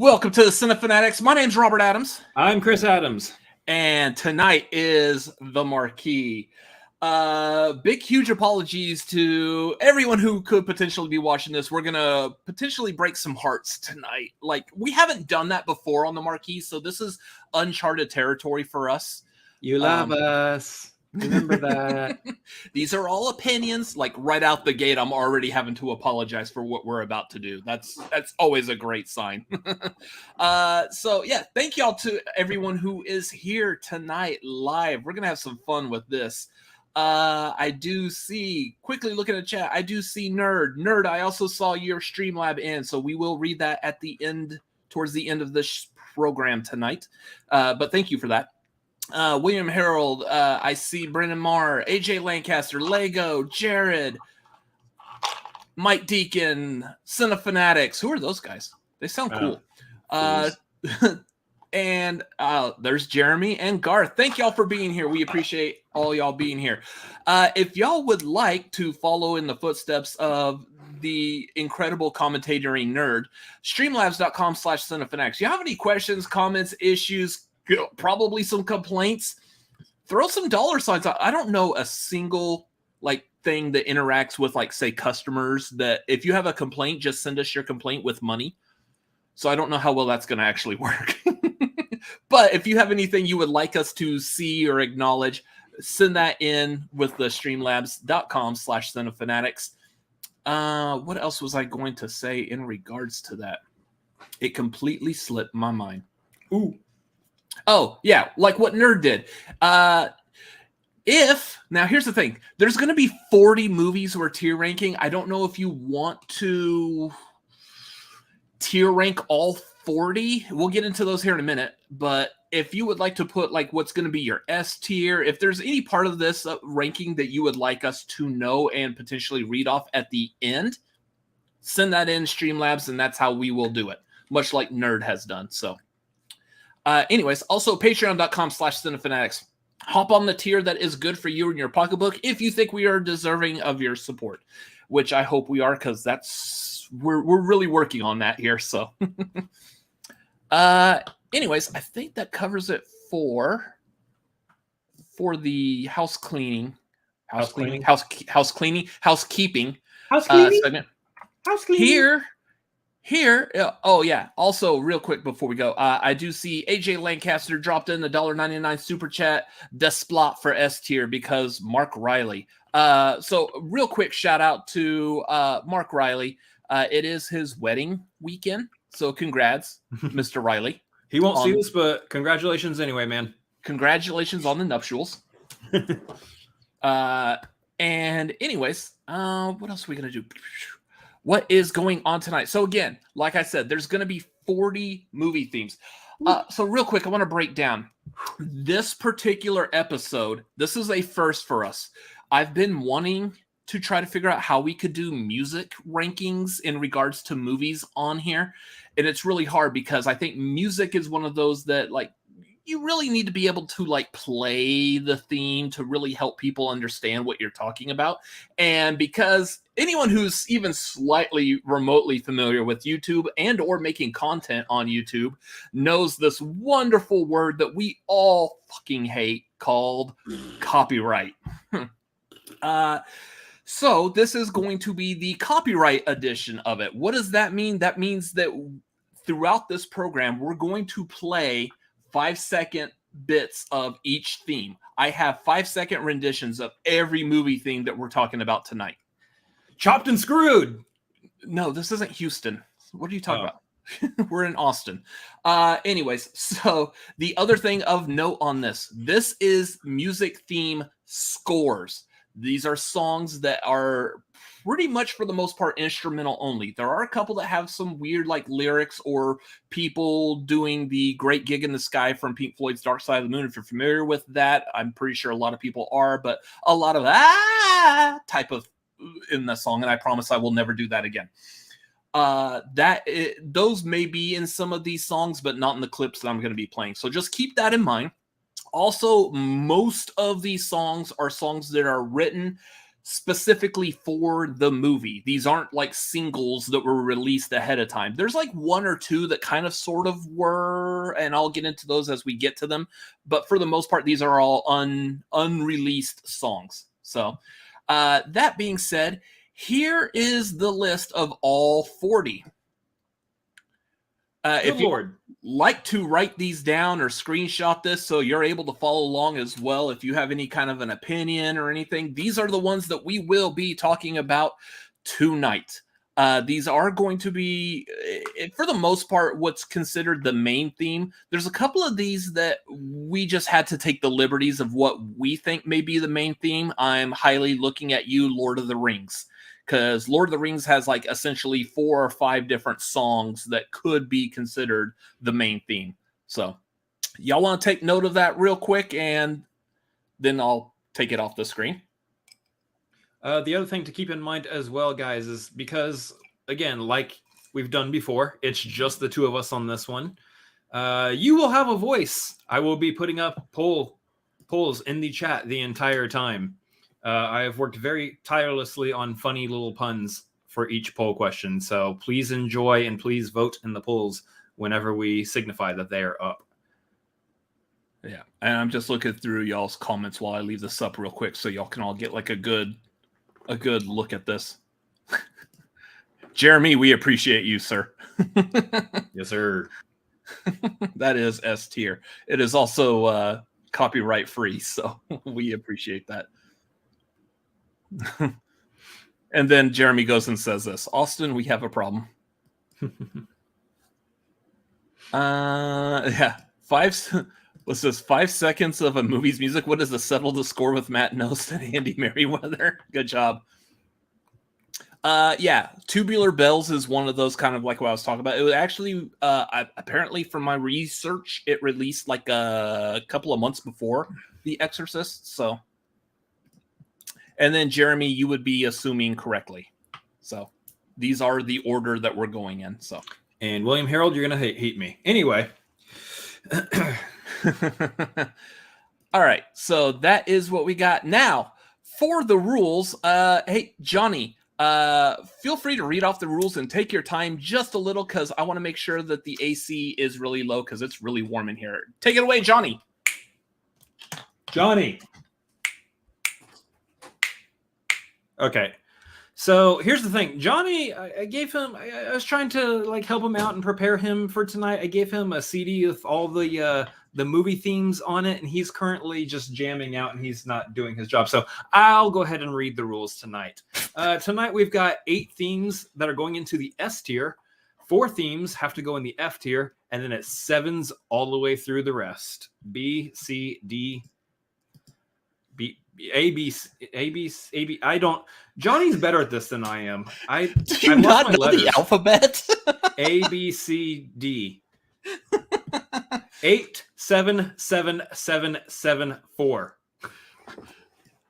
Welcome to the Cinefanatics. My name's Robert Adams. I'm Chris Adams. And tonight is the Marquee. Big, huge apologies to everyone who could potentially be watching this. We're going to potentially break some hearts tonight. Like, we haven't done that before on the Marquee, so this is uncharted territory for us. You love us. Remember that. These are all opinions. Like, right out the gate, I'm already having to apologize for what we're about to do. That's always a great sign. So yeah, thank y'all to everyone who is here tonight live. We're gonna have some fun with this. I do see, quickly looking at the chat, I do see Nerd. I also saw your Streamlab in, so we will read that at the end, towards the end of this program tonight. But thank you for that. William Harold, I see Brennen Marr, AJ Lancaster, Lego, Jared, Mike Deacon, Cinefanatics. Who are those guys? They sound cool. And there's Jeremy and Garth. Thank y'all for being here. We appreciate all y'all being here. If y'all would like to follow in the footsteps of the incredible Commentatoring Nerd, streamlabs.com/cinefanatics. You have any questions, comments, issues, probably some complaints, throw some dollar signs out. I don't know a single thing that interacts with say customers that if you have a complaint, just send us your complaint with money. So I don't know how well that's going to actually work. But if you have anything you would like us to see or acknowledge, send that in with the streamlabs.com/cinefanatics. What else was I going to say in regards to that? It completely slipped my mind. Ooh. Oh, yeah, like what Nerd did. Now here's the thing. There's going to be 40 movies we're tier ranking. I don't know if you want to tier rank all 40. We'll get into those here in a minute. But if you would like to put what's going to be your S tier, if there's any part of this ranking that you would like us to know and potentially read off at the end, send that in Streamlabs, and that's how we will do it, much like Nerd has done. So anyways, also patreon.com/cinefanatics. Hop on the tier that is good for you in your pocketbook if you think we are deserving of your support, which I hope we are, because we're really working on that here. So anyways, I think that covers it for the housekeeping segment. Here, oh yeah. Also, real quick before we go, I do see AJ Lancaster dropped in the $1.99 super chat. Desplot for S tier because Mark Riley. So real quick shout out to Mark Riley. It is his wedding weekend, so congrats, Mr. Riley. He won't see this, but congratulations anyway, man. Congratulations on the nuptials. And anyways, what else are we gonna do? What is going on tonight? So again, like I said, there's going to be 40 movie themes. So real quick, I want to break down this particular episode. This is a first for us. I've been wanting to try to figure out how we could do music rankings in regards to movies on here. And it's really hard because I think music is one of those that you really need to be able to play the theme to really help people understand what you're talking about. And because anyone who's even slightly remotely familiar with YouTube and or making content on YouTube knows this wonderful word that we all fucking hate called copyright. So this is going to be the copyright edition of it. What does that mean? That means that throughout this program, we're going to play 5-second bits of each theme. I have 5-second renditions of every movie theme that we're talking about tonight. Chopped and Screwed. No, this isn't Houston. What are you talking about? We're in Austin. Anyways, so the other thing of note on this is music theme scores. These are songs that are pretty much for the most part instrumental only. There are a couple that have some weird lyrics or people doing the Great Gig in the Sky from Pink Floyd's Dark Side of the Moon. If you're familiar with that, I'm pretty sure a lot of people are, but a lot of type of in the song, and I promise I will never do that again. Those may be in some of these songs, but not in the clips that I'm going to be playing. So just keep that in mind. Also, most of these songs are songs that are written specifically for the movie. These aren't like singles that were released ahead of time. There's like one or two that kind of sort of were, and I'll get into those as we get to them. But for the most part, these are all unreleased songs. So that being said, here is the list of all 40. If you like to write these down or screenshot this so you're able to follow along as well, if you have any kind of an opinion or anything, these are the ones that we will be talking about tonight. These are going to be, for the most part, what's considered the main theme. There's a couple of these that we just had to take the liberties of what we think may be the main theme. I'm highly looking at you, Lord of the Rings, because Lord of the Rings has like essentially 4 or 5 different songs that could be considered the main theme. So y'all want to take note of that real quick, and then I'll take it off the screen. The other thing to keep in mind as well, guys, is because, again, like we've done before, it's just the two of us on this one. You will have a voice. I will be putting up polls in the chat the entire time. I have worked very tirelessly on funny little puns for each poll question, so please enjoy and please vote in the polls whenever we signify that they are up. Yeah, and I'm just looking through y'all's comments while I leave this up real quick so y'all can all get like a good look at this. Jeremy, we appreciate you, sir. Yes, sir. That is S tier. It is also copyright free, so we appreciate that. And then Jeremy goes and says this: Austin, we have a problem. Yeah, what's this? 5 seconds of a movie's music. What is the settle the score with Matt Nost and Andy Merriweather? Good job. Yeah, Tubular Bells is one of those, kind of like what I was talking about. It was actually apparently from my research, it released like a couple of months before The Exorcist. So. And then, Jeremy, you would be assuming correctly. So these are the order that we're going in. So, and William Harold, you're going to hate me. Anyway. All right. So that is what we got. Now, for the rules, hey, Johnny, feel free to read off the rules and take your time just a little, because I want to make sure that the AC is really low because it's really warm in here. Take it away, Johnny. Johnny. Okay, so here's the thing. Johnny, I gave him, I was trying to like help him out and prepare him for tonight. I gave him a CD with all the movie themes on it, and he's currently just jamming out and he's not doing his job. So I'll go ahead and read the rules tonight. Tonight we've got 8 themes that are going into the S tier. 4 themes have to go in the F tier, and then it's 7s all the way through the rest. B, C, D, B, A, B, A, B, A, B. I don't. Johnny's better at this than I am. Do you not know the alphabet? A, B, C, D. 8, 7, 7, 7, 7, 4.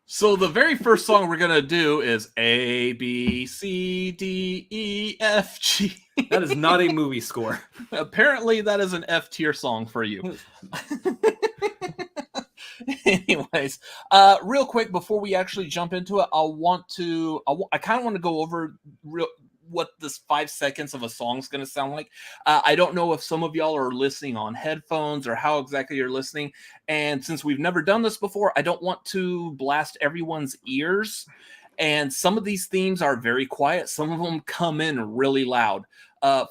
So the very first song we're gonna do is A, B, C, D, E, F, G. That is not a movie score. Apparently, that is an F tier song for you. Anyways, real quick before we actually jump into it, I kind of want to go over what this 5 seconds of a song is going to sound like. I don't know if some of y'all are listening on headphones or how exactly you're listening. And since we've never done this before, I don't want to blast everyone's ears. And some of these themes are very quiet. Some of them come in really loud.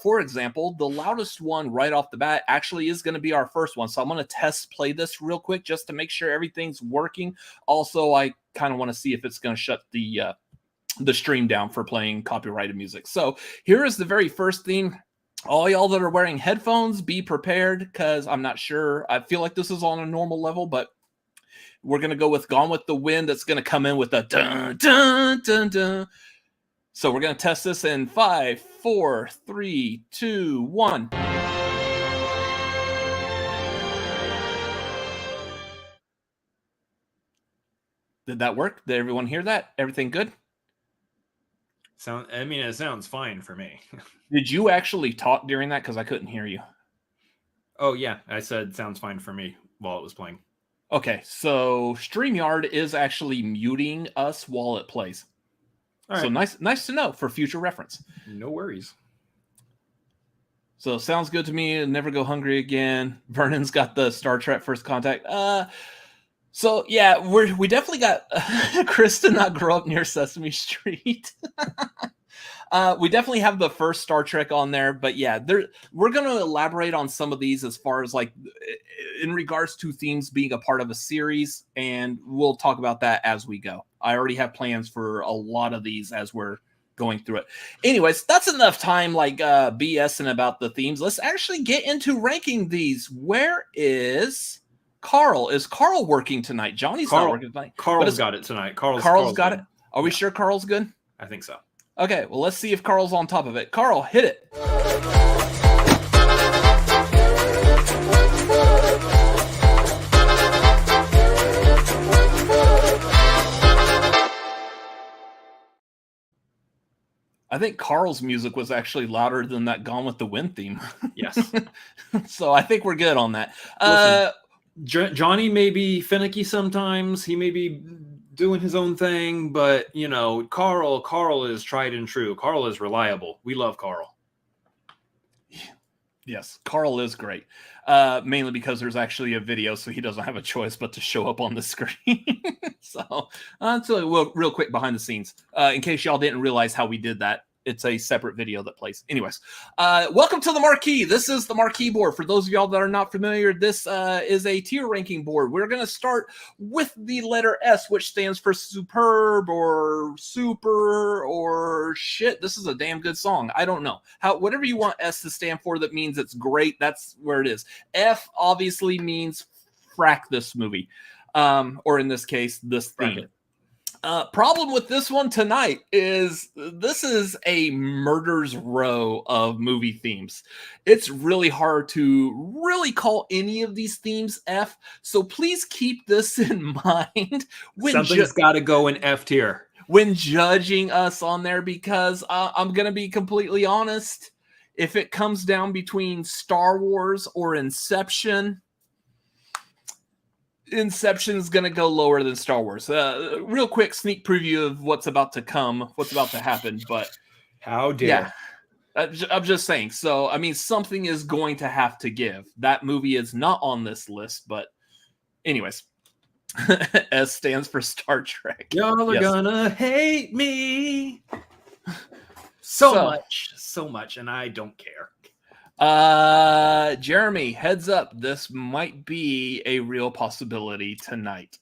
For example, the loudest one right off the bat actually is going to be our first one. So I'm going to test play this real quick just to make sure everything's working. Also, I kind of want to see if it's going to shut the stream down for playing copyrighted music. So here is the very first theme. All y'all that are wearing headphones, be prepared, because I'm not sure. I feel like this is on a normal level, but we're going to go with Gone with the Wind. That's going to come in with a dun, dun, dun, dun. So we're going to test this in 5, 4, 3, 2, 1. Did that work? Did everyone hear that? Everything good? It sounds fine for me. Did you actually talk during that? Because I couldn't hear you. Oh, yeah. I said sounds fine for me while it was playing. Okay, so StreamYard is actually muting us while it plays. All right. So nice to know for future reference. No worries. So sounds good to me. Never go hungry again. Vernon's got the Star Trek First Contact. So yeah, we definitely got Chris to not grow up near Sesame Street. We definitely have the first Star Trek on there, but yeah, we're going to elaborate on some of these as far as like in regards to themes being a part of a series, and we'll talk about that as we go. I already have plans for a lot of these as we're going through it. Anyways, that's enough time like BSing about the themes. Let's actually get into ranking these. Where is Carl? Is Carl working tonight? Johnny's not working tonight. Carl's got it tonight. Carl's got good. it. Are we sure Carl's good? I think so. Okay, well, let's see if Carl's on top of it. Carl, hit it. I think Carl's music was actually louder than that Gone with the Wind theme. Yes. So I think we're good on that. Listen, Johnny may be finicky sometimes. He may be doing his own thing, but you know, Carl is tried and true. Carl is reliable. We love Carl. Yes, Carl is great. Mainly because there's actually a video, so he doesn't have a choice but to show up on the screen. So real quick behind the scenes, in case y'all didn't realize how we did that. It's a separate video that plays. Anyways, welcome to the Marquee. This is the Marquee board. For those of y'all that are not familiar, this is a tier ranking board. We're going to start with the letter S, which stands for superb or super or shit. This is a damn good song. I don't know. Whatever you want S to stand for that means it's great, that's where it is. F obviously means frack this movie. Or in this case, this theme. Problem with this one tonight is this is a murder's row of movie themes. It's really hard to really call any of these themes F, so please keep this in mind. Something's got to go in F tier when judging us on there, because I'm going to be completely honest. If it comes down between Star Wars or Inception's going to go lower than Star Wars. Real quick sneak preview of what's about to come, what's about to happen. But how dare? Yeah, I'm just saying. So, I mean, something is going to have to give. That movie is not on this list, but anyways, S stands for Star Trek. Y'all are gonna hate me so much, and I don't care. Jeremy, heads up, this might be a real possibility tonight.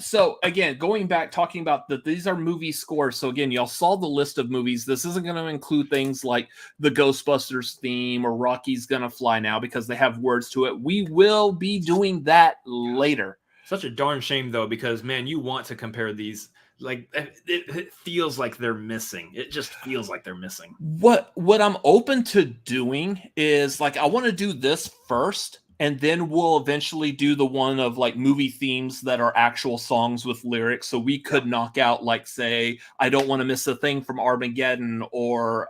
So again, going back, talking about that these are movie scores. So again, y'all saw the list of movies. This isn't going to include things like the Ghostbusters theme or Rocky's Gonna Fly Now because they have words to it. We will be doing that later. Such a darn shame though, because man, you want to compare these. Like it feels like they're missing. It just feels like they're missing. What I'm open to doing is like I want to do this first, and then we'll eventually do the one of like movie themes that are actual songs with lyrics. So we could knock out like say I Don't Want to Miss a Thing from Armageddon or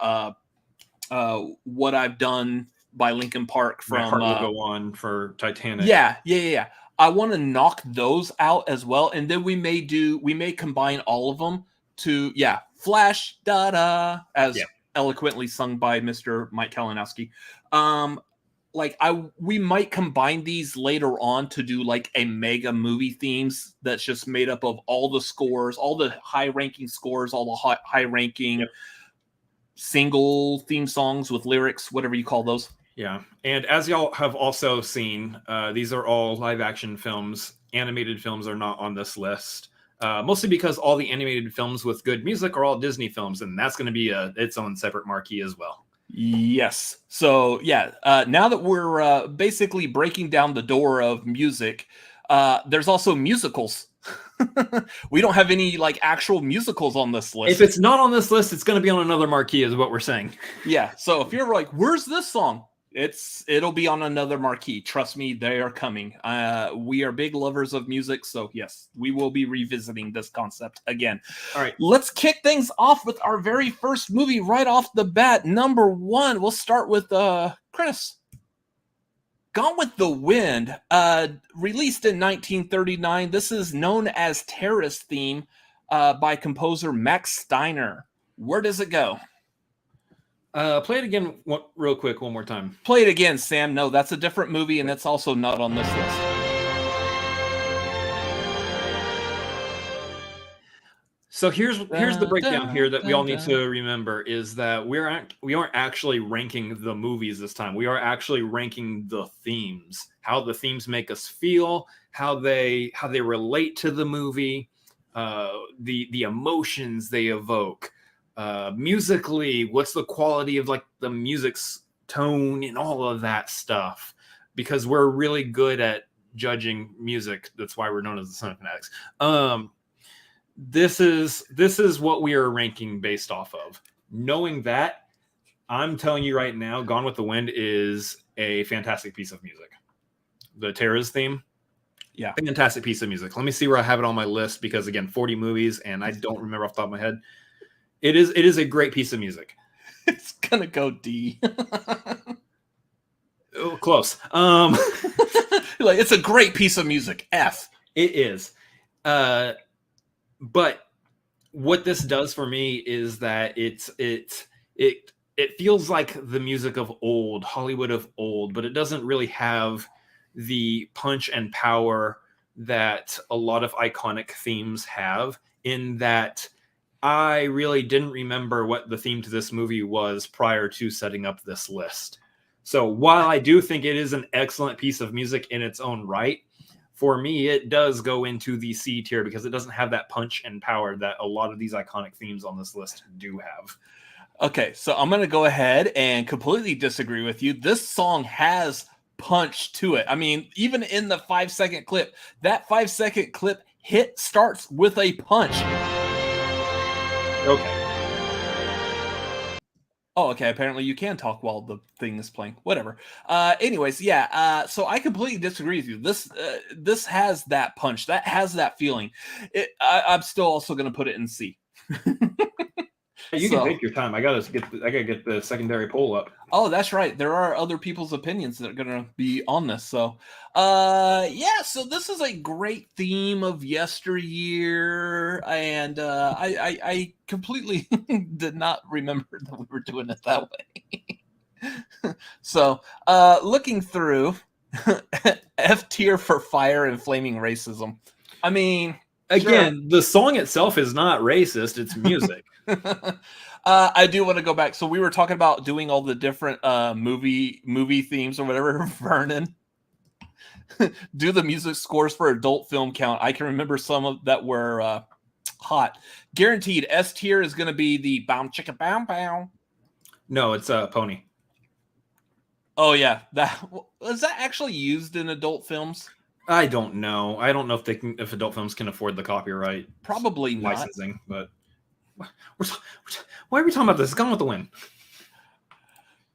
What I've Done by Linkin Park from My Heart Will Go On for Titanic. Yeah. I want to knock those out as well, and then we may combine all of them to Flash da as eloquently sung by Mr. Mike Kalinowski. We might combine these later on to do like a mega movie themes that's just made up of all the scores, all the high ranking scores, all the high ranking single theme songs with lyrics, whatever you call those. Yeah, and as y'all have also seen, these are all live-action films. Animated films are not on this list, mostly because all the animated films with good music are all Disney films, and that's going to be its own separate marquee as well. Yes. So, now that we're basically breaking down the door of music, there's also musicals. We don't have any like actual musicals on this list. If it's not on this list, it's going to be on another marquee is what we're saying. Yeah. So if you're like, where's this song? It'll be on another marquee. Trust me, they are coming. We are big lovers of music, so yes, we will be revisiting this concept again. All right, let's kick things off with our very first movie right off the bat. Number one, we'll start with Chris. Gone with the Wind, released in 1939. This is known as Terrace theme by composer Max Steiner. Where does it go? Play it again real quick one more time. Play it again, Sam. No, that's a different movie, and it's also not on this list. So here's the breakdown here that we all need to remember is that we aren't actually ranking the movies this time. We are actually ranking the themes, how the themes make us feel, how they relate to the movie, the emotions they evoke, musically, what's the quality of like the music's tone and all of that stuff. Because we're really good at judging music. That's why we're known as the Cinema Fanatics. This is what we are ranking based off of. Knowing that, I'm telling you right now, Gone with the Wind is a fantastic piece of music. The Terrace theme, yeah, fantastic piece of music. Let me see where I have it on my list because again, 40 movies, and I don't remember off the top of my head. It is a great piece of music. It's gonna go D. Oh, close. Like it's a great piece of music. F. It is. But what this does for me is that it feels like the music of old, Hollywood of old, but it doesn't really have the punch and power that a lot of iconic themes have, in that I really didn't remember what the theme to this movie was prior to setting up this list. So while I do think it is an excellent piece of music in its own right, for me, it does go into the C tier because it doesn't have that punch and power that a lot of these iconic themes on this list do have. Okay, so I'm going to go ahead and completely disagree with you. This song has punch to it. I mean, even in the 5-second clip, that 5-second clip starts with a punch. Okay. Oh, okay. Apparently you can talk while the thing is playing. Whatever. Anyways, yeah. So I completely disagree with you. This has that punch. That has that feeling. I'm still also going to put it in C. You can take your time. I gotta get the secondary poll up. Oh, that's right. There are other people's opinions that are gonna be on this. So, yeah. So this is a great theme of yesteryear, and I completely did not remember that we were doing it that way. So, looking through, F tier for fire and flaming racism. I mean, again, sure. The song itself is not racist; it's music. I do want to go back. So we were talking about doing all the different movie themes or whatever. Vernon, do the music scores for adult film count. I can remember some of that were hot. Guaranteed S tier is going to be the bow chicka bow bow. No, it's Pony. Oh yeah, is that actually used in adult films? I don't know. I don't know if adult films can afford the copyright. Probably not. Licensing, but. Why are we talking about this? Gone with the Wind.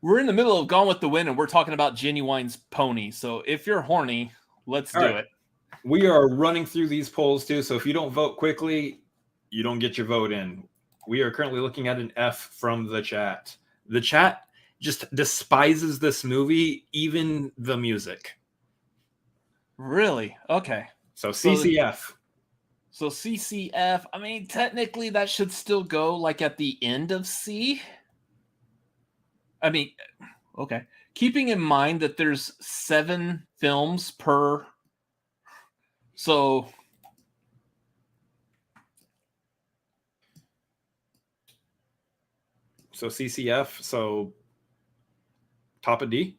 We're in the middle of Gone with the Wind, and we're talking about Genuine's Pony. So if you're horny, let's do it. We are running through these polls too, so if you don't vote quickly, you don't get your vote in. We are currently looking at an F from the chat. The chat just despises this movie, even the music. Really? Okay. So CCF. So CCF, I mean, technically that should still go like at the end of C. I mean, okay. Keeping in mind that there's 7 films per. So CCF, so top of D?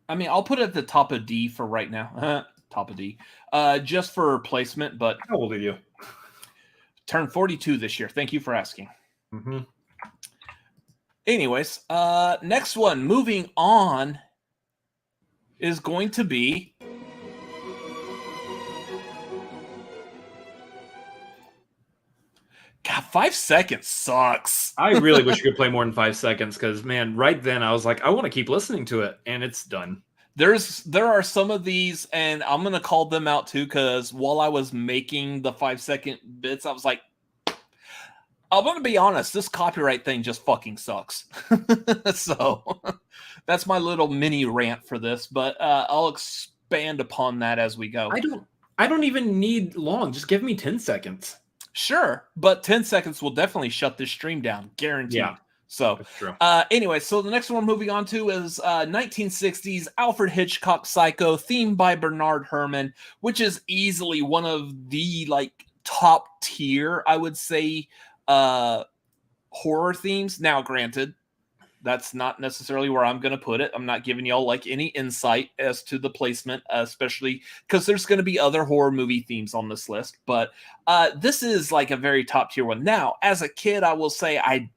I mean, I'll put it at the top of D for right now. Top of D, just for placement. But how old are you? Turned 42 this year. Thank you for asking. Mm-hmm. Anyways, next one, moving on, is going to be God, 5 seconds sucks. I really wish you could play more than 5 seconds because, man, right then I was like, I want to keep listening to it, and it's done. There are some of these, and I'm going to call them out too, because while I was making the 5 second bits, I was like, I'm going to be honest. This copyright thing just fucking sucks. So that's my little mini rant for this, but I'll expand upon that as we go. I don't even need long. Just give me 10 seconds. Sure, but 10 seconds will definitely shut this stream down, guaranteed. Yeah, so that's true. Anyway, so the next one we're moving on to is 1960s Alfred Hitchcock Psycho, themed by Bernard Herrmann, which is easily one of the like top tier, I would say, horror themes. Now, granted, that's not necessarily where I'm going to put it. I'm not giving y'all like any insight as to the placement, especially because there's going to be other horror movie themes on this list. But this is like a very top tier one. Now, as a kid, I will say I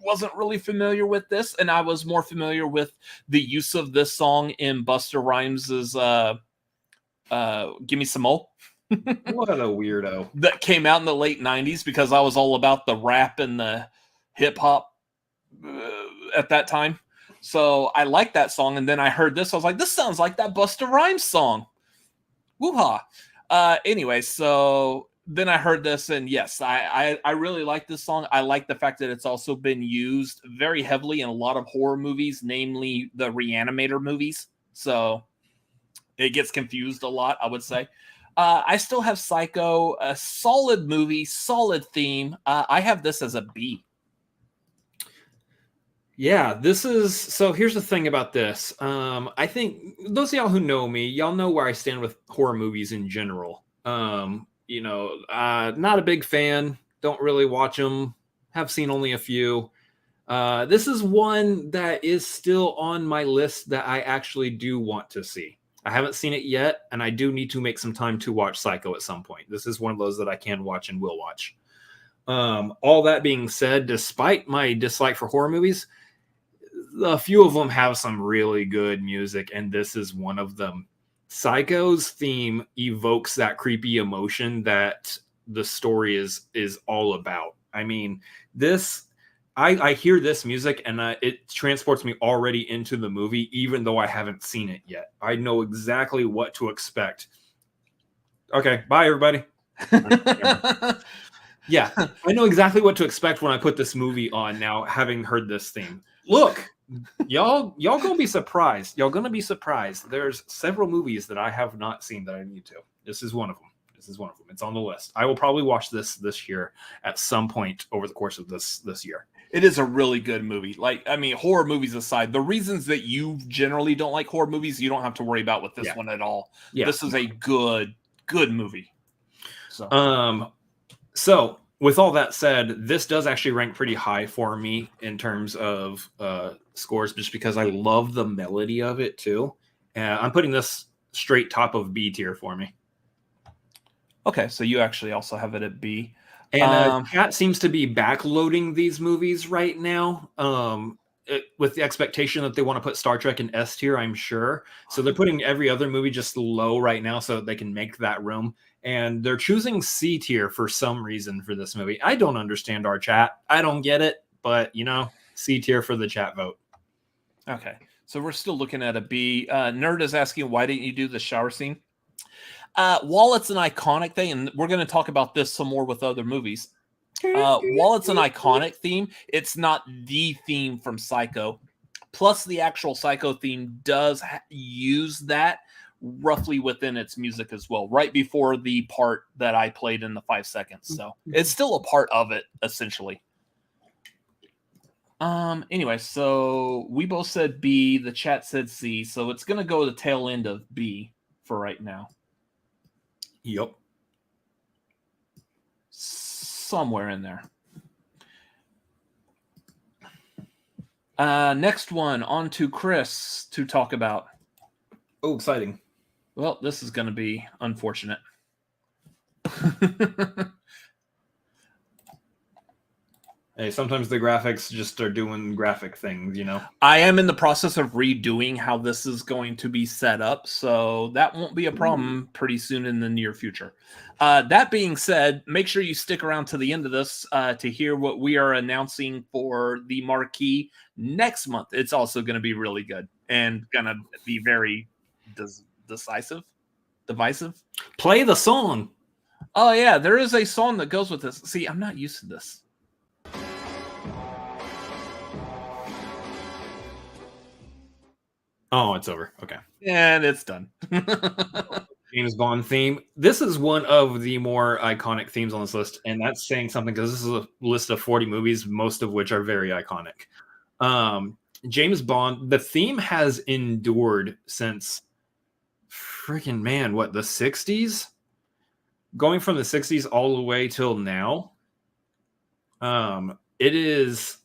wasn't really familiar with this, and I was more familiar with the use of this song in Busta Rhymes's "Give Me Some More." What a weirdo. That came out in the late 90s because I was all about the rap and the hip hop at that time. So I liked that song. And then I heard this. I was like, this sounds like that Busta Rhymes song. Woo-ha. Anyway, so then I heard this, and yes, I really like this song. I like the fact that it's also been used very heavily in a lot of horror movies, namely the Reanimator movies. So it gets confused a lot, I would say. I still have Psycho, a solid movie, solid theme. I have this as a B. Yeah, this is so. Here's the thing about this. I think those of y'all who know me, y'all know where I stand with horror movies in general. Not a big fan. Don't really watch them. Have seen only a few. This is one that is still on my list that I actually do want to see. I haven't seen it yet, and I do need to make some time to watch Psycho at some point. This is one of those that I can watch and will watch. All that being said, despite my dislike for horror movies, a few of them have some really good music, and this is one of them. Psycho's theme evokes that creepy emotion that the story is all about. I mean, I hear this music and it transports me already into the movie, even though I haven't seen it yet. I know exactly what to expect. Okay, bye everybody. Yeah, I know exactly what to expect when I put this movie on now, having heard this theme. Look, y'all gonna be surprised. Y'all gonna be surprised. There's several movies that I have not seen that I need to. This is one of them. It's on the list. I will probably watch this year at some point over the course of this year. It is a really good movie. Like, I mean, horror movies aside, the reasons that you generally don't like horror movies, you don't have to worry about with this one at all. Yeah. This is a good movie. So with all that said, this does actually rank pretty high for me in terms of scores, just because I love the melody of it too. I'm putting this straight top of B tier for me. Okay, so you actually also have it at B. And chat seems to be backloading these movies right now with the expectation that they want to put Star Trek in S tier, I'm sure. So they're putting every other movie just low right now so that they can make that room. And they're choosing C tier for some reason for this movie. I don't understand our chat. I don't get it. But, C tier for the chat vote. Okay. So we're still looking at a B. Nerd is asking, why didn't you do the shower scene? While it's an iconic thing, and we're going to talk about this some more with other movies, while it's an iconic theme, it's not the theme from Psycho. Plus, the actual Psycho theme does use that roughly within its music as well, right before the part that I played in the 5 seconds. So it's still a part of it, essentially. Anyway, so we both said B, the chat said C, so it's going to go the tail end of B for right now. Yep. Somewhere in there. Next one, on to Chris to talk about. Oh, exciting. Well, this is going to be unfortunate. Hey, sometimes the graphics just are doing graphic things, I am in the process of redoing how this is going to be set up, so that won't be a problem pretty soon in the near future. That being said, make sure you stick around to the end of this to hear what we are announcing for the Marquee next month. It's also going to be really good and going to be very divisive. Play the song. Oh, yeah, there is a song that goes with this. See, I'm not used to this. Oh, it's over. Okay. And it's done. James Bond theme. This is one of the more iconic themes on this list, and that's saying something because this is a list of 40 movies, most of which are very iconic. James Bond, the theme has endured since freaking the 60s? Going from the 60s all the way till now. It's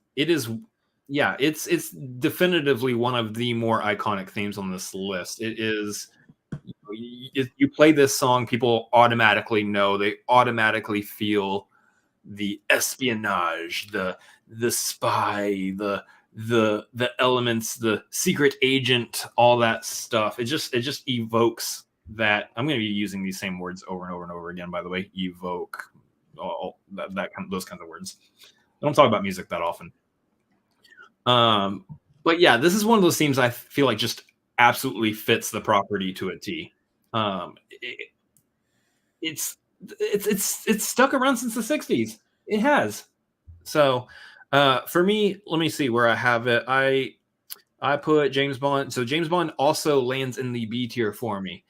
definitively one of the more iconic themes on this list. It is, you play this song, people automatically know, they automatically feel the espionage, the spy, the elements, the secret agent, all that stuff. It just evokes that. I'm going to be using these same words over and over and over again, by the way. Evoke, all those kinds of words. I don't talk about music that often. But yeah, this is one of those themes I feel like just absolutely fits the property to a T. It's stuck around since the 60s. It has. So for me, let me see where I have it. I put James Bond. So James Bond also lands in the B tier for me.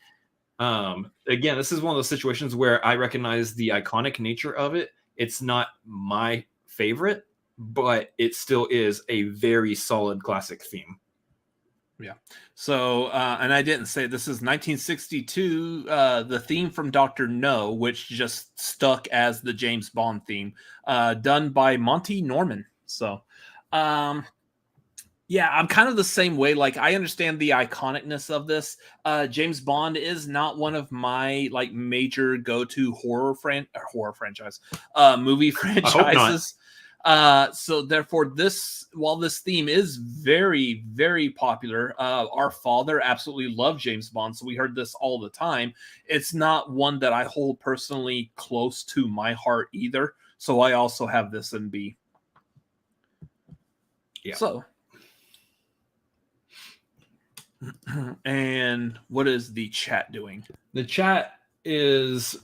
Again, this is one of those situations where I recognize the iconic nature of it. It's not my favorite, but it still is a very solid classic theme. Yeah. So, and I didn't say this is 1962, the theme from Dr. No, which just stuck as the James Bond theme, done by Monty Norman. So, yeah, I'm kind of the same way. Like, I understand the iconicness of this. James Bond is not one of my like major go-to movie franchises. So therefore, while this theme is very, very popular, our father absolutely loved James Bond, so we heard this all the time. It's not one that I hold personally close to my heart either. So I also have this in B. Yeah. So, and what is the chat doing? The chat is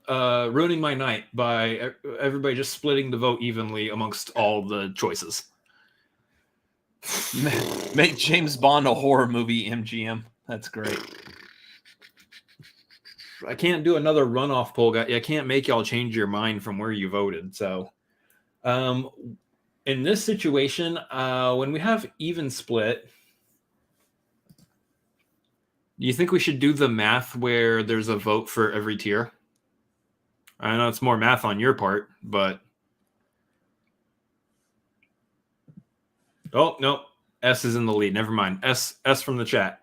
ruining my night by everybody just splitting the vote evenly amongst all the choices. Make James Bond a horror movie, MGM. That's great. I can't do another runoff poll, guy. I can't make y'all change your mind from where you voted. So, in this situation, when we have even split, do you think we should do the math where there's a vote for every tier? I know it's more math on your part, but... Oh, no. S is in the lead. Never mind. S from the chat.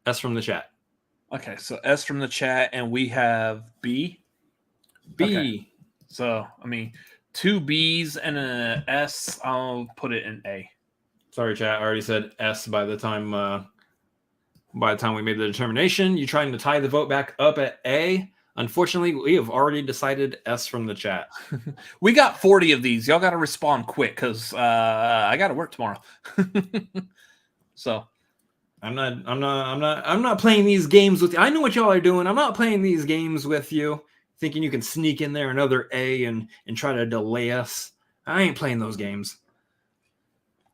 S from the chat. Okay, so S from the chat, and we have B. B. Okay. So, I mean, 2 B's and an S. I'll put it in A. Sorry, chat. I already said S by the time we made the determination. You're trying to tie the vote back up at A. Unfortunately, we have already decided S from the chat. We got 40 of these. Y'all got to respond quick because I got to work tomorrow. So, I'm not playing these games with you. I know what y'all are doing. I'm not playing these games with you, thinking you can sneak in there another A and try to delay us. I ain't playing those games.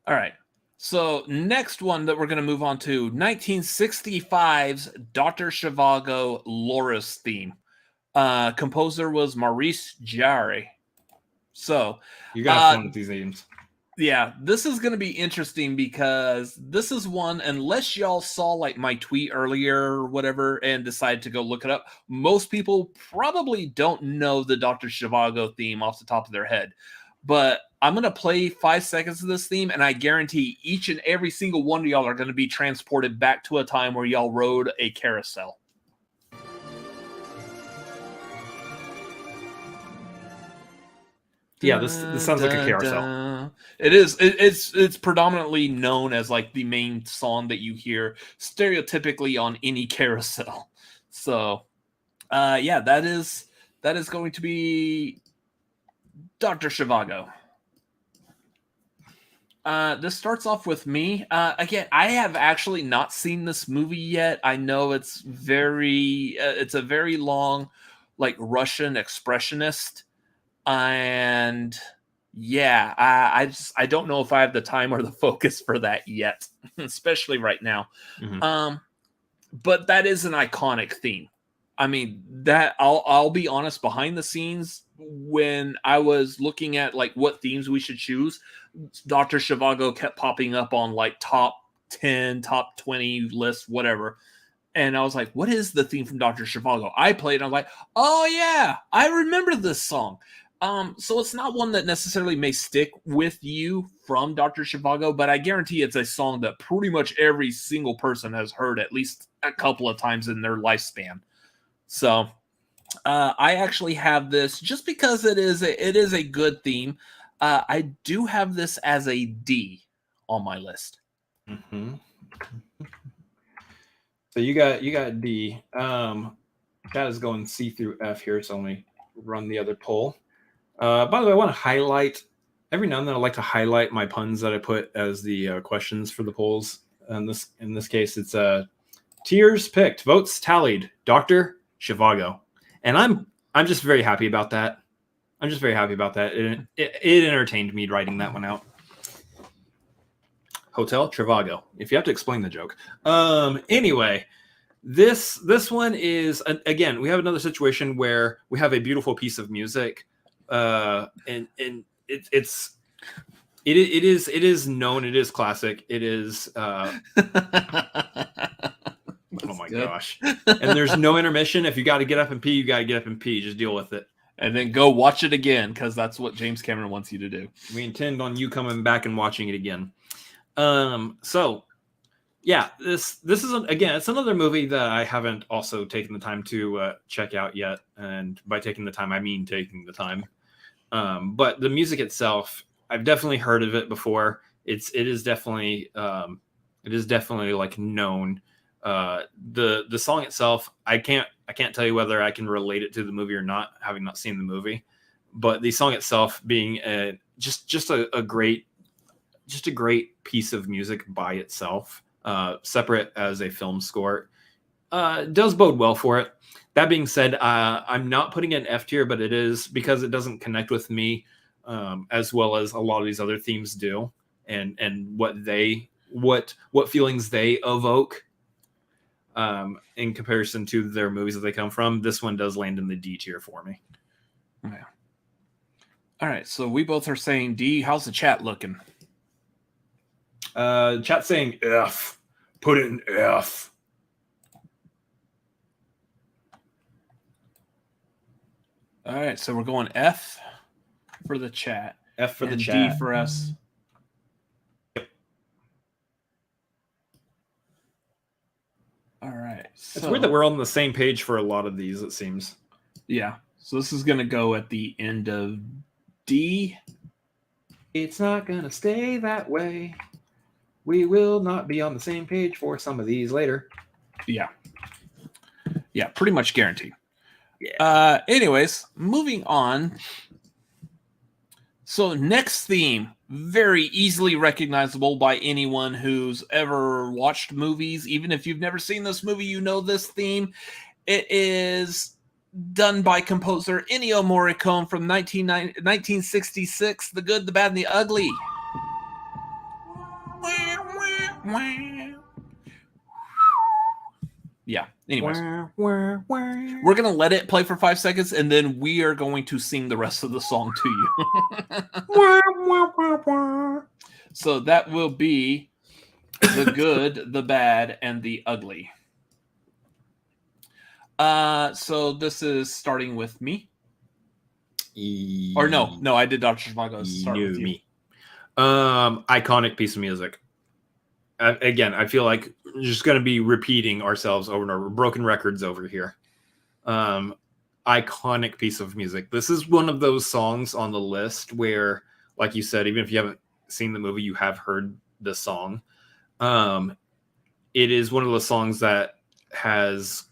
All right. So next one that we're going to move on to, 1965's Dr. Zhivago Loris theme. Composer was Maurice Jarre. So you got fun with these names. Yeah, this is going to be interesting because this is one, unless y'all saw like my tweet earlier or whatever and decided to go look it up, most people probably don't know the Dr. Zhivago theme off the top of their head. But I'm going to play 5 seconds of this theme, and I guarantee each and every single one of y'all are going to be transported back to a time where y'all rode a carousel. Yeah, this sounds like a carousel. It is. It's predominantly known as like the main song that you hear stereotypically on any carousel. So, yeah, that is going to be Dr. Zhivago. This starts off with me. Again, I have actually not seen this movie yet. I know it's a very long, like Russian expressionist. And Yeah, I don't know if I have the time or the focus for that yet, especially right now. Mhm. But that is an iconic theme. I mean, that I'll be honest, behind the scenes, when I was looking at like what themes we should choose, Dr. Zhivago kept popping up on like top 10, top 20 lists, whatever. And I was like, what is the theme from Dr. Zhivago? I played, and I was like, oh yeah, I remember this song. So it's not one that necessarily may stick with you from Dr. Zhivago, but I guarantee it's a song that pretty much every single person has heard at least a couple of times in their lifespan. So I actually have this just because it is a good theme. I do have this as a D on my list. Mm-hmm. So you got D. That is going C through F here. So let me run the other poll. By the way, I want to highlight every now and then. I like to highlight my puns that I put as the questions for the polls. In this case, it's tiers picked, votes tallied, Dr. Zhivago, and I'm just very happy about that. I'm just very happy about that. It entertained me writing that one out. Hotel Zhivago. If you have to explain the joke. Anyway, this one is again, we have another situation where we have a beautiful piece of music, and it is known. It is classic. It is. Oh my gosh! And there's no intermission. If you got to get up and pee, you got to get up and pee. Just deal with it. And then go watch it again, because that's what James Cameron wants you to do. We intend on you coming back and watching it again. So yeah, this is again, it's another movie that I haven't also taken the time to check out yet. And by taking the time, I mean taking the time. But the music itself, I've definitely heard of it before. It is definitely like known. The song itself, I can't tell you whether I can relate it to the movie or not, having not seen the movie. But the song itself being just a great piece of music by itself, separate as a film score, does bode well for it. That being said, I'm not putting it in F tier, but it is because it doesn't connect with me as well as a lot of these other themes do, and what feelings they evoke in comparison to their movies that they come from. This one does land in the D tier for me. Yeah. All right, so we both are saying D. How's the chat looking? Chat saying F. Put it in F. All right, so we're going F for the chat. F for the and chat. D for us. Yep. All right. So, it's weird that we're on the same page for a lot of these, it seems. Yeah. So this is going to go at the end of D. It's not going to stay that way. We will not be on the same page for some of these later. Yeah. Yeah, pretty much guaranteed. Yeah. Anyways, moving on. So next theme, very easily recognizable by anyone who's ever watched movies. Even if you've never seen this movie, you know this theme. It is done by composer Ennio Morricone from 1966, The Good, the Bad, and the Ugly. Yeah. Anyways, we're going to let it play for 5 seconds, and then we are going to sing the rest of the song to you. So that will be The Good, the Bad, and the Ugly. So this is starting with me. Or no, I did Dr. Zhivago. Start with you. Me. Iconic piece of music. Again, I feel like we're just going to be repeating ourselves over and over. Broken records over here. Iconic piece of music. This is one of those songs on the list where, like you said, even if you haven't seen the movie, you have heard the song. It is one of those songs that has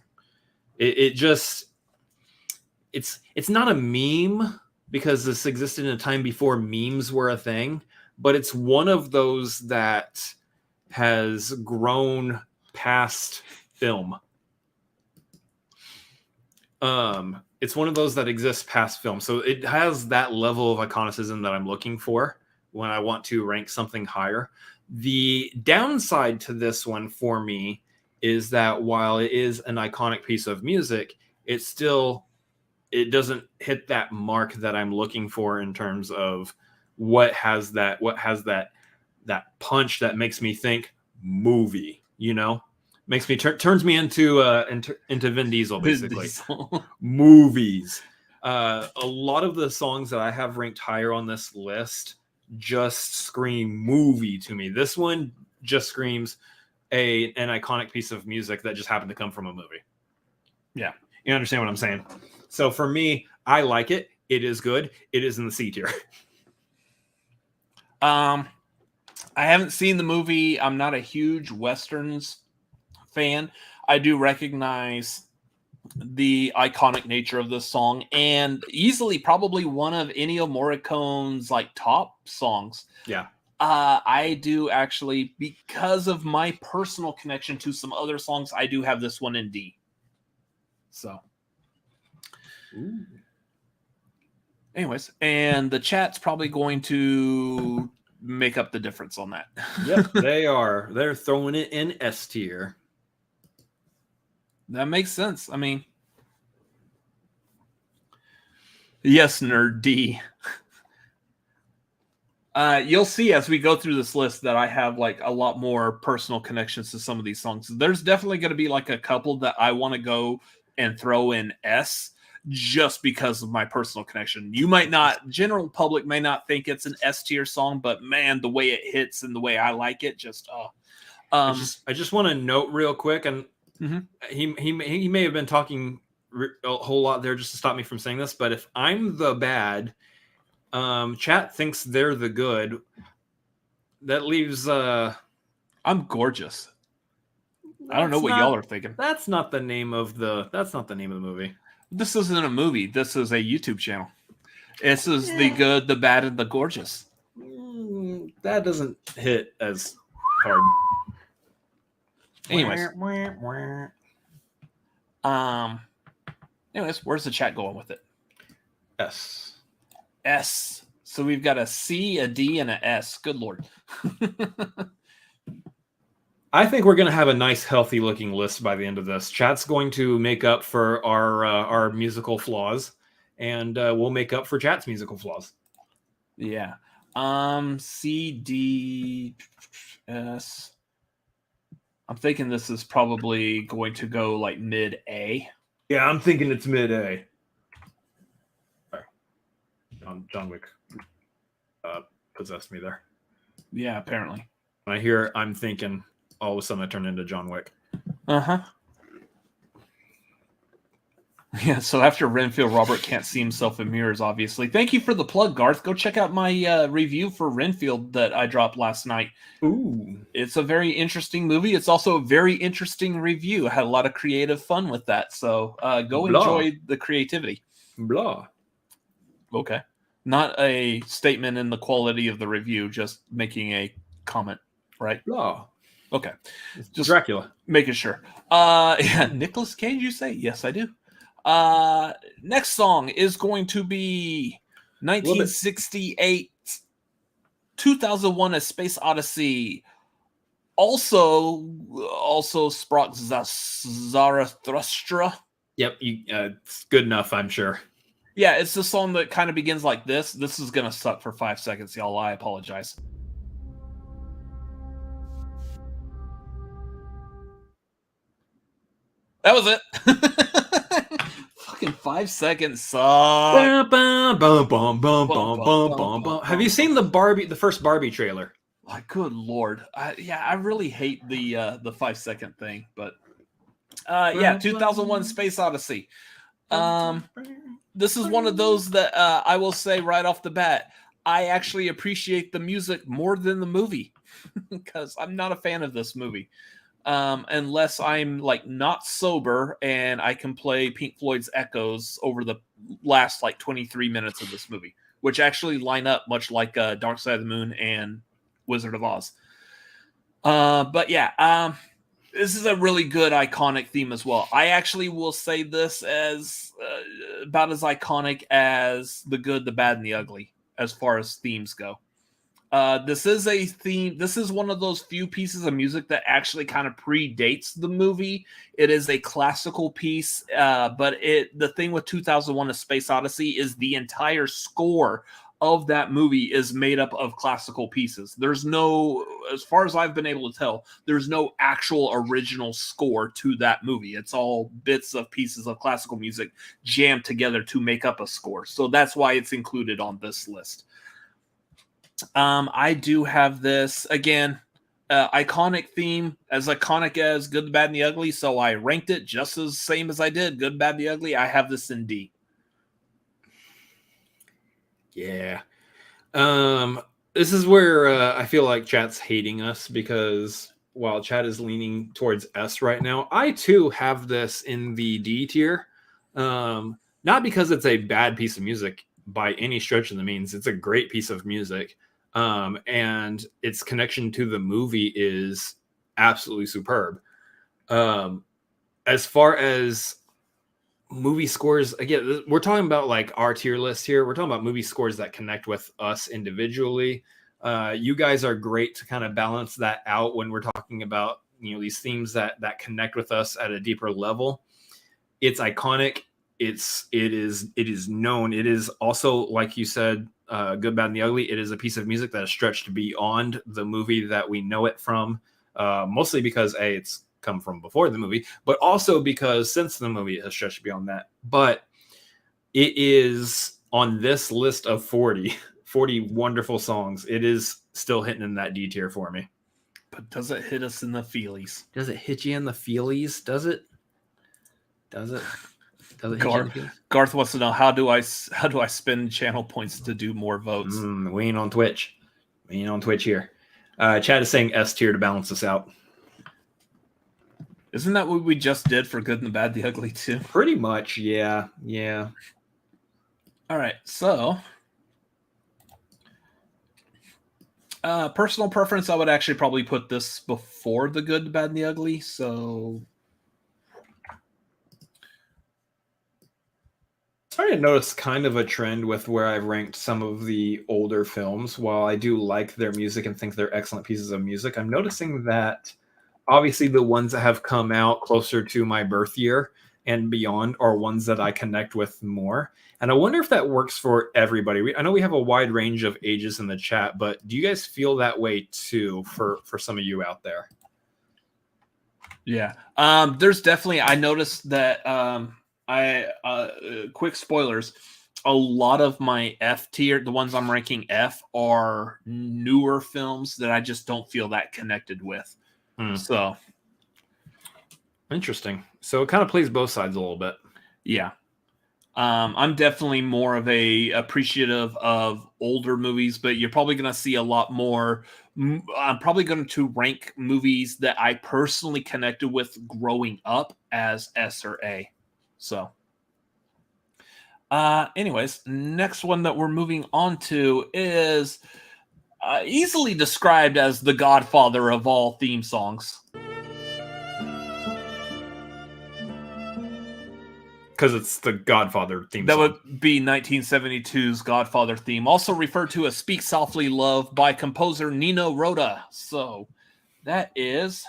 it's not a meme because this existed in a time before memes were a thing, but it's one of those that has grown past film. it's one of those that exists past film. So it has that level of iconicism that I'm looking for when I want to rank something higher. The downside to this one for me is that while it is an iconic piece of music, it doesn't hit that mark that I'm looking for in terms of what has that punch that makes me think movie, makes me turns me into Vin Diesel, basically. Movies. A lot of the songs that I have ranked higher on this list just scream movie to me. This one just screams an iconic piece of music that just happened to come from a movie. Yeah, you understand what I'm saying? So for me, I like it. It is good. It is in the C tier. I haven't seen the movie. I'm not a huge Westerns fan. I do recognize the iconic nature of this song, and easily probably one of Ennio Morricone's top songs. Yeah. I do actually, because of my personal connection to some other songs, I do have this one in D. So. Ooh. Anyways, and the chat's probably going to make up the difference on that. Yep, they are. They're throwing it in S tier. That makes sense. I mean, yes, nerd D. You'll see as we go through this list that I have a lot more personal connections to some of these songs. There's definitely going to be a couple that I want to go and throw in S just because of my personal connection. You might not, general public may not think it's an S tier song, but man, the way it hits and the way I like it, I just want to note real quick, and he may have been talking a whole lot there just to stop me from saying this, but if I'm the bad, chat thinks they're the good. That leaves I'm gorgeous. I don't know what y'all are thinking. That's not the name of the movie. This isn't a movie. This is a YouTube channel. This is the good, the bad, and the gorgeous. That doesn't hit as hard. Anyways, where's the chat going with it? S. So we've got a C, a D, and a S. Good Lord. I think we're going to have a nice, healthy-looking list by the end of this. Chat's going to make up for our musical flaws, and we'll make up for chat's musical flaws. Yeah. C, D, S. I'm thinking this is probably going to go mid A. Yeah, I'm thinking it's mid A. John Wick possessed me there. Yeah, apparently. When I hear I'm thinking, all of a sudden I turn into John Wick. Yeah, so after Renfield, Robert can't see himself in mirrors, obviously. Thank you for the plug, Garth. Go check out my review for Renfield that I dropped last night. Ooh. It's a very interesting movie. It's also a very interesting review. I had a lot of creative fun with that. So go enjoy the creativity. Blah. Okay. Not a statement in the quality of the review, just making a comment, right? Blah. Okay. Just Dracula. Making sure. Yeah, Nicolas Cage, you say? Yes, I do. Next song is going to be 1968, 2001: A Space Odyssey. Also Sprach Zarathustra. Yep, it's good enough, I'm sure. Yeah, it's the song that kind of begins like this. This is gonna suck for 5 seconds, y'all. I apologize. That was it. Fucking 5 seconds suck. Have you seen the first Barbie trailer? Oh, good Lord. I really hate the 5 second thing, but 2001: Space Odyssey. This is one of those that I will say right off the bat, I actually appreciate the music more than the movie because I'm not a fan of this movie. Unless I'm not sober and I can play Pink Floyd's Echoes over the last 23 minutes of this movie, which actually line up much like Dark Side of the Moon and Wizard of Oz. But yeah, This is a really good iconic theme as well. I actually will say this as about as iconic as The Good, the Bad, and the Ugly as far as themes go. This is a theme. This is one of those few pieces of music that actually kind of predates the movie. It is a classical piece, but the thing with 2001: A Space Odyssey is the entire score of that movie is made up of classical pieces. There's no, as far as I've been able to tell, there's no actual original score to that movie. It's all bits of pieces of classical music jammed together to make up a score. So that's why it's included on this list. I do have this again, iconic theme, as iconic as Good, the Bad, and the Ugly. So I ranked it just as same as I did Good, Bad, the Ugly. I have this in D. Yeah. This is where I feel like chat's hating us, because while chat is leaning towards S right now, I too have this in the D tier. Not because it's a bad piece of music by any stretch of the means. It's a great piece of music. And its connection to the movie is absolutely superb. As far as movie scores, again, we're talking about like our tier list here. We're talking about movie scores that connect with us individually. You guys are great to kind of balance that out when we're talking about, you know, these themes that connect with us at a deeper level. It's iconic. It is known. It is also, like you said, Good, Bad, and the Ugly. It is a piece of music that is stretched beyond the movie that we know it from, mostly because it's come from before the movie, but also because since the movie has stretched beyond that. But it is on this list of 40 wonderful songs. It is still hitting in that D tier for me. But does it hit us in the feelies? Does it hit you in the feelies? Does it? Garth wants to know, how do I spend channel points to do more votes? We ain't on Twitch. We ain't on Twitch here. Chad is saying S tier to balance us out. Isn't that what we just did for Good and the Bad, the Ugly too? Pretty much, yeah. All right, so personal preference, I would actually probably put this before the Good, the Bad, and the Ugly. So starting to notice kind of a trend with where I've ranked some of the older films. While I do like their music and think they're excellent pieces of music, I'm noticing that obviously the ones that have come out closer to my birth year and beyond are ones that I connect with more. And I wonder if that works for everybody. I know we have a wide range of ages in the chat, but do you guys feel that way too for some of you out there? Yeah. There's definitely, I noticed that quick spoilers, a lot of my F tier, the ones I'm ranking F, are newer films that I just don't feel that connected with. So interesting. So it kind of plays both sides a little bit. Yeah. I'm definitely more of a appreciative of older movies, but you're probably going to see a lot more. I'm probably going to rank movies that I personally connected with growing up as S or A. So anyways, next one that we're moving on to is easily described as the godfather of all theme songs. Because it's the Godfather theme that song. Would be 1972's Godfather theme, also referred to as Speak Softly Love by composer Nino Rota. So that is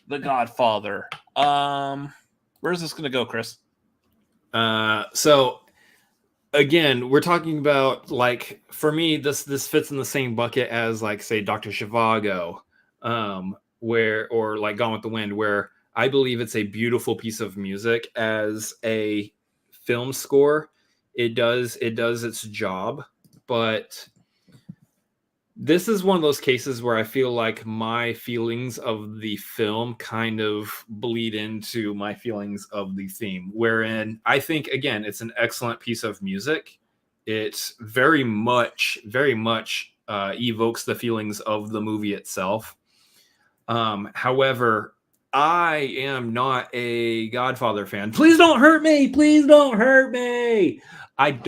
the Godfather. Where's this going to go, Chris? So again, we're talking about, like, for me, this fits in the same bucket as, like, say, Dr. Zhivago, or like Gone with the Wind, where I believe it's a beautiful piece of music as a film score. It does its job, but this is one of those cases where I feel like my feelings of the film kind of bleed into my feelings of the theme, wherein I think, again, it's an excellent piece of music. It very much evokes the feelings of the movie itself. However, I am not a Godfather fan. Please don't hurt me. Please don't hurt me. I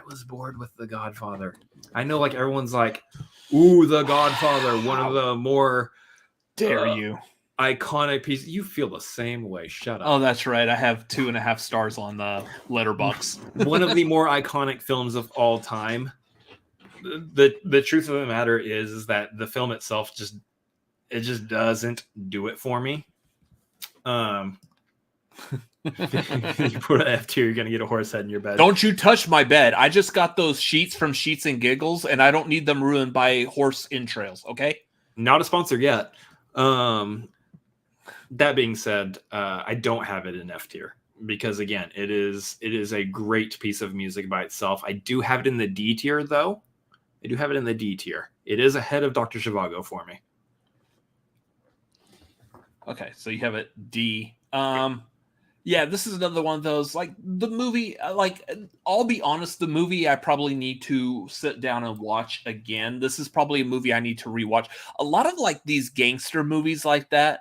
was bored with The Godfather. I know, like, everyone's like, ooh, The Godfather, one of the more dare you? Iconic piece. You feel the same way. Shut up. Oh, that's right. I have 2.5 stars on the Letterboxd. One of the more iconic films of all time. The truth of the matter is that the film itself just doesn't do it for me. You put an F tier, you're gonna get a horse head in your bed. Don't you touch my bed. I just got those sheets from Sheets and Giggles, and I don't need them ruined by horse entrails, okay? Not a sponsor yet. That being said, I don't have it in F tier because again, it is a great piece of music by itself. I do have it in the D tier though. I do have it in the D tier. It is ahead of Dr. Zhivago for me. Okay, so you have it D. Yeah, this is another one of those, like, the movie, like, I'll be honest, the movie I probably need to sit down and watch again. This is probably a movie I need to rewatch. A lot of, like, these gangster movies like that,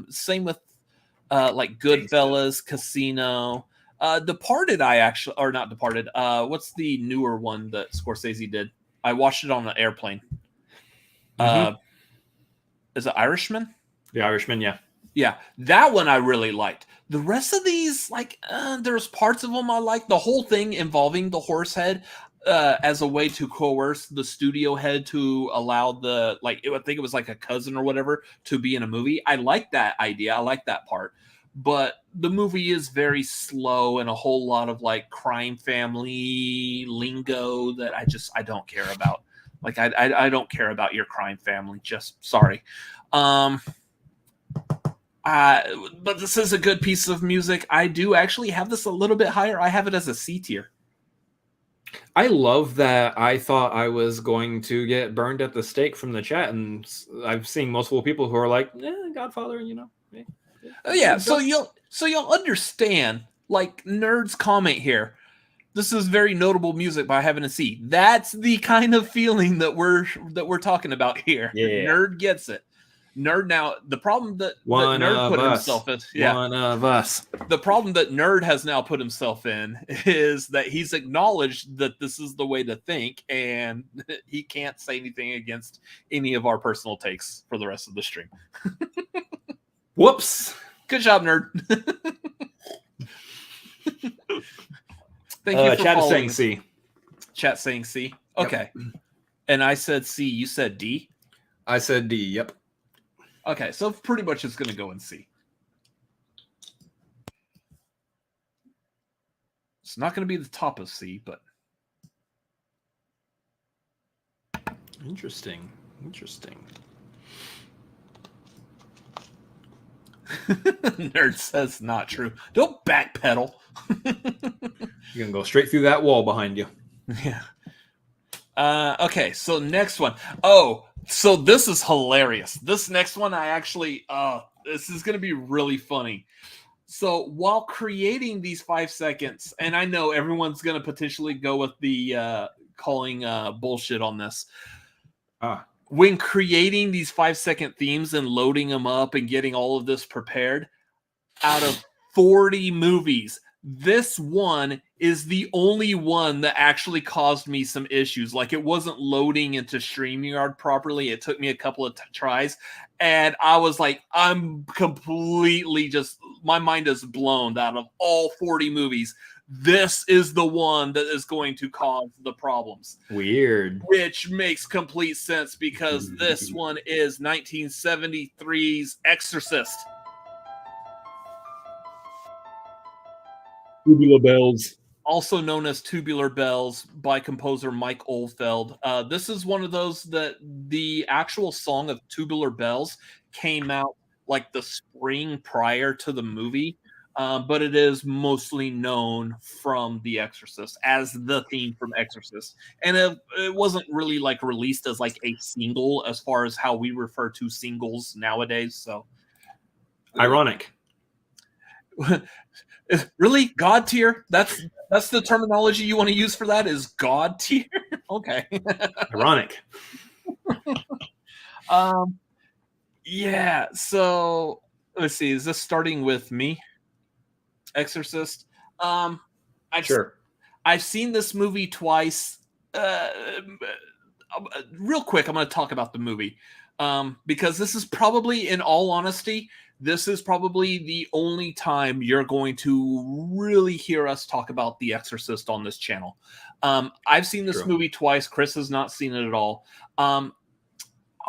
same with, like, Goodfellas, Casino, Departed, not Departed, what's the newer one that Scorsese did? I watched it on an airplane. Is it Irishman? The Irishman, yeah. Yeah, that one I really liked. The rest of these, like, there's parts of them I like. The whole thing involving the horse head as a way to coerce the studio head to allow the, like, I think it was like a cousin or whatever to be in a movie. I like that idea. I like that part. But the movie is very slow and a whole lot of, like, crime family lingo that I don't care about. Like, I don't care about your crime family. Just sorry. But this is a good piece of music. I do actually have this a little bit higher. I have it as a C tier. I love that. I thought I was going to get burned at the stake from the chat, and I've seen multiple people who are like, Godfather, you know. Oh yeah, so you'll understand, like, Nerd's comment here. This is very notable music by having a C. That's the kind of feeling that we're talking about here. Yeah. Nerd gets it. Nerd now, the problem that Nerd put himself in, one of us. The problem that Nerd has now put himself in is that he's acknowledged that this is the way to think, and he can't say anything against any of our personal takes for the rest of the stream. Whoops. Good job, Nerd. Thank you for chat is following. saying C. Chat saying C. Okay. Yep. And I said C. You said D? I said D, yep. Okay, so pretty much it's going to go in C. It's not going to be the top of C, but... Interesting. Nerd says not true. Don't backpedal. You're going to go straight through that wall behind you. Yeah. Okay, so next one. Oh, so this is hilarious. This next one, I actually, this is going to be really funny. So while creating these 5 seconds, and I know everyone's going to potentially go with the calling bullshit on this. When creating these 5-second themes and loading them up and getting all of this prepared, out of 40 movies, this one is the only one that actually caused me some issues. Like, it wasn't loading into StreamYard properly. It took me a couple of tries. And I was like, I'm completely just, my mind is blown. Out of all 40 movies, this is the one that is going to cause the problems. Weird. Which makes complete sense because this one is 1973's Exorcist. Tubular Bells. Also known as Tubular Bells by composer Mike Oldfield. This is one of those that the actual song of Tubular Bells came out like the spring prior to the movie, but it is mostly known from The Exorcist as the theme from Exorcist. And it wasn't really like released as like a single as far as how we refer to singles nowadays. So ironic. Really? God tier? That's the terminology you want to use for that, is God tier? Okay. Ironic. Yeah, so let's see. Is this starting with me? Exorcist. Sure. I've seen this movie twice. Real quick, I'm going to talk about the movie. because this is probably, in all honesty, this is probably the only time you're going to really hear us talk about The Exorcist on this channel. I've seen this movie twice. Chris has not seen it at all. I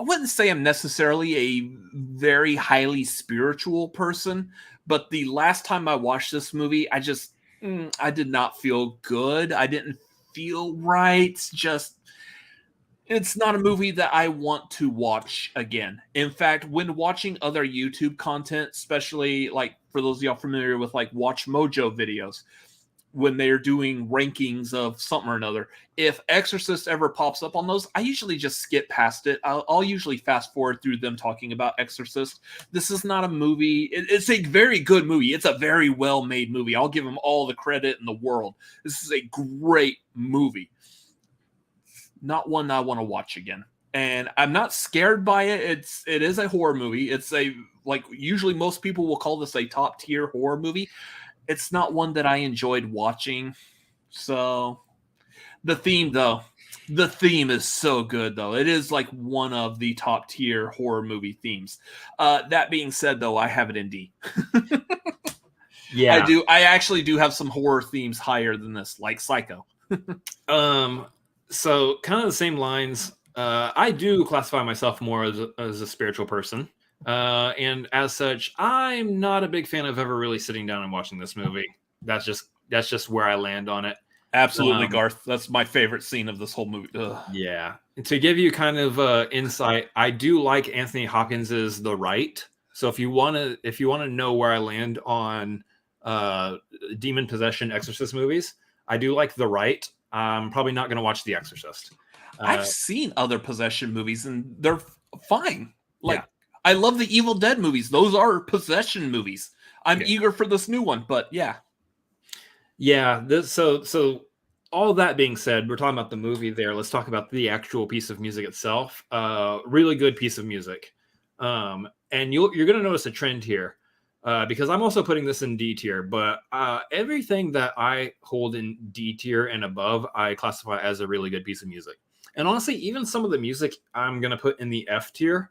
wouldn't say I'm necessarily a very highly spiritual person, but the last time I watched this movie, I did not feel good. I didn't feel right. It's not a movie that I want to watch again. In fact, when watching other YouTube content, especially like for those of y'all familiar with like Watch Mojo videos, when they're doing rankings of something or another, if Exorcist ever pops up on those, I usually just skip past it. I'll usually fast forward through them talking about Exorcist. This is not a movie. It's a very good movie. It's a very well-made movie. I'll give them all the credit in the world. This is a great movie. Not one I want to watch again. And I'm not scared by it. It is a horror movie. It's usually most people will call this a top tier horror movie. It's not one that I enjoyed watching. So the theme is so good though. It is like one of the top tier horror movie themes. That being said though, I have it in D. Yeah, I do. I actually do have some horror themes higher than this, like Psycho. So kind of the same lines. I do classify myself more as a spiritual person. And as such, I'm not a big fan of ever really sitting down and watching this movie. That's just where I land on it. Absolutely, Garth. That's my favorite scene of this whole movie. Ugh. Yeah. And to give you kind of insight, I do like Anthony Hopkins's The Right. So if you want to know where I land on demon possession exorcist movies, I do like The Right. I'm probably not going to watch The Exorcist. I've seen other possession movies and they're fine. Like, yeah. I love the Evil Dead movies. Those are possession movies. I'm eager for this new one, but yeah. Yeah. So all that being said, we're talking about the movie there. Let's talk about the actual piece of music itself. Really good piece of music. And you're going to notice a trend here. Because I'm also putting this in D tier, but everything that I hold in D tier and above, I classify as a really good piece of music. And honestly, even some of the music I'm going to put in the F tier,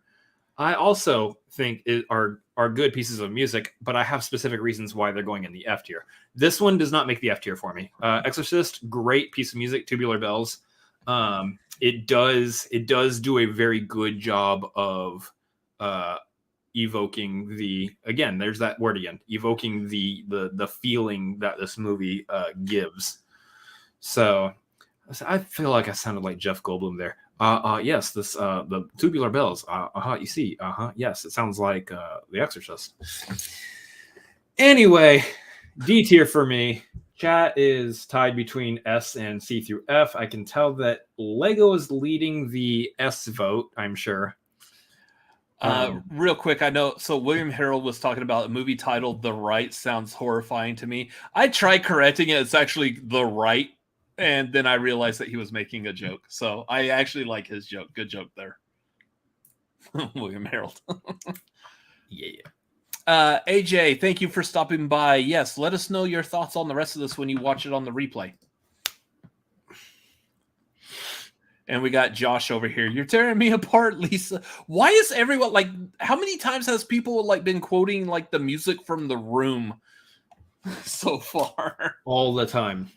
I also think are good pieces of music, but I have specific reasons why they're going in the F tier. This one does not make the F tier for me. Exorcist, great piece of music, Tubular Bells. It does do a very good job of evoking there's that word again, evoking the feeling that this movie gives. So I feel like I sounded like Jeff Goldblum there. Yes, this the Tubular Bells. You see, yes, it sounds like The Exorcist. Anyway, D tier for me. Chat is tied between S and C through F. I can tell that Lego is leading the S vote, I'm sure. Real quick, I know. So William Harold was talking about a movie titled The Right. Sounds horrifying to me. I tried correcting it. It's actually The Right. And then I realized that he was making a joke. So I actually like his joke. Good joke there. William Harold. Yeah. AJ, thank you for stopping by. Yes, let us know your thoughts on the rest of this when you watch it on the replay. And we got Josh over here. You're tearing me apart, Lisa. Why is everyone like? How many times has people like been quoting like the music from The Room so far? All the time.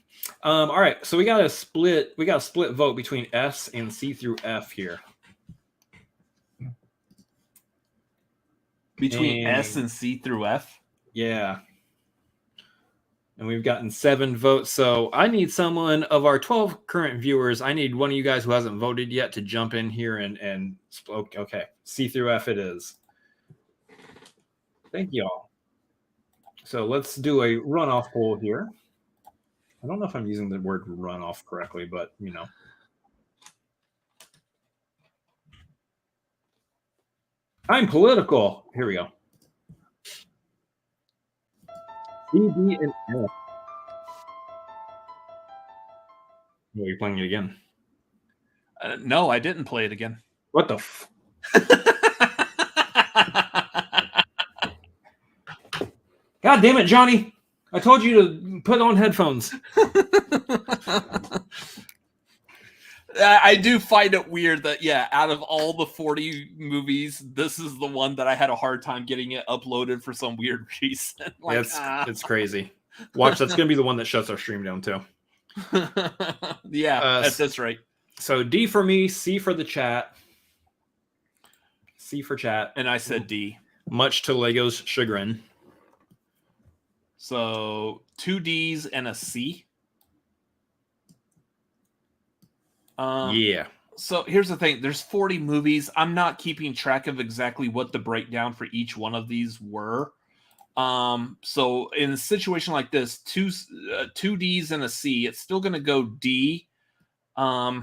All right, so we got a split vote between S and C through F here. Between S and C through F? Yeah. And we've gotten 7 votes. So I need someone of our 12 current viewers. I need one of you guys who hasn't voted yet to jump in here and okay. C through F it is. Thank you all. So let's do a runoff poll here. I don't know if I'm using the word runoff correctly, but you know. I'm political. Here we go. C, D, and F. Oh, you're playing it again. No, I didn't play it again. What the God damn it, Johnny. I told you to put on headphones. I do find it weird that, yeah, out of all the 40 movies, this is the one that I had a hard time getting it uploaded for some weird reason. Like, It's crazy. Watch, that's going to be the one that shuts our stream down too. Yeah, at this rate. So D for me, C for the chat. C for chat. And I said D. Much to Lego's chagrin. So 2 Ds and a C. Yeah. So here's the thing. There's 40 movies. I'm not keeping track of exactly what the breakdown for each one of these were. So in a situation like this, two Ds and a C, it's still going to go D. I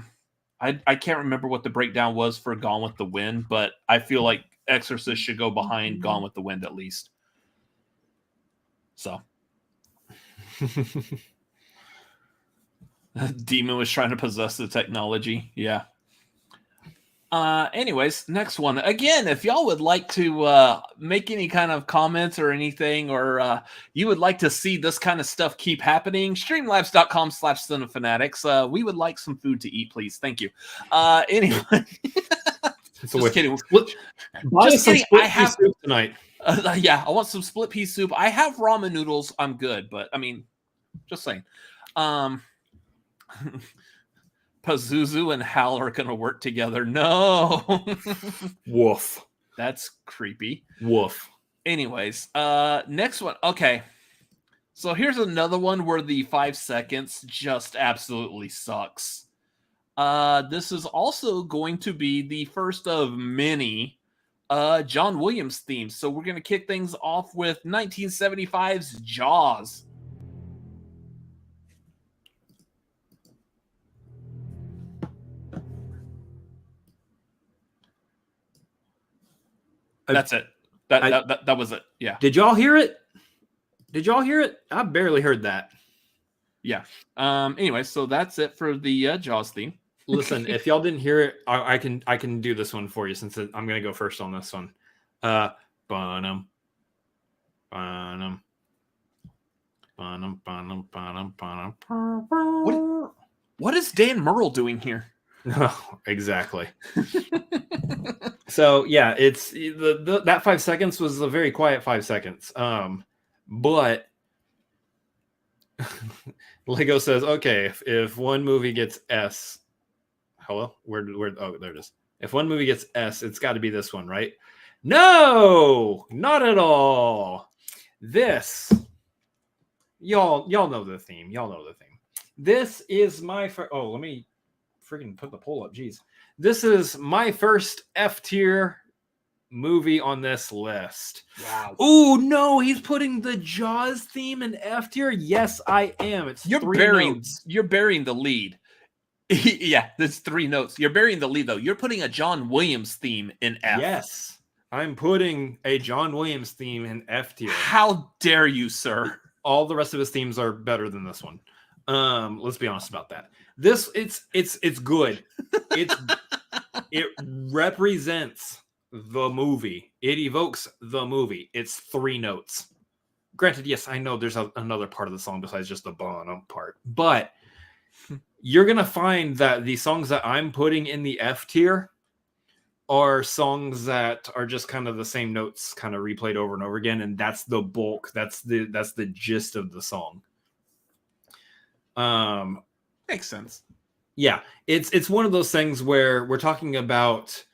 can't remember what the breakdown was for Gone with the Wind, but I feel like Exorcist should go behind Gone with the Wind at least. So. Demon was trying to possess the technology. Yeah. Anyways, next one. Again, if y'all would like to make any kind of comments or anything, or you would like to see this kind of stuff keep happening, streamlabs.com/cinefanatics. We would like some food to eat, please. Thank you. Anyway. Just kidding. Just kidding. I have soup tonight. Yeah, I want some split pea soup. I have ramen noodles. I'm good, but I mean, just saying. Pazuzu and Hal are going to work together. No. Woof. That's creepy. Woof. Anyways, next one. Okay. So here's another one where the 5 seconds just absolutely sucks. This is also going to be the first of many John Williams themes. So we're going to kick things off with 1975's Jaws. That's it. That was it. Yeah. Did y'all hear it? I barely heard that. Yeah. Anyway, so that's it for the Jaws theme. Listen, if y'all didn't hear it, I can do this one for you since I'm going to go first on this one. Bonum. What is Dan Murrell doing here? Exactly. So yeah, it's that 5 seconds was a very quiet 5 seconds. But Lego says, okay, if one movie gets S, hello, where? Oh, there it is. If one movie gets S, it's got to be this one, right? No, not at all. This, y'all know the theme. This is my oh, let me freaking put the poll up. Jeez. This is my first F tier movie on this list. Wow. Oh no, he's putting the Jaws theme in F tier. Yes, I am. You're burying the lead. Yeah, there's 3 notes. You're burying the lead though. You're putting a John Williams theme in F. Yes, I'm putting a John Williams theme in F tier. How dare you, sir? All the rest of his themes are better than this one. Let's be honest about that. This it's good. It represents the movie. It evokes the movie. It's 3 notes. Granted, yes, I know there's another part of the song besides just the bottom part, but you're gonna find that the songs that I'm putting in the F tier are songs that are just kind of the same notes, kind of replayed over and over again, and that's the bulk. That's the gist of the song. Makes sense. Yeah, it's one of those things where we're talking about,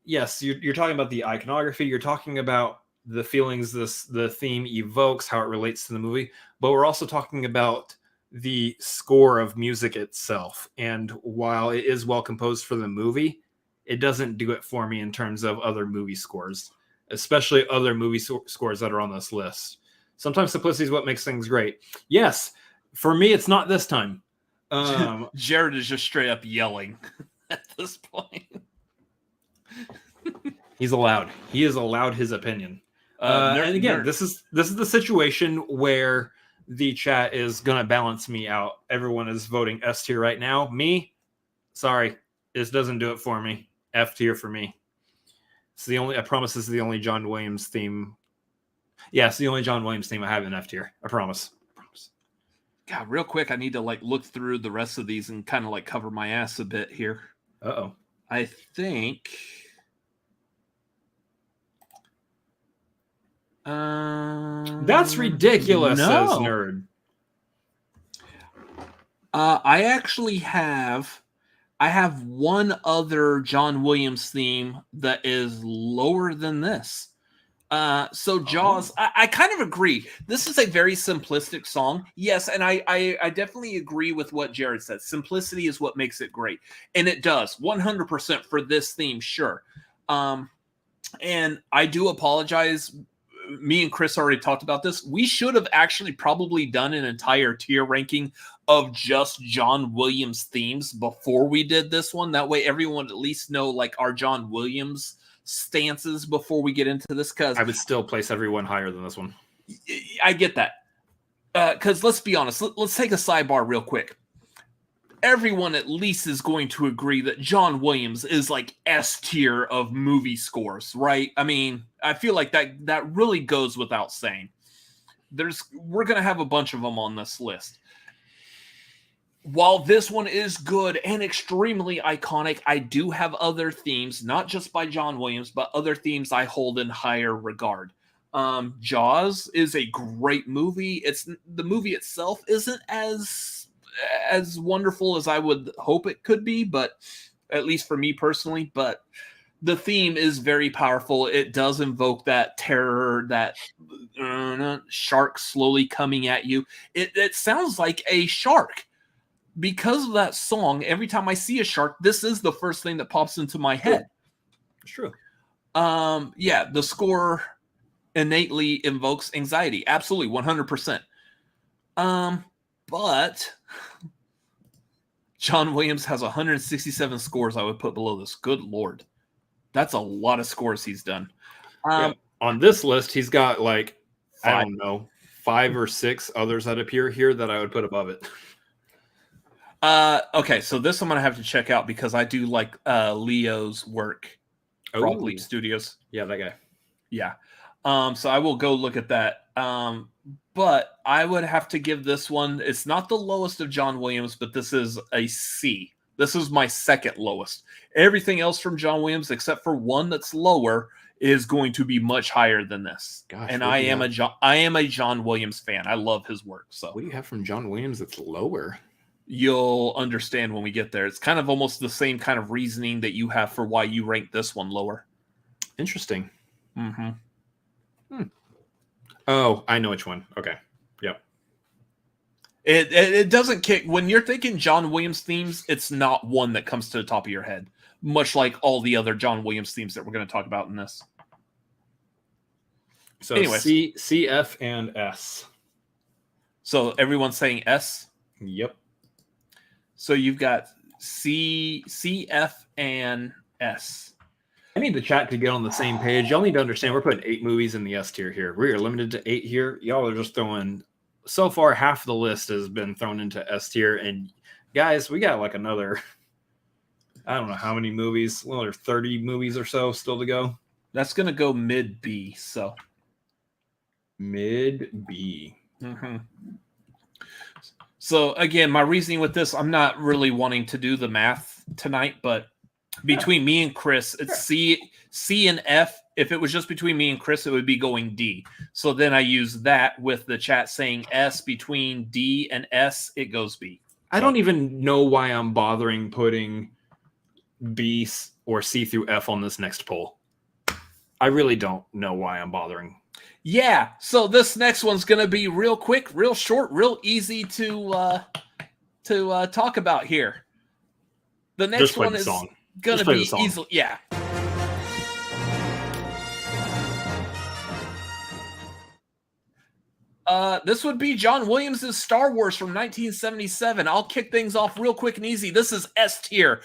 yes, you're talking about the iconography, you're talking about the feelings the theme evokes, how it relates to the movie, but we're also talking about the score of music itself. And while it is well composed for the movie, it doesn't do it for me in terms of other movie scores, especially other movie scores that are on this list. Sometimes simplicity is what makes things great. Yes, for me, it's not this time. Jared is just straight up yelling at this point. He's allowed. He is allowed his opinion. And again, this is the situation where the chat is gonna balance me out. Everyone is voting S tier right now. Me, sorry, this doesn't do it for me. F tier for me. It's the only. I promise this is the only John Williams theme. Yeah, it's the only John Williams theme I have in F tier. I promise. God, real quick, I need to like look through the rest of these and kind of like cover my ass a bit here. Uh-oh. I think That's ridiculous, says Nerd. I actually have one other John Williams theme that is lower than this. So Jaws, I kind of agree. This is a very simplistic song. Yes, and I definitely agree with what Jared said. Simplicity is what makes it great. And it does 100% for this theme, sure. And I do apologize. Me and Chris already talked about this. We should have actually probably done an entire tier ranking of just John Williams themes before we did this one. That way everyone would at least know like our John Williams stances before we get into this, because I would still place everyone higher than this one. I get that. Because let's be honest, let's take a sidebar real quick. Everyone at least is going to agree that John Williams is like S tier of movie scores, right? I mean, I feel like that really goes without saying. We're going to have a bunch of them on this list. While this one is good and extremely iconic, I do have other themes, not just by John Williams, but other themes I hold in higher regard. Jaws is a great movie. The movie itself isn't as wonderful as I would hope it could be, but at least for me personally, but the theme is very powerful. It does invoke that terror, that shark slowly coming at you. It sounds like a shark. Because of that song, every time I see a shark, this is the first thing that pops into my head. It's true. Yeah, the score innately invokes anxiety. Absolutely, 100%. But John Williams has 167 scores I would put below this. Good Lord. That's a lot of scores he's done. On this list, he's got like, I don't know, 5 or 6 others that appear here that I would put above it. Okay, so this I'm gonna have to check out because I do like Leo's work. Frog Leap Studios. Yeah, that guy. Yeah. So I will go look at that. But I would have to give this one, it's not the lowest of John Williams, but this is a C. This is my second lowest. Everything else from John Williams, except for one that's lower, is going to be much higher than this. Gosh, and I am a John Williams fan. I love his work. So what do you have from John Williams that's lower? You'll understand when we get there. It's kind of almost the same kind of reasoning that you have for why you rank this one lower. Interesting. Mm-hmm. Oh, I know which one. Okay. Yep. It doesn't kick. When you're thinking John Williams themes, it's not one that comes to the top of your head, much like all the other John Williams themes that we're going to talk about in this. So anyways. C, F, and S. So everyone's saying S? Yep. So you've got C, F, and S. I need the chat to get on the same page. Y'all need to understand we're putting 8 movies in the S tier here. We are limited to 8 here. Y'all are just throwing, so far half the list has been thrown into S tier. And guys, we got like another, I don't know how many movies, well, there's 30 movies or so still to go. That's going to go mid B. So mid B. Mm-hmm. So again, my reasoning with this, I'm not really wanting to do the math tonight, but between me and Chris, it's C and F. If it was just between me and Chris, it would be going D. So then I use that with the chat saying S. Between D and S, it goes B. I don't even know why I'm bothering putting B or C through F on this next poll. I really don't know why I'm bothering. Yeah, so this next one's going to be real quick, real short, real easy to talk about here. The next one is going to be easily, yeah. This would be John Williams' Star Wars from 1977. I'll kick things off real quick and easy. This is S tier.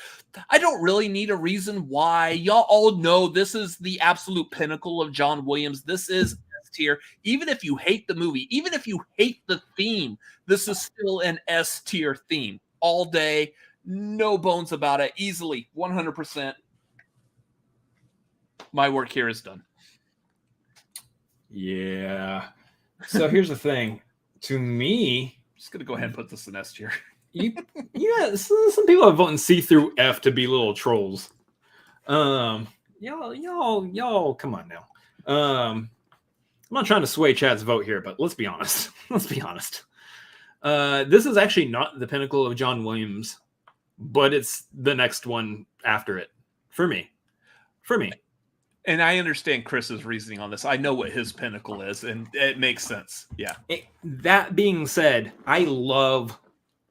I don't really need a reason why. Y'all all know this is the absolute pinnacle of John Williams. This is S tier. Even if you hate the movie, even if you hate the theme, this is still an S tier theme. All day, no bones about it. Easily, 100%. My work here is done. Yeah. So here's the thing. To me, just gonna go ahead and put this in S tier. Yeah, some people are voting C through F to be little trolls. Y'all, come on now. I'm not trying to sway Chad's vote here, but let's be honest. Let's be honest. This is actually not the pinnacle of John Williams, but it's the next one after it for me. And I understand Chris's reasoning on this. I know what his pinnacle is, and it makes sense. Yeah. That being said, I love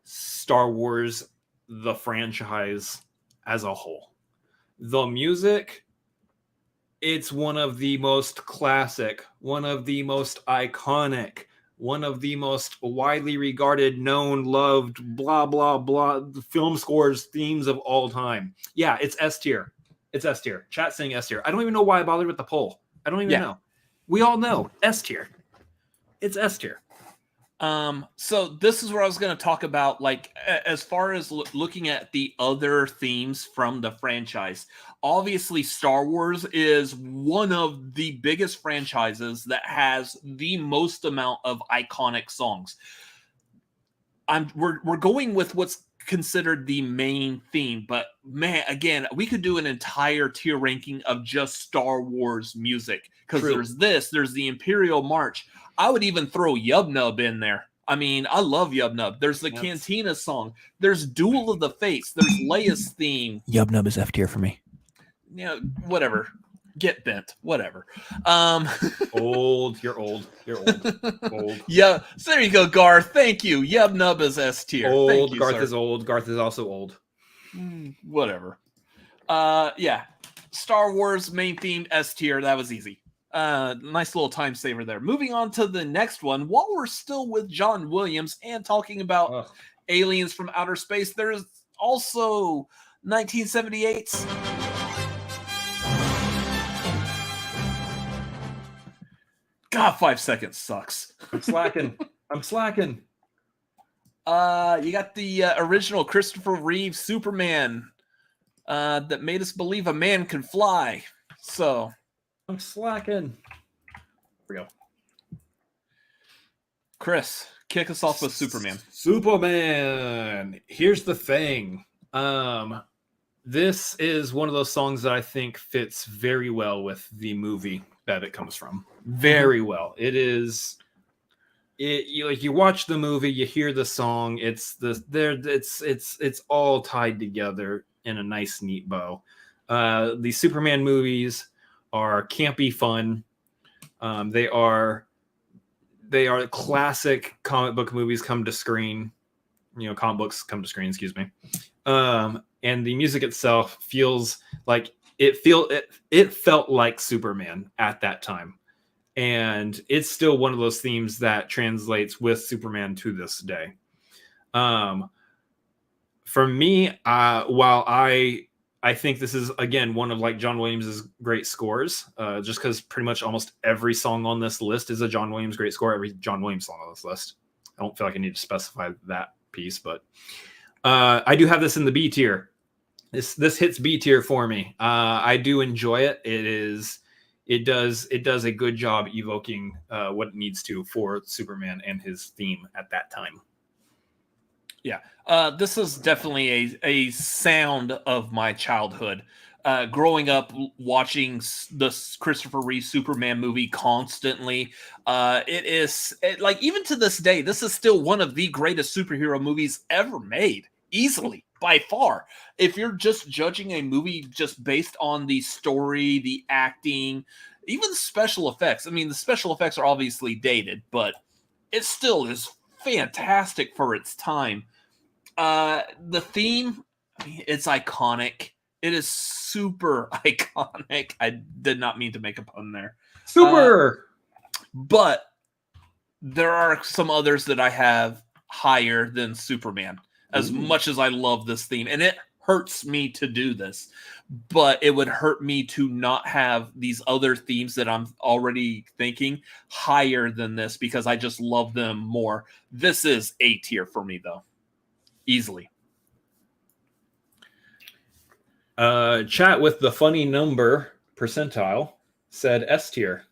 Star Wars, the franchise as a whole. The music, it's one of the most classic, one of the most iconic, one of the most widely regarded, known, loved, blah, blah, blah, film scores, themes of all time. Yeah, it's S tier. It's S tier. Chat saying S tier. I don't even know why I bothered with the poll. I don't even know. We all know S tier. It's S tier. So this is where I was going to talk about, like, as far as looking at the other themes from the franchise. Obviously, Star Wars is one of the biggest franchises that has the most amount of iconic songs. We're going with what's considered the main theme, but man, again, we could do an entire tier ranking of just Star Wars music, because there's the Imperial March. I would even throw Yub Nub in there. I mean, I love Yub Nub. There's the Cantina song. There's Duel of the Fates. There's Leia's theme. Yub Nub is F tier for me. You know, whatever. Get bent. Whatever. Old. You're old. Old. Yeah. So there you go, Garth. Thank you. Yub Nub is S tier. Old. Thank you, Garth sir. is old. Garth is also old. Whatever. Yeah. Star Wars main theme S tier. That was easy. Nice little time saver there. Moving on to the next one. While we're still with John Williams and talking about aliens from outer space, there's also 1978's God, 5 seconds sucks. I'm slacking. You got the original Christopher Reeve Superman that made us believe a man can fly. So I'm slacking. Here we go. Chris, kick us off with Superman. Superman. Here's the thing. This is one of those songs that I think fits very well with the movie that it comes from. Very well. It is. You watch the movie, you hear the song. It's all tied together in a nice, neat bow. The Superman movies are campy fun. They are classic comic book movies come to screen. Comic books come to screen. Excuse me. And the music itself feels like it felt like Superman at that time. And it's still one of those themes that translates with Superman to this day. For me, while I think this is, again, one of like John Williams' great scores, just because pretty much almost every song on this list is a John Williams great score, every John Williams song on this list. I don't feel like I need to specify that piece, but I do have this in the B tier. This hits B tier for me. I do enjoy it. It does a good job evoking what it needs to for Superman and his theme at that time. Yeah, this is definitely a sound of my childhood. Growing up watching the Christopher Reeve Superman movie constantly, even to this day, this is still one of the greatest superhero movies ever made, easily, by far. If you're just judging a movie just based on the story, the acting, even the special effects. I mean, the special effects are obviously dated, but it still is fantastic for its time. The theme, I mean, it's iconic. It is super iconic. I did not mean to make a pun there. Super! But there are some others that I have higher than Superman, as much as I love this theme. And it hurts me to do this, but it would hurt me to not have these other themes that I'm already thinking higher than this, because I just love them more. This is A tier for me, though. Easily. Chat with the funny number percentile said S tier.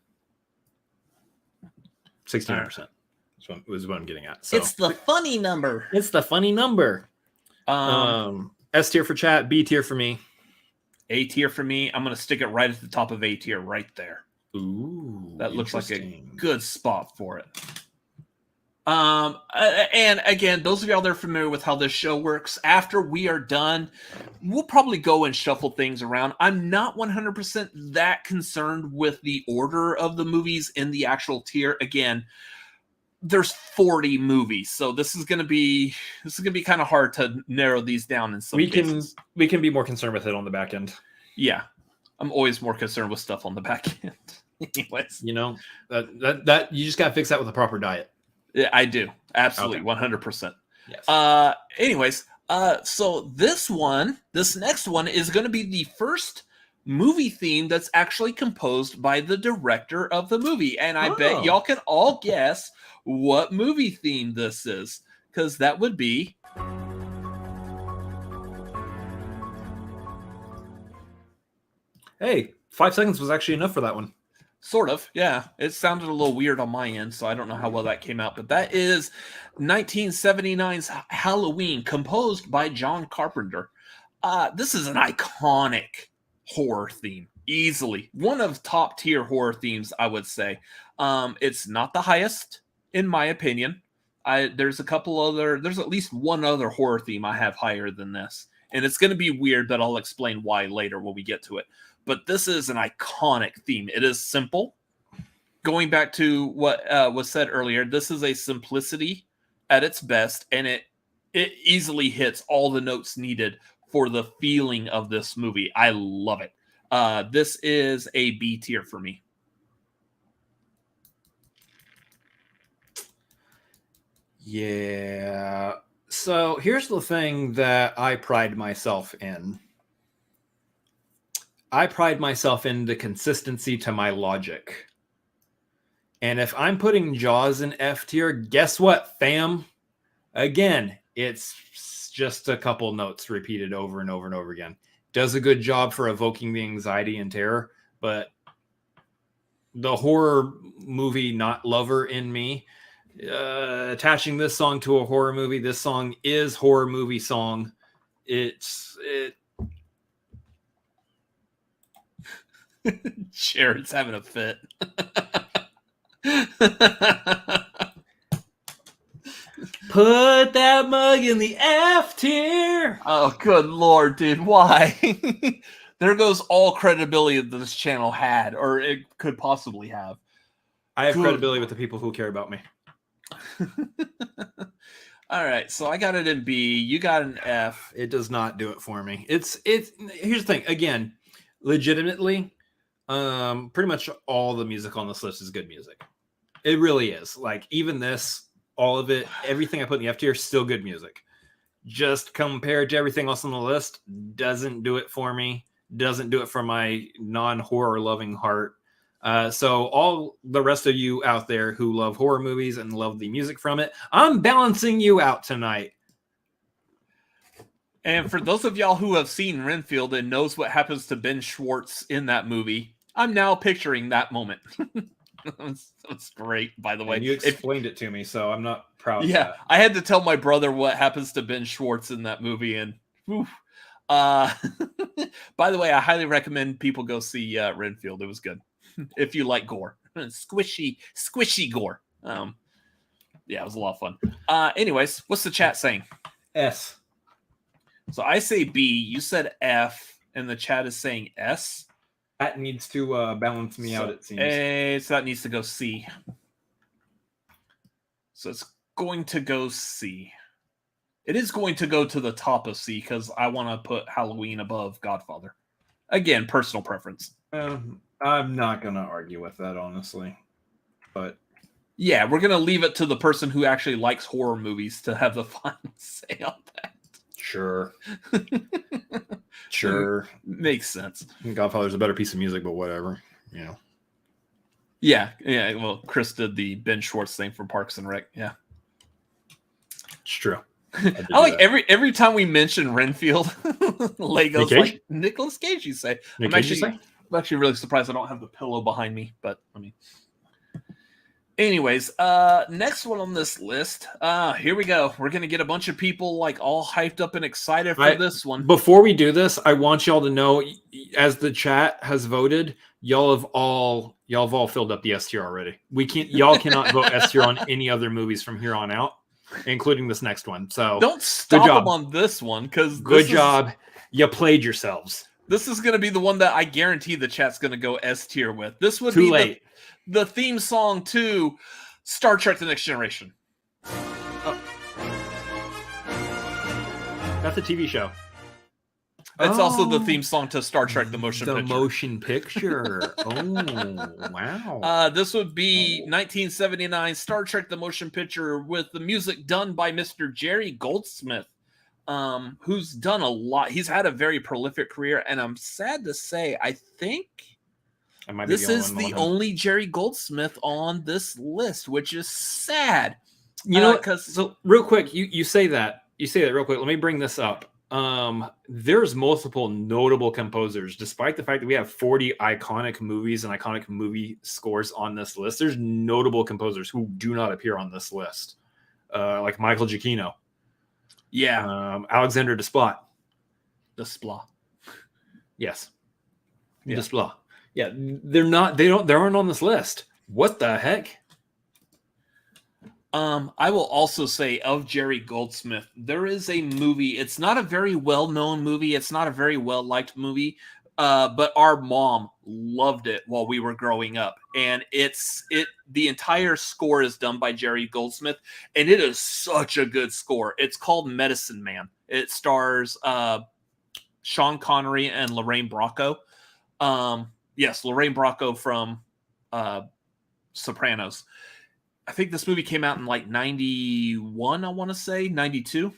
16%. is what I'm getting at. So it's the funny number. It's the funny number. S tier for chat, B tier for me. A tier for me. I'm going to stick it right at the top of A tier right there. Ooh, that looks like a good spot for it. And again, those of y'all that are familiar with how this show works, after we are done, we'll probably go and shuffle things around. I'm not 100% that concerned with the order of the movies in the actual tier. Again, there's 40 movies, so this is gonna be kind of hard to narrow these down in some cases. We can be more concerned with it on the back end. Yeah, I'm always more concerned with stuff on the back end. Anyways, that you just gotta fix that with a proper diet. Yeah, I do. Absolutely. Okay. 100%. Yes. Anyways, so this next one is going to be the first movie theme that's actually composed by the director of the movie. And I bet y'all can all guess what movie theme this is, because that would be... Hey, 5 seconds was actually enough for that one. Sort of, yeah. It sounded a little weird on my end, so I don't know how well that came out. But that is 1979's Halloween, composed by John Carpenter. This is an iconic horror theme, easily. One of top-tier horror themes, I would say. It's not the highest, in my opinion. There's at least one other horror theme I have higher than this. And it's going to be weird, but I'll explain why later when we get to it. But this is an iconic theme. It is simple. Going back to what was said earlier, this is a simplicity at its best, and it easily hits all the notes needed for the feeling of this movie. I love it. This is a B tier for me. Yeah. So here's the thing that I pride myself in. I pride myself in the consistency to my logic. And if I'm putting Jaws in F tier, guess what, fam? Again, it's just a couple notes repeated over and over and over again. Does a good job for evoking the anxiety and terror, but the horror movie not lover in me, attaching this song to a horror movie, this song is horror movie song. Jared's having a fit. Put that mug in the F tier. Oh, good Lord, dude. Why? There goes all credibility that this channel had, or it could possibly have. I have credibility with the people who care about me. All right, so I got it in B. You got an F. It does not do it for me. It's here's the thing. Again, legitimately, pretty much all the music on this list is good music. It really is. Like, even this, all of it, everything I put in the F tier is still good music. Just compared to everything else on the list, doesn't do it for me. Doesn't do it for my non-horror loving heart. So all the rest of you out there who love horror movies and love the music from it, I'm balancing you out tonight. And for those of y'all who have seen Renfield and knows what happens to Ben Schwartz in that movie, I'm now picturing that moment. That's great, by the way. And you explained it to me, so I'm not proud of that. I had to tell my brother what happens to Ben Schwartz in that movie, and by the way, I highly recommend people go see Renfield. It was good. If you like gore. Squishy gore. Yeah, it was a lot of fun. Anyways, what's the chat saying? S. So I say B, you said F, and the chat is saying S. That needs to balance me out, it seems. So that needs to go C. So it's going to go C. It is going to go to the top of C because I want to put Halloween above Godfather. Again, personal preference. I'm not going to argue with that, honestly. But yeah, we're going to leave it to the person who actually likes horror movies to have the final say on that. Sure. Sure. Makes sense. Godfather's a better piece of music, but whatever, you know. Yeah. Well, Chris did the Ben Schwartz thing from Parks and Rec. Yeah. It's true. I like every time we mention Renfield, Lego's like Nicolas Cage, you say. I'm actually really surprised I don't have the pillow behind me, but I mean. Anyways, next one on this list. Here we go. We're gonna get a bunch of people like all hyped up and excited for this one. Before we do this, I want y'all to know, as the chat has voted, y'all have all filled up the S tier already. Y'all cannot vote S tier on any other movies from here on out, including this next one. So don't stop them on this one, because good job. You played yourselves. This is going to be the one that I guarantee the chat's going to go S tier with. This would Too be late. The theme song to Star Trek: The Next Generation. Oh. That's a TV show. It's also the theme song to Star Trek: The Motion Picture. The motion picture. Oh, wow. This would be 1979 Star Trek: The Motion Picture with the music done by Mr. Jerry Goldsmith, who's done a lot. He's had a very prolific career, and I'm sad to say, I think this is the only Jerry Goldsmith on this list, which is sad. You know, so real quick, you say that. You say that real quick. Let me bring this up. There's multiple notable composers, despite the fact that we have 40 iconic movies and iconic movie scores on this list. There's notable composers who do not appear on this list, like Michael Giacchino. Yeah. Alexander Desplat. Yes. Yeah. Desplat. Yeah. They aren't on this list. What the heck? I will also say of Jerry Goldsmith, there is a movie. It's not a very well-known movie. It's not a very well-liked movie, but our mom loved it while we were growing up. And the entire score is done by Jerry Goldsmith, and it is such a good score. It's called Medicine Man. It stars Sean Connery and Lorraine Bracco. Yes, Lorraine Bracco from Sopranos. I think this movie came out in like 91, I want to say, 92.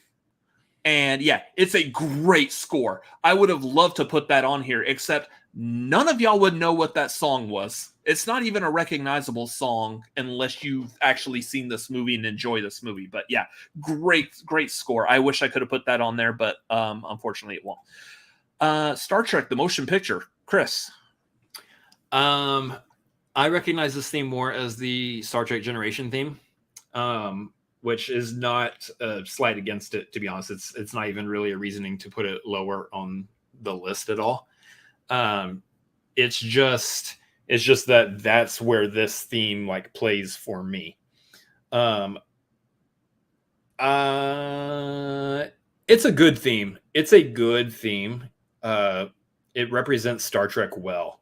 And yeah, it's a great score. I would have loved to put that on here, except none of y'all would know what that song was. It's not even a recognizable song unless you've actually seen this movie and enjoy this movie. But yeah, great score. I wish I could have put that on there, but unfortunately it won't. Star Trek: The Motion Picture. Chris. I recognize this theme more as the Star Trek Generation theme, which is not a slight against it, to be honest. It's not even really a reasoning to put it lower on the list at all. It's just that that's where this theme like plays for me. It's a good theme. It represents Star Trek well.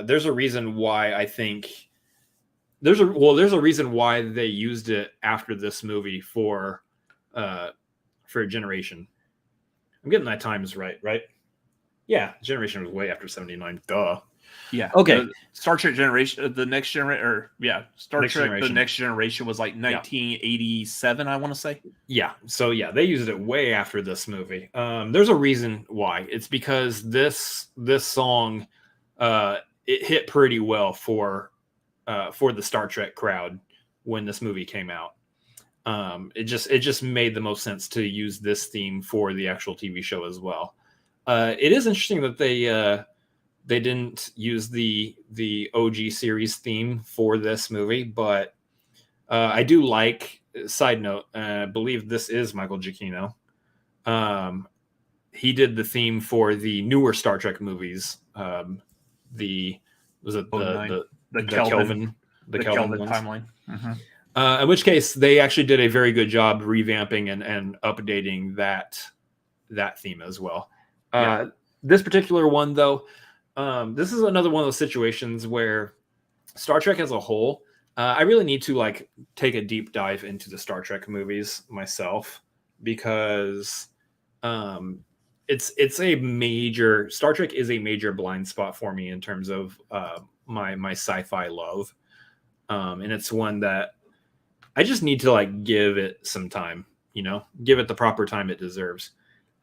There's a reason why I think there's a reason why they used it after this movie for Generation. I'm getting that times right? Yeah, Generation was way after 79. Duh. Yeah. Okay. Star Trek Generation, the next generation, Star Trek Generation. The Next Generation was like 1987, I want to say. Yeah. So yeah, they used it way after this movie. There's a reason why. It's because this song it hit pretty well for the Star Trek crowd when this movie came out. It just made the most sense to use this theme for the actual TV show as well. It is interesting that they didn't use the OG series theme for this movie, but I do like. Side note, I believe this is Michael Giacchino. He did the theme for the newer Star Trek movies. The Kelvin timeline. Mm-hmm. In which case, they actually did a very good job revamping and updating that theme as well. This particular one, though, this is another one of those situations where Star Trek as a whole, I really need to like take a deep dive into the Star Trek movies myself, because it's a major Star Trek is a major blind spot for me in terms of my sci-fi love, and it's one that I just need to like give it some time, give it the proper time it deserves.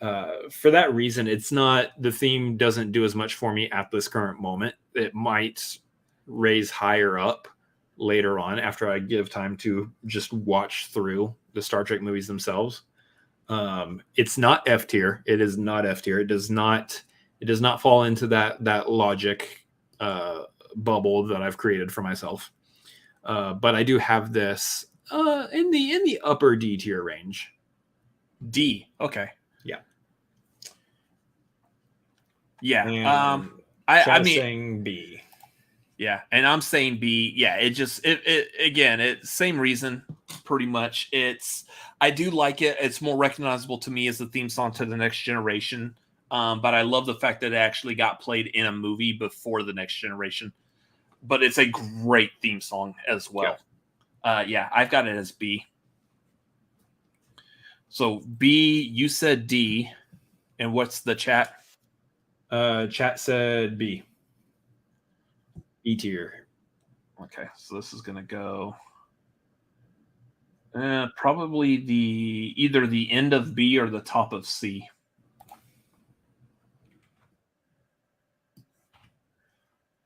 For that reason, the theme doesn't do as much for me at this current moment. It might raise higher up later on after I give time to just watch through the Star Trek movies themselves. It's not F tier. It is not F tier. It does not fall into that logic bubble that I've created for myself. but I do have this in the upper D tier range. D. Okay. Yeah. Yeah. And I mean, saying B. Yeah, and I'm saying B. Yeah, it same reason, pretty much. I do like it. It's more recognizable to me as the theme song to The Next Generation. But I love the fact that it actually got played in a movie before The Next Generation. But it's a great theme song as well. Yeah, I've got it as B. So B, you said D, and what's the chat? Chat said B. B tier. Okay, so this is gonna go probably either the end of B or the top of C.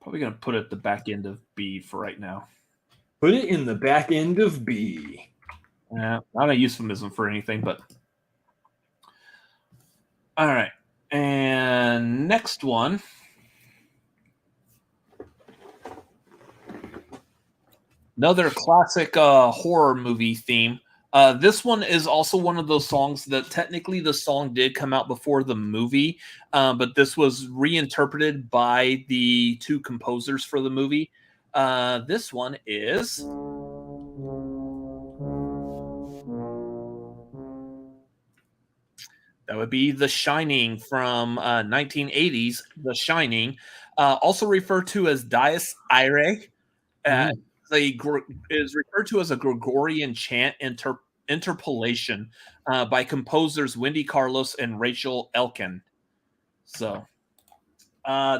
Probably gonna put it at the back end of B for right now. Put it in the back end of B. Yeah, not a euphemism for anything, but all right. And next one. Another classic horror movie theme. This one is also one of those songs that technically the song did come out before the movie, but this was reinterpreted by the two composers for the movie. This one is... That would be The Shining from 1980s, The Shining, also referred to as Dies Irae. Is referred to as a Gregorian chant interpolation by composers Wendy Carlos and Rachel Elkin. So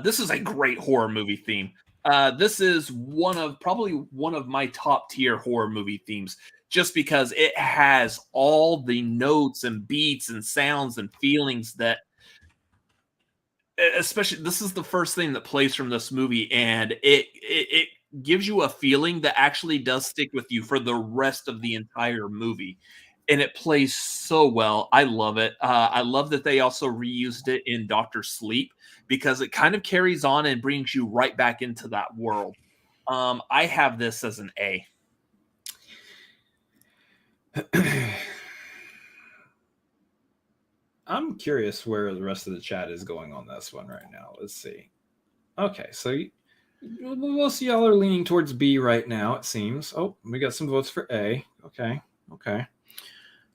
this is a great horror movie theme. This is probably one of my top tier horror movie themes, just because it has all the notes and beats and sounds and feelings that, especially, this is the first thing that plays from this movie, and it gives you a feeling that actually does stick with you for the rest of the entire movie. And it plays so well. I love it. I love that they also reused it in Doctor Sleep, because it kind of carries on and brings you right back into that world. I have this as an A. I'm curious where the rest of the chat is going on this one right now. Let's see. Okay, so most of y'all are leaning towards B right now, it seems. Oh, we got some votes for A. Okay.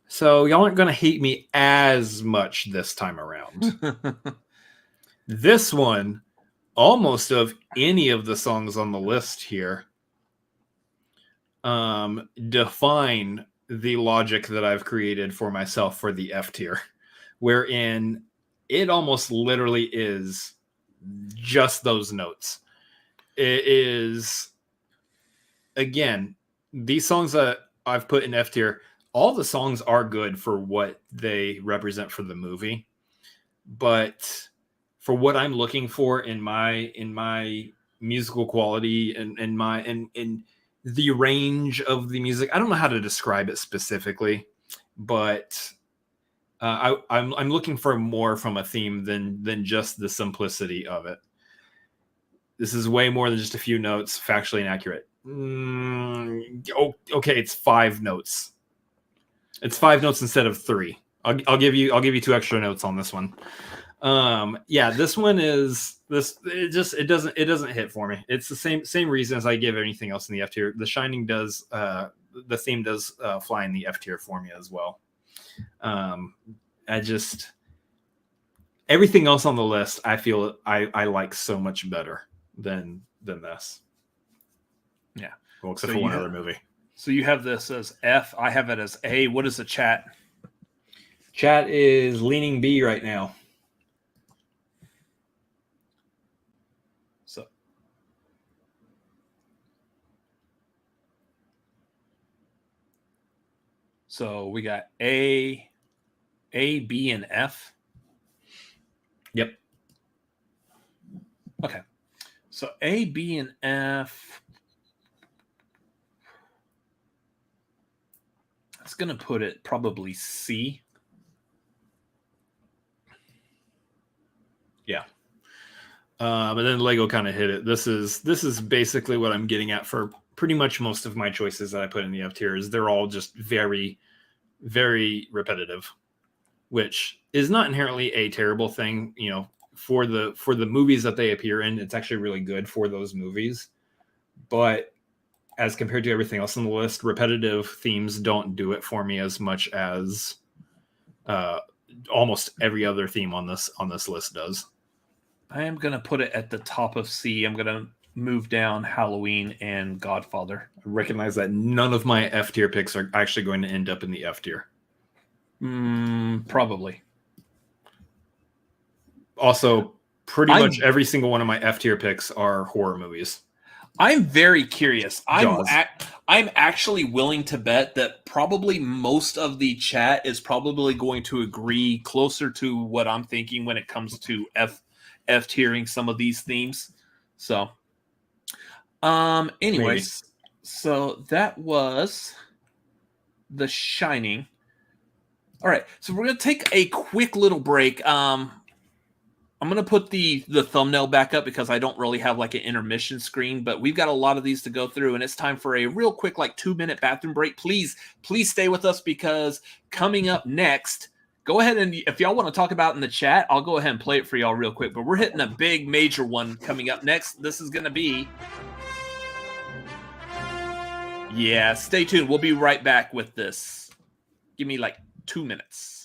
So y'all aren't going to hate me as much this time around. This one, almost of any of the songs on the list here, define the logic that I've created for myself for the F tier, wherein it almost literally is just those notes. It is, again, these songs that I've put in F tier, all the songs are good for what they represent for the movie, but for what I'm looking for in my musical quality and in the range of the music, I don't know how to describe it specifically, but I'm looking for more from a theme than just the simplicity of it. This is way more than just a few notes, factually inaccurate. Okay, it's 5 notes. It's 5 notes instead of 3. I'll give you 2 extra notes on this one. Yeah, this one is this. It doesn't hit for me. It's the same reason as I give anything else in the F tier. The Shining does the theme does fly in the F tier for me as well. Everything else on the list, I feel I like so much better than this. Yeah. Well, except for one other movie. So you have this as F. I have it as A. What is the chat? Chat is leaning B right now. So we got A, B, and F. Yep. Okay. So A, B, and F. It's going to put it probably C. Yeah. But then Lego kind of hit it. This is basically what I'm getting at for pretty much most of my choices that I put in the F tiers, they're all just very, very repetitive, which is not inherently a terrible thing. You know, for the movies that they appear in, it's actually really good for those movies. But as compared to everything else on the list, repetitive themes don't do it for me as much as almost every other theme on this list does. I am going to put it at the top of C. I'm going to move down Halloween and Godfather. I recognize that none of my F tier picks are actually going to end up in the F tier. Probably. Also, pretty much every single one of my F tier picks are horror movies. I'm very curious. I'm actually willing to bet that probably most of the chat is probably going to agree closer to what I'm thinking when it comes to F tiering some of these themes. So, anyways, so that was The Shining. All right, so we're gonna take a quick little break. I'm going to put the thumbnail back up because I don't really have like an intermission screen, but we've got a lot of these to go through, and it's time for a real quick, like 2-minute bathroom break. Please stay with us, because coming up next, go ahead and if y'all want to talk about it in the chat, I'll go ahead and play it for y'all real quick, but we're hitting a big major one coming up next. This is going to be, yeah, stay tuned. We'll be right back with this. Give me like 2 minutes.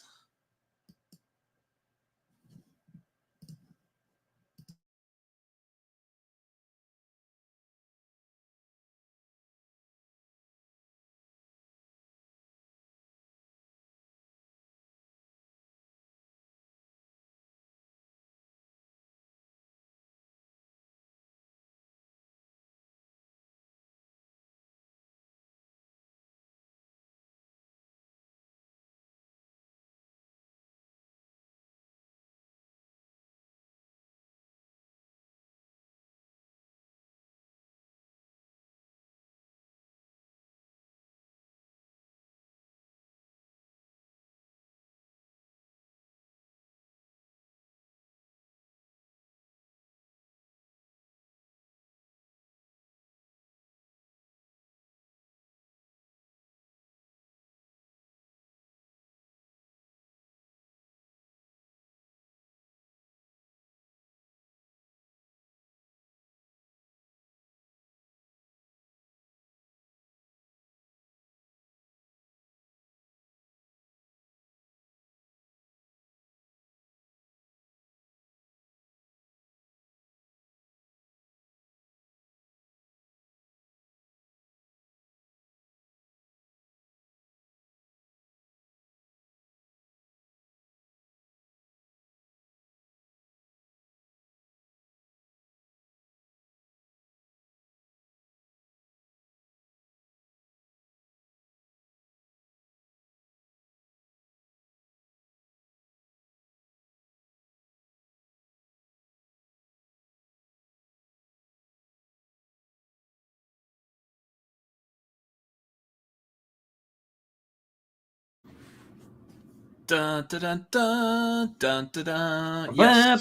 Dun, dun, dun, dun, dun, dun, dun. Yes.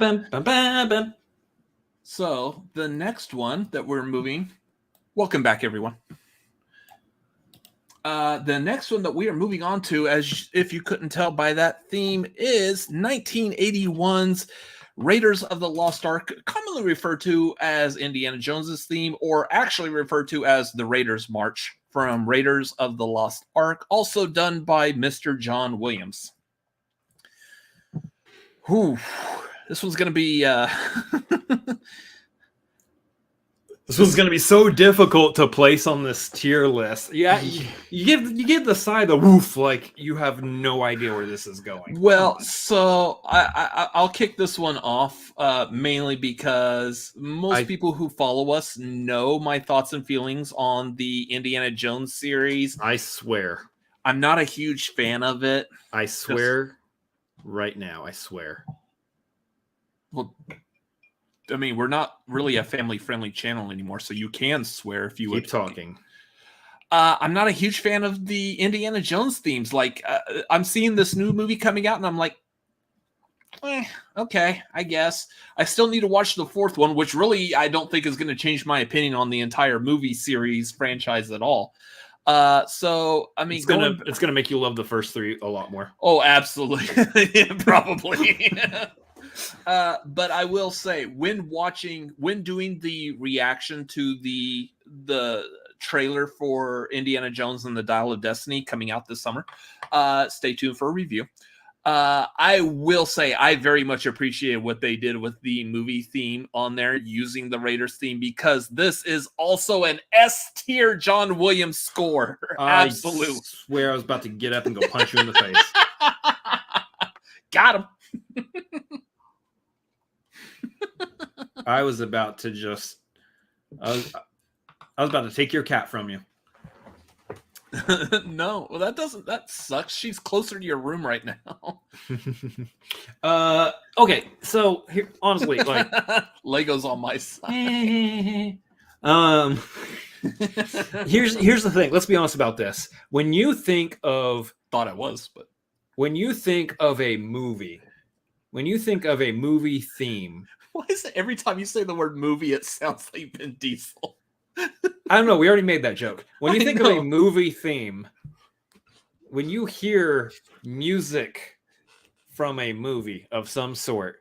So the next one that we're moving, welcome back, everyone. The next one that we are moving on to, as if you couldn't tell by that theme, is 1981's Raiders of the Lost Ark, commonly referred to as Indiana Jones's theme, or actually referred to as the Raiders March from Raiders of the Lost Ark, also done by Mr. John Williams. Whew. This one's going to be... This one's going to be so difficult to place on this tier list. Yeah, you give the side the woof, like you have no idea where this is going. Well, so I'll kick this one off mainly because most people who follow us know my thoughts and feelings on the Indiana Jones series. I swear. I'm not a huge fan of it. I swear right now. I swear. Well, I mean, we're not really a family-friendly channel anymore, so you can swear if you would. Keep talking. I'm not a huge fan of the Indiana Jones themes. Like, I'm seeing this new movie coming out, and I'm like, Okay, I guess. I still need to watch the fourth one, which really I don't think is going to change my opinion on the entire movie series franchise at all. So I mean, it's gonna make you love the first three a lot more. Oh, absolutely, yeah, probably. But I will say, when doing the reaction to the trailer for Indiana Jones and the Dial of Destiny coming out this summer, stay tuned for a review. I will say I very much appreciate what they did with the movie theme on there, using the Raiders theme, because this is also an S tier John Williams score. Absolutely. I swear I was about to get up and go punch you in the face. Got him. I was about to just I was about to take your cat from you. No, well, that sucks. She's closer to your room right now. Okay, so here, honestly, like Lego's on my side. Here's the thing. Let's be honest about this. When you think of Thought I was, but when you think of a movie theme, why is it every time you say the word movie, it sounds like Vin Diesel? I don't know. We already made that joke. When you think of a movie theme, when you hear music from a movie of some sort,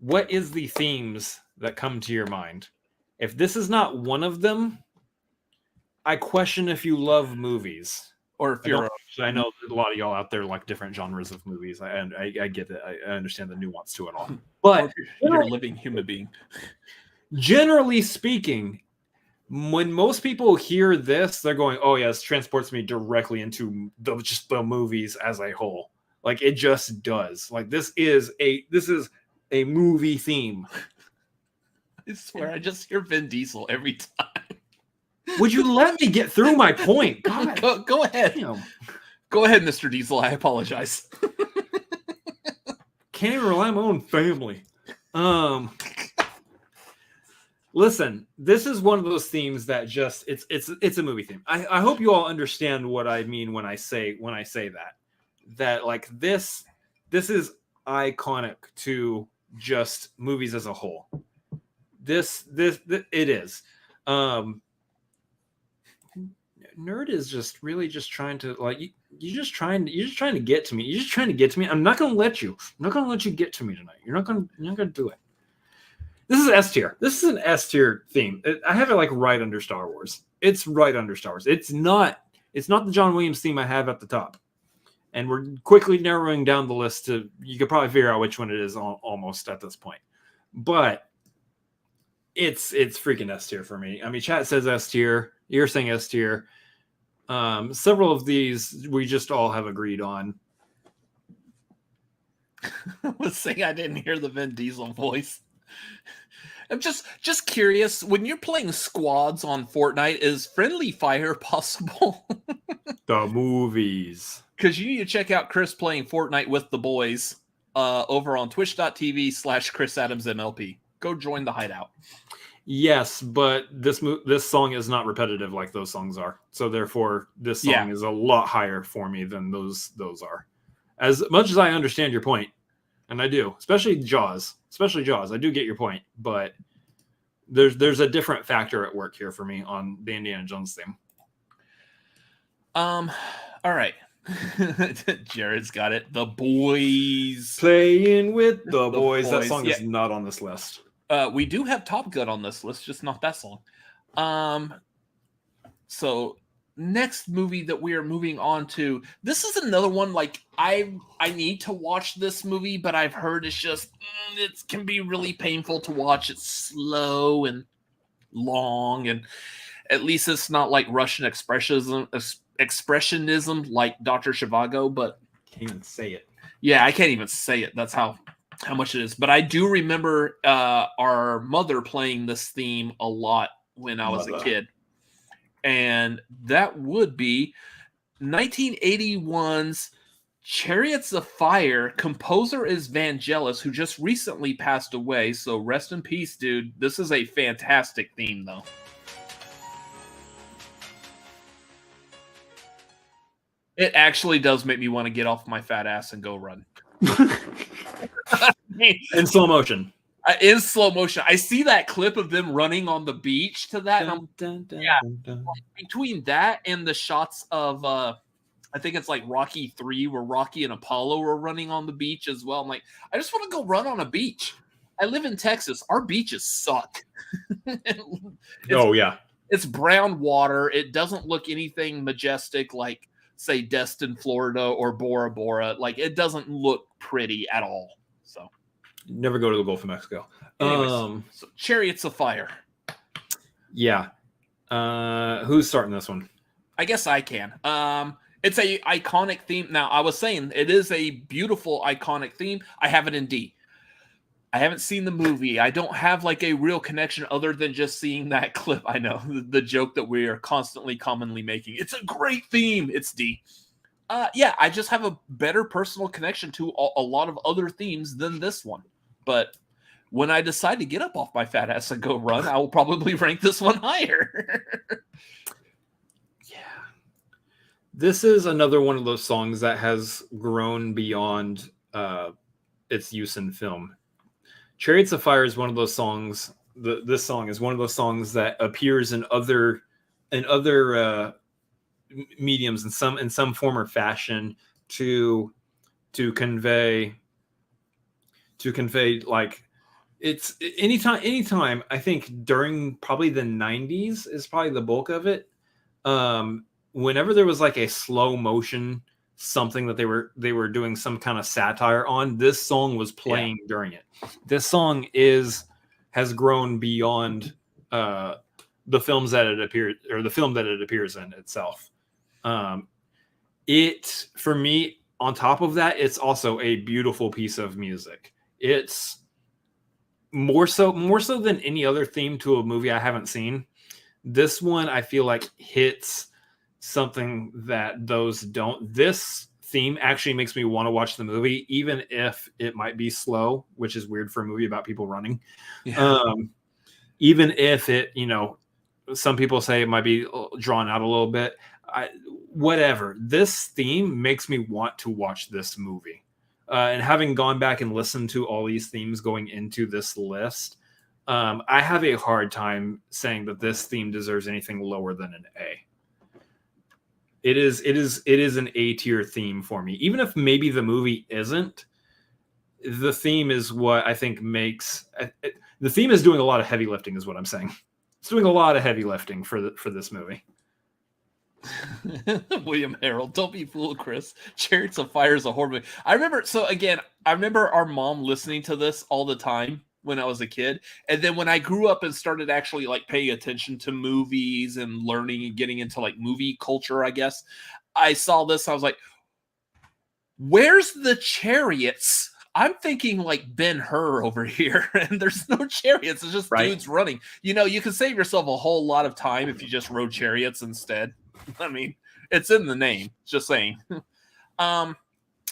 what is the themes that come to your mind? If this is not one of them, I question if you love movies. Or if you're... I know a lot of y'all out there like different genres of movies. I get it. I understand the nuance to it all. But you're a living human being. Generally speaking, when most people hear this, they're going, "Oh yeah, this transports me directly into just the movies as a whole." Like it just does. Like this is a a movie theme. I swear, I just hear Vin Diesel every time. Would you let me get through my point? God. Go ahead. Damn. Go ahead, Mr. Diesel. I apologize. Can't even rely on my own family. Listen, this is one of those themes that just it's a movie theme. I hope you all understand what I mean when I say that like this is iconic to just movies as a whole. This it is. Nerd is just really just trying to like you're just trying to get to me. You're just trying to get to me. I'm not gonna let you. I'm not gonna let you get to me tonight. You're not gonna do it. This is S tier. This is an S tier theme. I have it like right under Star Wars. It's right under Star Wars. It's not the John Williams theme I have at the top. And we're quickly narrowing down the list to you could probably figure out which one it is almost at this point. But it's freaking S tier for me. I mean, chat says S tier. You're saying S tier. Several of these we just all have agreed on. I was saying I didn't hear the Vin Diesel voice. I'm just curious, when you're playing squads on Fortnite, is friendly fire possible? The movies. Because you need to check out Chris playing Fortnite with the boys over on twitch.tv/ChrisAdamsMLP. Go join the hideout. Yes, but this song is not repetitive like those songs are. So therefore, this song is a lot higher for me than those are. As much as I understand your point, and I do, especially Jaws, I do get your point, but there's a different factor at work here for me on the Indiana Jones theme. All right. Jared's got it. The Boys. Playing with the boys. That song is not on this list. We do have Top Gun on this list, just not that song. So next movie that we are moving on to, this is another one, like I need to watch this movie, but I've heard it's just it can be really painful to watch. It's slow and long, and at least it's not like Russian expressionism like Dr. Zhivago, but can't even say it. Yeah, I can't even say it. That's how much it is. But I do remember our mother playing this theme a lot when I was a kid. And that would be 1981's Chariots of Fire. Composer is Vangelis, who just recently passed away. So rest in peace, dude. This is a fantastic theme, though. It actually does make me want to get off my fat ass and go run. In slow motion. In slow motion. I see that clip of them running on the beach to that. Between that and the shots of I think it's like Rocky 3 where Rocky and Apollo are running on the beach as well. I'm like, I just want to go run on a beach. I live in Texas. Our beaches suck. It's brown water. It doesn't look anything majestic like, say, Destin, Florida, or Bora Bora. Like, it doesn't look pretty at all. So, never go to the Gulf of Mexico. Anyways, so Chariots of Fire. Yeah. Who's starting this one? I guess I can. It's a iconic theme. Now, I was saying it is a beautiful, iconic theme. I have it in D. I haven't seen the movie. I don't have like a real connection other than just seeing that clip. I know the joke that we are constantly commonly making. It's a great theme. It's D. Yeah, I just have a better personal connection to a lot of other themes than this one. But when I decide to get up off my fat ass and go run, I will probably rank this one higher. Yeah. This is another one of those songs that has grown beyond its use in film. Chariots of Fire is one of those songs. This song is one of those songs that appears in other mediums in some form or fashion to convey like it's anytime I think during probably the 90s is probably the bulk of it. Whenever there was like a slow motion something that they were doing some kind of satire on, this song was playing during it. This song has grown beyond the films that it appeared, or the film that it appears in itself. It, for me, on top of that, it's also a beautiful piece of music. It's more so than any other theme to a movie I haven't seen. This one I feel like hits something that those don't. This theme actually makes me want to watch the movie, even if it might be slow, which is weird for a movie about people running. Even if it, some people say it might be drawn out a little bit. Whatever. This theme makes me want to watch this movie. And having gone back and listened to all these themes going into this list, I have a hard time saying that this theme deserves anything lower than an A. It is an A tier theme for me. Even if maybe the movie isn't, the theme is what I think makes the theme is doing a lot of heavy lifting, is what I'm saying. It's doing a lot of heavy lifting for this movie. William Harold, don't be fooled, Chris. Chariots of Fire is a horror movie. I remember our mom listening to this all the time when I was a kid. And then when I grew up and started actually like paying attention to movies and learning and getting into like movie culture, I guess, I saw this. I was like, where's the chariots? I'm thinking like Ben-Hur over here, and there's no chariots. It's just dudes running. You can save yourself a whole lot of time if you just rode chariots instead. I mean, it's in the name. Just saying.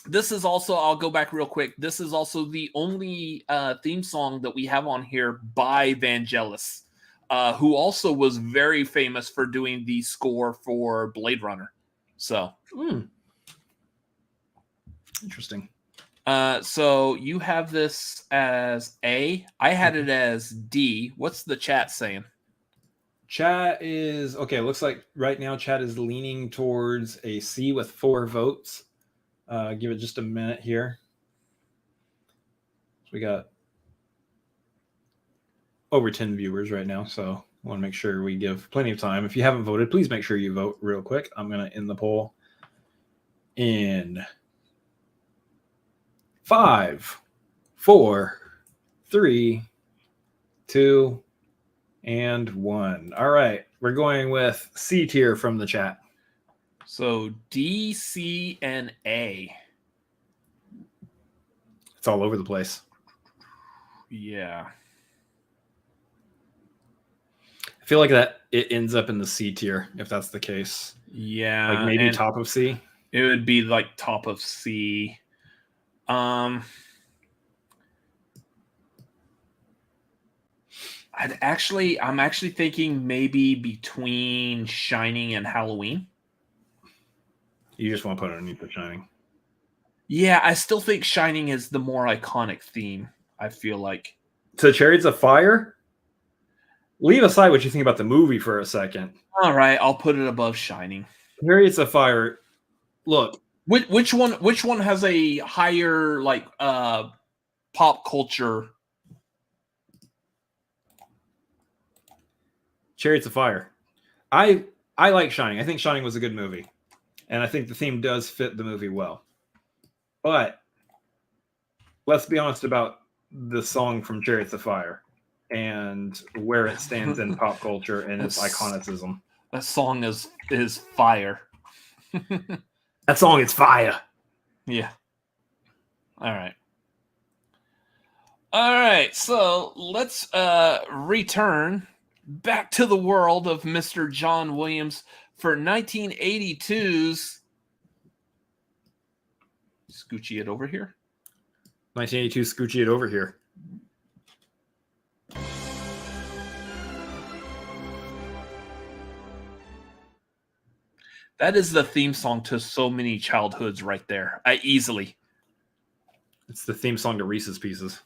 This is also, I'll go back real quick. This is also the only theme song that we have on here by Vangelis, who also was very famous for doing the score for Blade Runner. So, interesting. So you have this as A. I had it as D. What's the chat saying? Chat is okay. Looks like right now chat is leaning towards a C with 4 votes. Give it just a minute here. So we got over 10 viewers right now, so I want to make sure we give plenty of time. If you haven't voted, please make sure you vote real quick. I'm going to end the poll in 5, 4, 3, 2, and 1. All right, we're going with C tier from the chat. So D, C, and A. It's all over the place. Yeah. I feel like that it ends up in the C tier if that's the case. Yeah. Like maybe top of C. It would be like top of C. I'm actually thinking maybe between Shining and Halloween. You just want to put it underneath The Shining. Yeah, I still think Shining is the more iconic theme, I feel like. To Chariots of Fire? Leave aside what you think about the movie for a second. All right, I'll put it above Shining. Chariots of Fire. Look, which one has a higher like pop culture? Chariots of Fire. I like Shining. I think Shining was a good movie. And I think the theme does fit the movie well. But let's be honest about the song from Chariots of Fire and where it stands in pop culture and its iconicism. That song is fire. That song is fire. Yeah. All right. So let's return back to the world of Mr. John Williams for 1982's. Scoochie it over here. 1982, Scoochie it over here. That is the theme song to so many childhoods right there. Easily. It's the theme song to Reese's Pieces.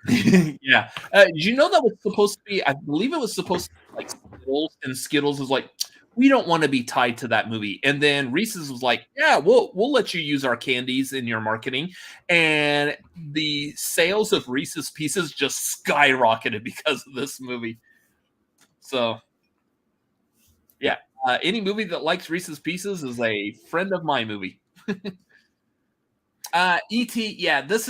Yeah. Did you know that was supposed to be, I believe it was supposed to be like Skittles, and Skittles was like, we don't want to be tied to that movie. And then Reese's was like, yeah, we'll let you use our candies in your marketing. And the sales of Reese's Pieces just skyrocketed because of this movie. So, yeah. Any movie that likes Reese's Pieces is a friend of my movie. E.T. Yeah, this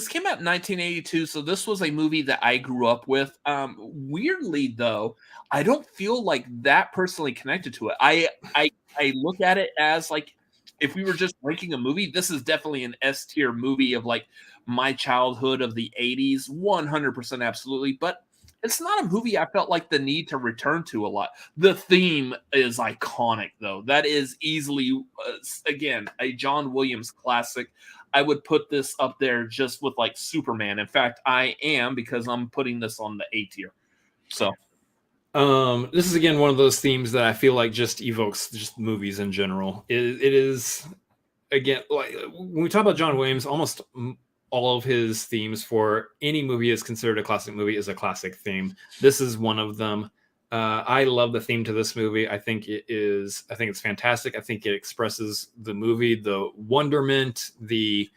came out in 1982, so this was a movie that I grew up with. Weirdly, though, I don't feel like that personally connected to it. I look at it as like if we were just ranking a movie, this is definitely an S tier movie of like my childhood of the 80s, 100% absolutely. But it's not a movie I felt like the need to return to a lot. The theme is iconic, though. That is easily, again, a John Williams classic. I would put this up there just with like Superman. In fact, I am, because I'm putting this on the A tier. So, this is again one of those themes that I feel like just evokes just movies in general. It is again like when we talk about John Williams, almost all of his themes for any movie is considered a classic movie is a classic theme. This is one of them. I love the theme to this movie. I think it's fantastic. I think it expresses the movie, the wonderment, the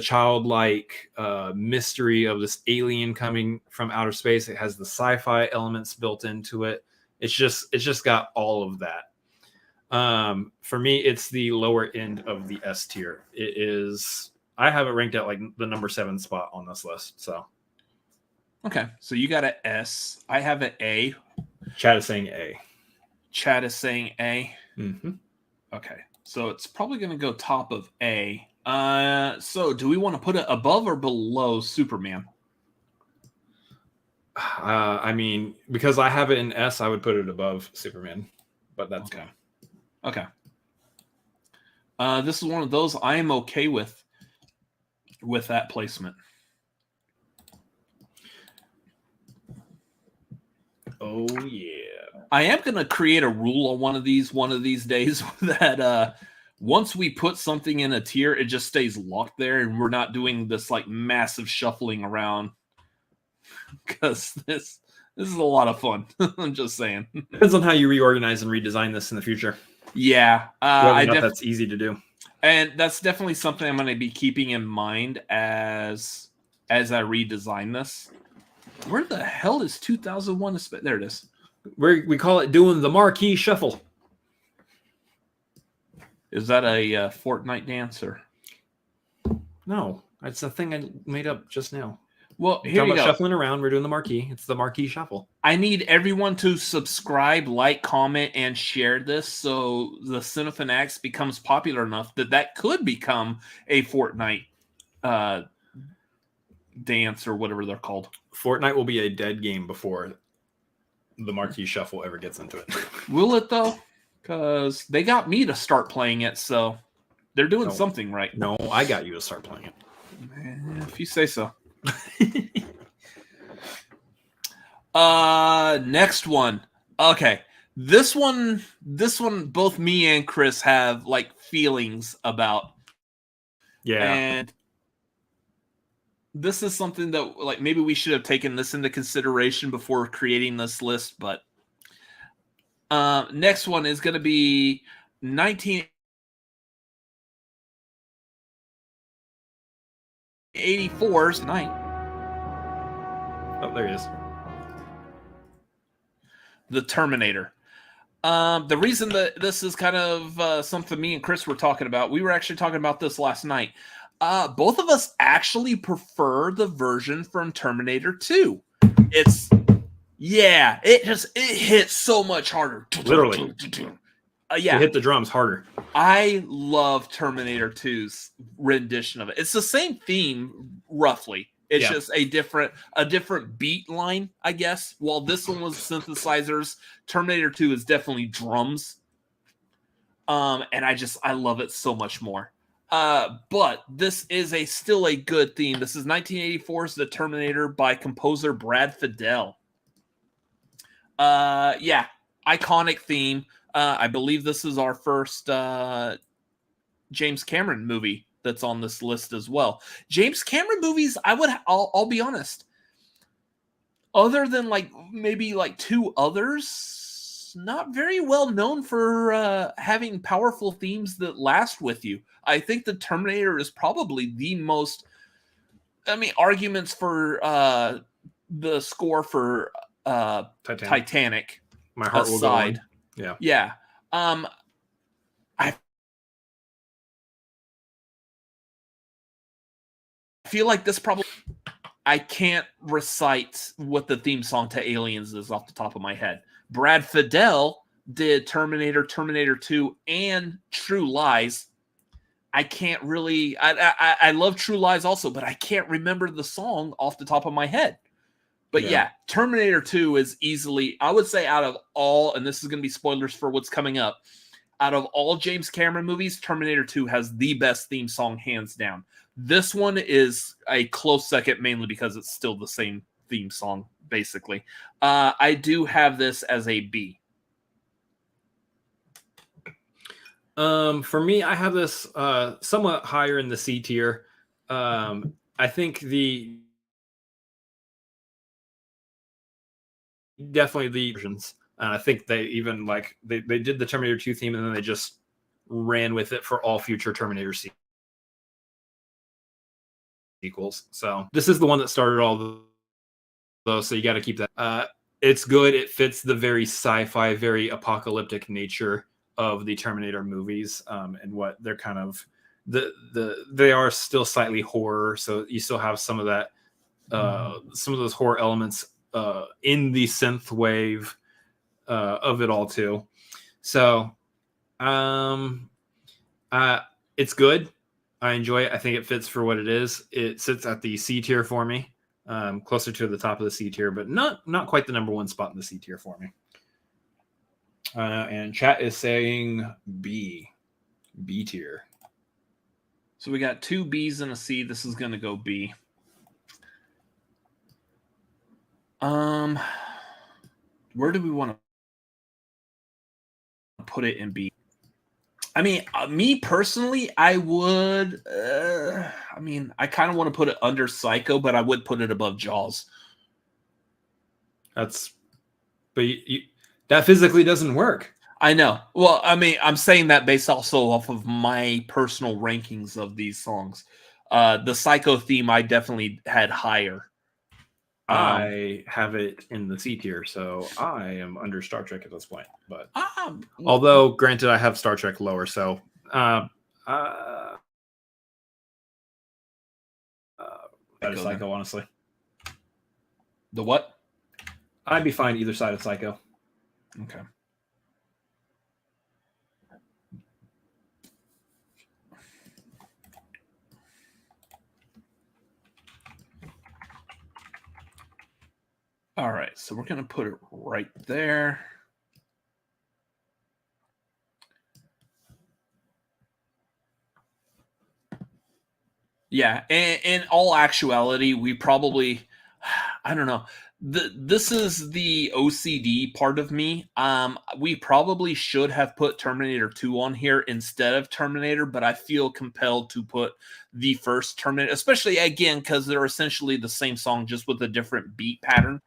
childlike mystery of this alien coming from outer space. It has the sci-fi elements built into it. It's just got all of that. For me, it's the lower end of the S tier. It is. I have it ranked at like the number 7 spot on this list. So, okay, so you got an S. I have an A. Chad is saying A. Chad is saying A. Mm-hmm. Okay, so it's probably going to go top of A. So do we want to put it above or below Superman? I mean, because I have it in S, I would put it above Superman. But that's okay. Okay. This is one of those I am okay with that placement. Oh yeah. I am going to create a rule on one of these days that once we put something in a tier, it just stays locked there and we're not doing this like massive shuffling around, because this is a lot of fun. I'm just saying. Depends on how you reorganize and redesign this in the future. Yeah. That's easy to do. And that's definitely something I'm going to be keeping in mind as I redesign this. Where the hell is 2001? There it is. We call it doing the Marquee shuffle. Is that a Fortnite dance or? No, it's a thing I made up just now. Well, here you go. Shuffling around, we're doing the Marquee. It's the Marquee shuffle. I need everyone to subscribe, like, comment, and share this so the Cinefanatics becomes popular enough that could become a Fortnite dance or whatever they're called. Fortnite will be a dead game before the Marquee shuffle ever gets into it. Will it though? Because they got me to start playing it, so they're doing something right. No, I got you to start playing it. If you say so. Next one. Okay. This one, both me and Chris have like feelings about. Yeah. And this is something that like maybe we should have taken this into consideration before creating this list, but next one is going to be 1984's Night. Oh, there he is. The Terminator. The reason that this is kind of something me and Chris were talking about, we were actually talking about this last night. Both of us actually prefer the version from Terminator 2. It hits so much harder. Literally. Yeah. You hit the drums harder. I love Terminator 2's rendition of it. It's the same theme, roughly. It's just a different beat line, I guess. While this one was synthesizers, Terminator 2 is definitely drums. And I love it so much more. But this is still a good theme. This is 1984's The Terminator by composer Brad Fiedel. Iconic theme. I believe this is our first James Cameron movie that's on this list as well. James Cameron movies, I'll be honest, other than like maybe like two others, not very well known for having powerful themes that last with you. I think The Terminator is probably the most, arguments for the score for Titanic. My heart will go on. Yeah. I feel like this probably, I can't recite what the theme song to Aliens is off the top of my head. Brad Fiedel did Terminator, Terminator 2, and True Lies. I can't really, I love True Lies also, but I can't remember the song off the top of my head. But yeah, Terminator 2 is easily, I would say out of all, and this is going to be spoilers for what's coming up, out of all James Cameron movies, Terminator 2 has the best theme song, hands down. This one is a close second, mainly because it's still the same theme song, basically. I do have this as a B. For me, I have this somewhat higher in the C tier. I think definitely the versions. I think they even they did the Terminator 2 theme and then they just ran with it for all future Terminator sequels. So this is the one that started all those. So you got to keep that. It's good. It fits the very sci-fi, very apocalyptic nature of the Terminator movies, and what they're kind of they are still slightly horror. So you still have some of that, some of those horror elements in the synth wave of it all too. So it's good. I enjoy it. I think it fits for what it is. It sits at the C tier for me, closer to the top of the C tier, but not quite the number one spot in the C tier for me. And chat is saying B tier. So we got two B's and a C. This is going to go B. Where do we want to put it in B? Me personally, I would. I kind of want to put it under Psycho, but I would put it above Jaws. But that physically doesn't work. I know. Well, I'm saying that based also off of my personal rankings of these songs. The Psycho theme I definitely had higher. I have it in the C tier, so I am under Star Trek at this point. But although, granted, I have Star Trek lower, so that is Psycho, honestly. The what? I'd be fine either side of Psycho. Okay. All right, so we're going to put it right there. Yeah, in all actuality, we probably, I don't know. This is the OCD part of me. We probably should have put Terminator 2 on here instead of Terminator, but I feel compelled to put the first Terminator, especially again because they're essentially the same song just with a different beat pattern.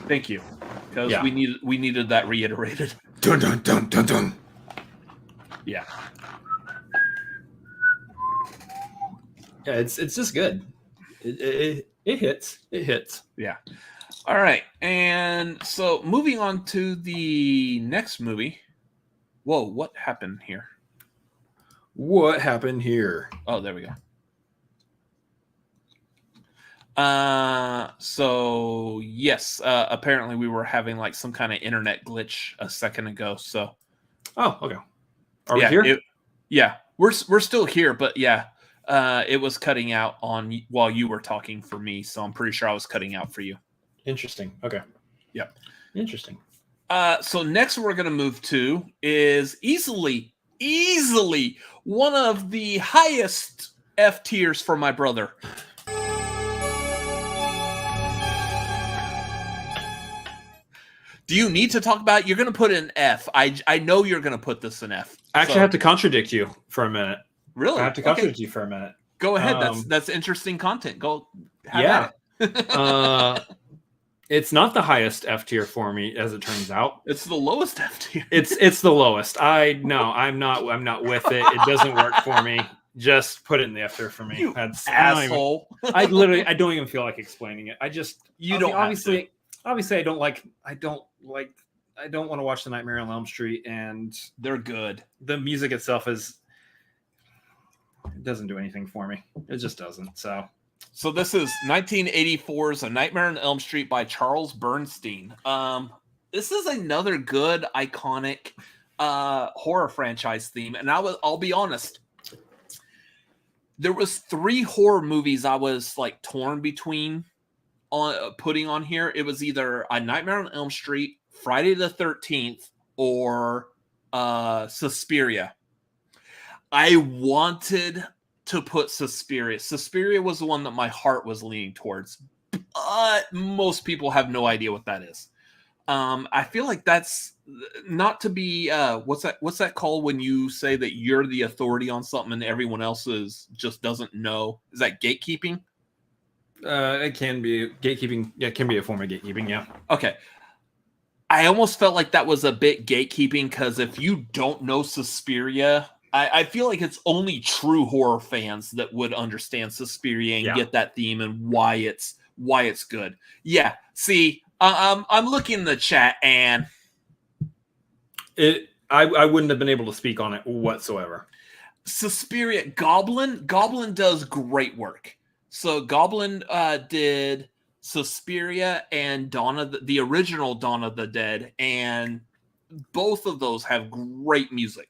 Thank you, because we needed that reiterated. Dun dun dun dun dun. Yeah. Yeah, it's just good. It hits. It hits. Yeah. All right. And so moving on to the next movie. Whoa, what happened here? What happened here? Oh, there we go. So yes, apparently we were having like some kind of internet glitch a second ago. So oh, okay. Are we here? Yeah, we're still here, but yeah. It was cutting out on while you were talking for me, so I'm pretty sure I was cutting out for you. Interesting. Okay. Yep. Interesting. So next we're going to move to is easily one of the highest F tiers for my brother. Do you need to talk about it? You're going to put an F. I know you're going to put this in F. I actually have to contradict you for a minute. Really? I have to contradict you for a minute. Go ahead. That's interesting content. Go. Yeah. It's not the highest F tier for me, as it turns out. It's the lowest F tier. It's the lowest. I'm not with it. It doesn't work for me. Just put it in the F tier for me. You asshole. I don't even feel like explaining it. Obviously I don't want to watch The Nightmare on Elm Street, and they're good. The music itself it doesn't do anything for me. It just doesn't. So this is 1984's A Nightmare on Elm Street by Charles Bernstein. This is another good, iconic horror franchise theme. And I'll be honest. There was 3 horror movies I was like torn between putting on here. It was either A Nightmare on Elm Street, Friday the 13th, or Suspiria. I wanted to put Suspiria. Suspiria was the one that my heart was leaning towards. But most people have no idea what that is. I feel like that's not to be what's that called when you say that you're the authority on something and everyone else just doesn't know? Is that gatekeeping? It can be gatekeeping. Yeah, it can be a form of gatekeeping. Yeah. Okay. I almost felt like that was a bit gatekeeping because if you don't know Suspiria, I feel like it's only true horror fans that would understand Suspiria and get that theme and why it's good. Yeah. See, I'm looking in the chat and I wouldn't have been able to speak on it whatsoever. Suspiria, Goblin does great work. So Goblin did Suspiria and the original Dawn of the Dead, and both of those have great music.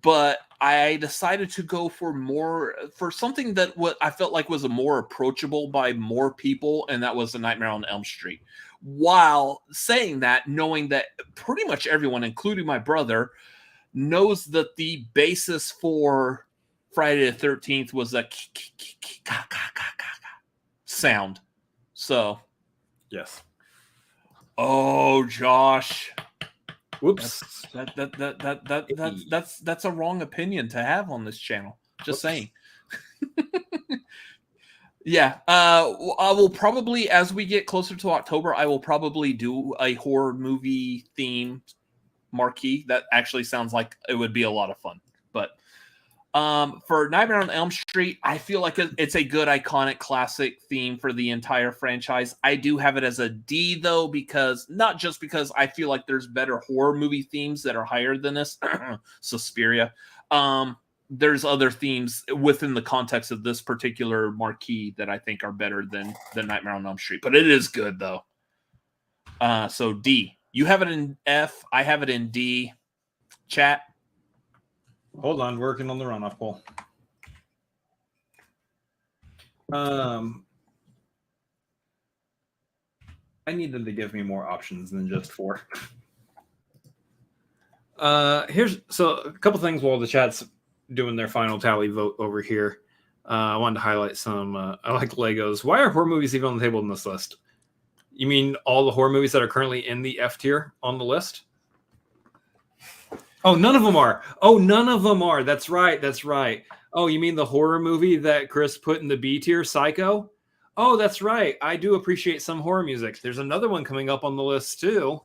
But I decided to go for something that what I felt like was more approachable by more people, and that was The Nightmare on Elm Street. While saying that, knowing that pretty much everyone, including my brother, knows that the basis for Friday the 13th was a sound. So, yes. Oh, Josh. Whoops. That's a wrong opinion to have on this channel. Just saying. Yeah. I will probably, as we get closer to October, I will probably do a horror movie theme marquee. That actually sounds like it would be a lot of fun. But for Nightmare on Elm Street, I feel like it's a good, iconic, classic theme for the entire franchise. I do have it as a D, though, because not just because I feel like there's better horror movie themes that are higher than this. Suspiria. There's other themes within the context of this particular marquee that I think are better than Nightmare on Elm Street. But it is good, though. So D. You have it in F. I have it in D. Chat. Hold on, working on the runoff poll. I need them to give me more options than just 4. Here's a couple things while the chat's doing their final tally vote over here. I wanted to highlight some. I like Legos. Why are horror movies even on the table in this list? You mean all the horror movies that are currently in the F tier on the list? Oh, none of them are. Oh, none of them are. That's right. That's right. Oh, you mean the horror movie that Chris put in the B tier, Psycho? Oh, that's right. I do appreciate some horror music. There's another one coming up on the list too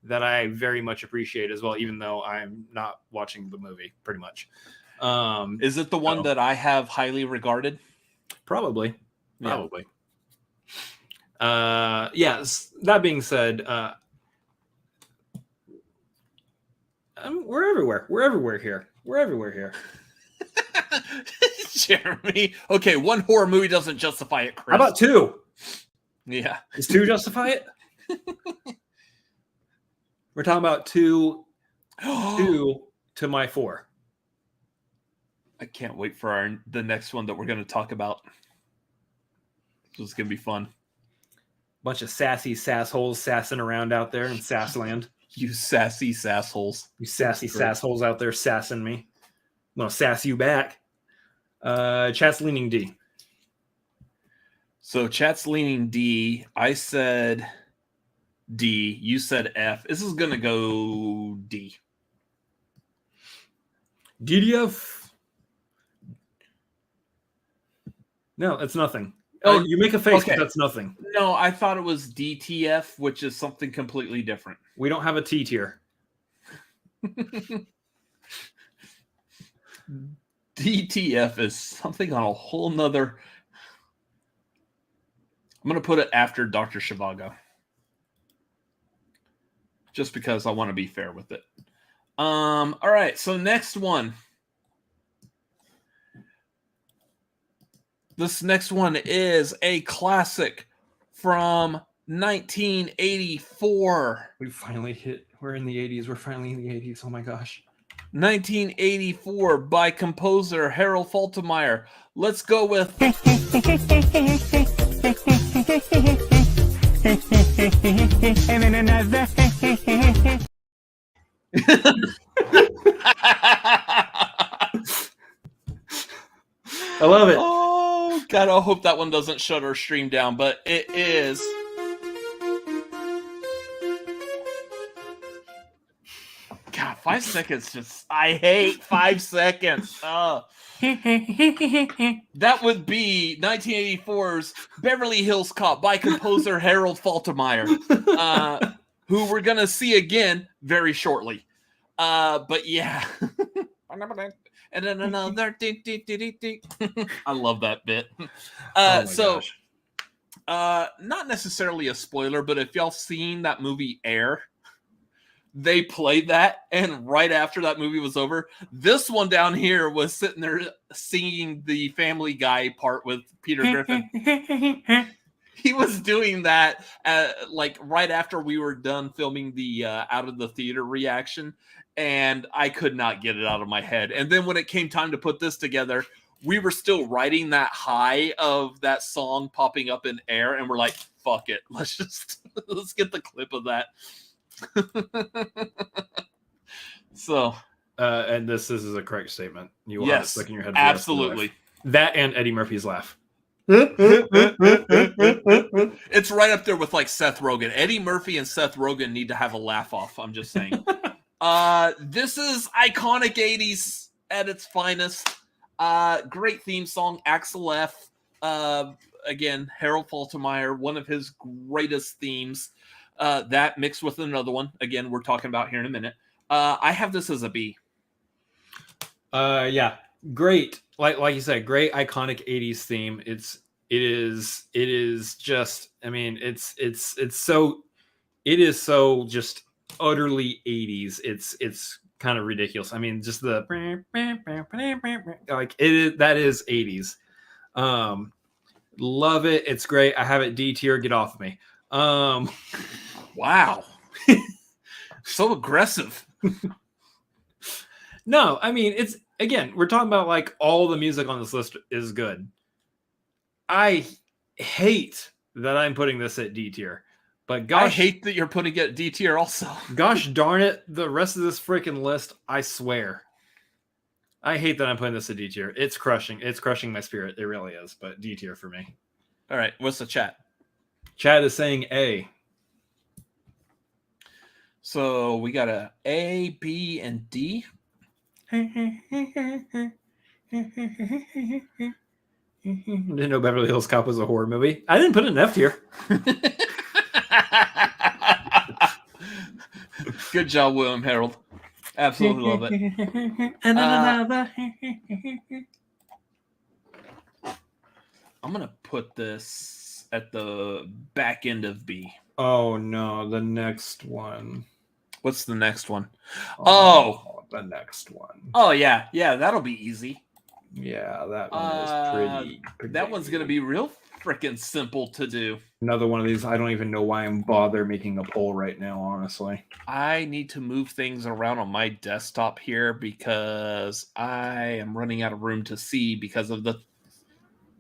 that I very much appreciate as well, even though I'm not watching the movie pretty much. Is it the one that I have highly regarded? Probably. Yes. That being said, we're everywhere. We're everywhere here. We're everywhere here. Jeremy. Okay, one horror movie doesn't justify it, Chris. How about two? Yeah. Does two justify it? We're talking about two to my four. I can't wait for the next one that we're going to talk about. This is going to be fun. Bunch of sassy sassholes sassing around out there in Sassland. You sassy sassholes. You sassy sassholes out there sassing me. I'm going to sass you back. Chat's leaning D. So chat's leaning D. I said D. You said F. This is going to go D. DDF. No, that's nothing. Oh, you make a face, okay. But that's nothing. No, I thought it was DTF, which is something completely different. We don't have a T tier. DTF is something on a whole nother. I'm going to put it after Dr. Zhivago. Just because I want to be fair with it. All right, so next one. This next one is a classic from 1984. We finally hit. We're in the 80s. We're finally in the 80s. Oh my gosh. 1984 by composer Harold Faltermeyer. Let's go with. I love it. Oh, God, I hope that one doesn't shut our stream down, but it is. God, 5 seconds just. I hate 5 seconds. Oh. That would be 1984's Beverly Hills Cop by composer Harold Faltermeyer, who we're going to see again very shortly. But yeah. And then another. I love that bit. Not necessarily a spoiler, but if y'all seen that movie Air, they played that, and right after that movie was over, this one down here was sitting there singing the Family Guy part with Peter Griffin. He was doing that like right after we were done filming the out of the theater reaction, and I could not get it out of my head. And then when it came time to put this together, we were still writing that high of that song popping up in Air, and we're like, fuck it, let's get the clip of that. So and this is a correct statement. You will have it stuck in your head. Absolutely. That and Eddie Murphy's laugh. It's right up there with like Seth Rogen. Eddie Murphy and Seth Rogen need to have a laugh off. I'm just saying. This is iconic 80s at its finest. Great theme song, Axel F. Again, Harold Faltermeyer, one of his greatest themes. That mixed with another one. Again, we're talking about here in a minute. I have this as a B. Yeah, great. Like you said, great iconic 80s theme. It is just, I mean, it is so just utterly 80s. It's kind of ridiculous. I mean, just the like it is, that is 80s. Love it. It's great. I have it D tier. Get off of me. Wow. So aggressive. No, I mean, it's, again, we're talking about like all the music on this list is good. I hate that I'm putting this at D tier, but gosh, I hate that you're putting it at D tier also. Gosh darn it, the rest of this freaking list, I swear I hate that I'm putting this a D tier. It's crushing. It's crushing my spirit. It really is. But D tier for me. All right. What's the chat? Chat is saying A. So we got A, B, and D. Didn't know Beverly Hills Cop was a horror movie. I didn't put an F tier. Good job, William Harold. Absolutely love it. I'm going to put this at the back end of B. Oh, no. The next one. What's the next one? The next one. Oh, yeah. Yeah, that'll be easy. Yeah, that one is pretty. That one's going to be real freaking simple to do. Another one of these. I don't even know why I'm making a poll right now, honestly. I need to move things around on my desktop here because I am running out of room to see because of the